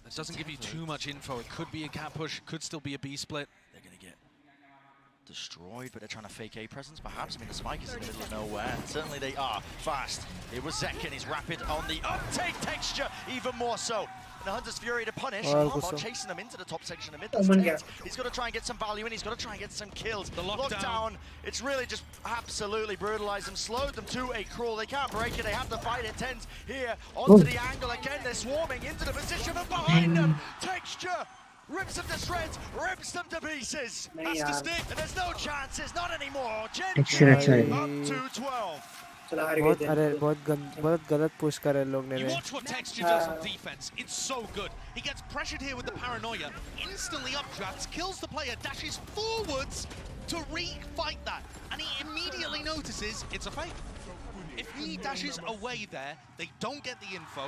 That doesn't give you too much info. It could be a cat push, could still be a B split. They're going to get destroyed, but they're trying to fake A presence, perhaps. I mean, the spike is in the middle of nowhere. And certainly they are fast. It was Zekin. He's rapid on the uptake. Texture, even more so. And the Hunter's Fury to punish. Mombot chasing them into the top section of mid. That's Tens. He's got to try and get some value in. He's got to try and get some kills. The lockdown. It's really just absolutely brutalized them, slowed them to a crawl. They can't break it. They have to fight it. Tens here onto the angle again. They're swarming into the position and behind them. Texture rips them to shreds, rips them to pieces. That's the stick, and there's no chances, not anymore. Gen.G up to 12. बहुत गलत push करे लोग ने. You watch what Texture does on defense. It's so good. He gets pressured here with the paranoia, instantly updrafts, kills the player, dashes forwards to re-fight that, and he immediately notices it's a fake. If he dashes away there, they don't get the info,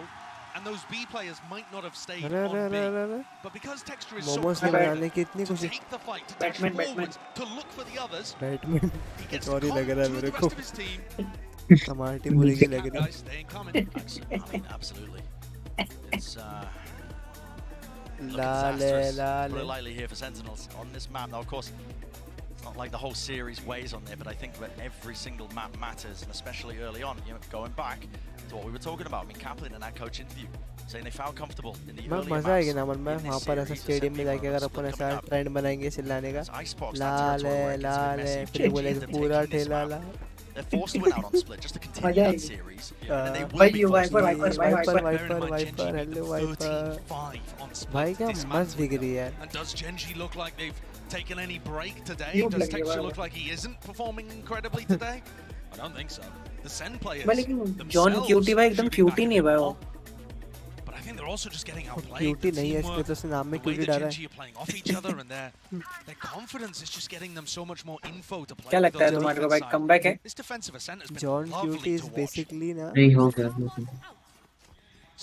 and those B players might not have stayed on B. But because Texture is so quick to take the fight, to dash forwards, to look for the others, he gets to come to the rest of his team. हमारी team बुरी लग रही Guys, they ain't coming. I mean, absolutely. It's La disastrous. Put it lightly here for Sentinels on this map. Now, of course, Not like the whole series weighs on there, but I think that every single map matters, and especially early on, you know, going back to what we were talking about. I mean, Kaplan in that coach interview saying they felt comfortable in the early मजा आएगी ना मन में वहाँ पर ऐसा stadium में जाके अगर अपन ऐसा ट्रेंड बनाएंगे चिल्लाने का लाल है फिर बोलेंगे पूरा ठेला ला They're forced to win out on split just to continue that series. And they will भाई be you forced to Viper win. hello Viper भाई क्या मस्त दिख रही है And does Gen.G look like they've taken any break today? Does Texture look like he isn't performing incredibly today? I don't think so. The Sen players John cutie भाई एकदम cutie नहीं है भाई वो But I think they're also just getting outplayed. Cutie नहीं है इसमें तो उसने नाम में क्यूटी डाला है Gen.G are playing off each other and their confidence is just getting them so much more info to play. क्या लगता है तुम्हारे को भाई कमबैक है This defensive ascent has been John lovely cutie to is watch. basically ना नहीं हो गया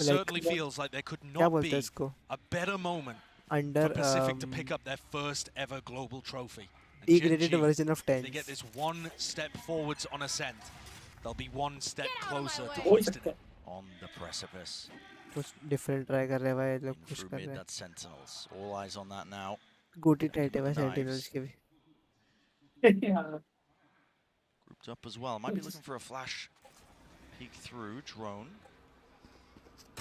Certainly feels like there could क्या not बोलते be हैं इसको a better moment under for Pacific to pick up their first ever global trophy. And degraded Gen.G, version of they 10 get this one step forwards on ascent. They'll be one step closer to hoisting it. On the precipice. कुछ different try कर रहे हैं भाई लोग कुछ Through कर mid, रहे हैं that's Sentinels. All eyes on that now. गोटी टाइट है भाई सेंटिनल्स के भी Grouped up as well. Might be looking for a flash peek through. Drone.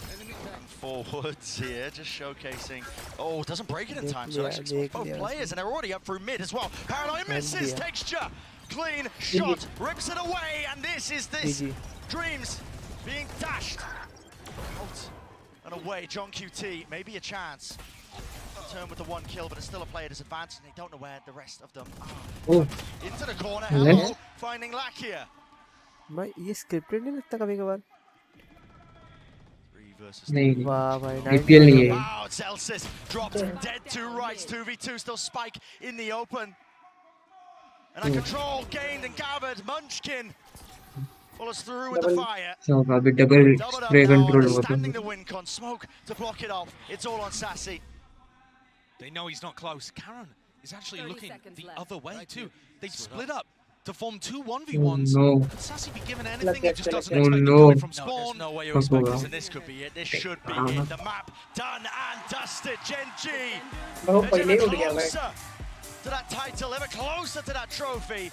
And forwards here, just showcasing. Oh, doesn't break it in time, so actually expose both players, and they're already up through mid as well. Paranoid misses, Texture. Clean shot, rips it away, and this is Dreams being dashed out and away. John QT, maybe a chance. Turn with the one kill, but it's still a player disadvantage, and they don't know where the rest of them are. Into the corner, Hello, finding Lack here. भाई ये scripted नहीं लगता कभी-कभार नहीं वाह भाई IPL नहीं है Wow, Celsius dropped dead to rights. 2v2 still Spike in the open. And a control gained and gathered. Munchkin follows through with the fire. So अभी double spray control हुआ Standing the win con smoke to block it off. It's all on Sassy. They know he's not close. Karen is actually looking the other way too. They've split up to form two 1v1s. No. Could Sassy be given anything? He just doesn't Oh, expect no. to do it from No, spawn. there's no way you expect this, and this could be it. This should be it. The map done and dusted. Gen.G ever closer to that title, ever closer to that trophy.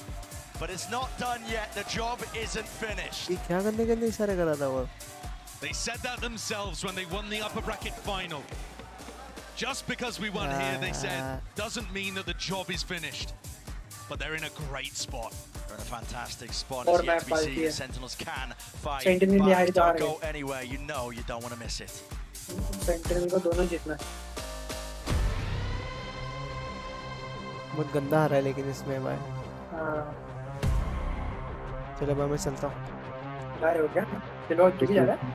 But it's not done yet. The job isn't finished. ये क्या करने के लिए इशारे कर रहा था वो They said that themselves when they won the upper bracket final. Just because we won here, they said, doesn't mean that the job is finished. But they're in a great spot. They're in a fantastic spot. It's yet to be seen. Sentinels can fight back. Don't go anywhere. You know you don't want to miss it. Sentinel को दोनों जीतना बहुत गंदा आ रहा है लेकिन इसमें भाई चलो मैं चलता हूँ हो गया चलो जा रहा है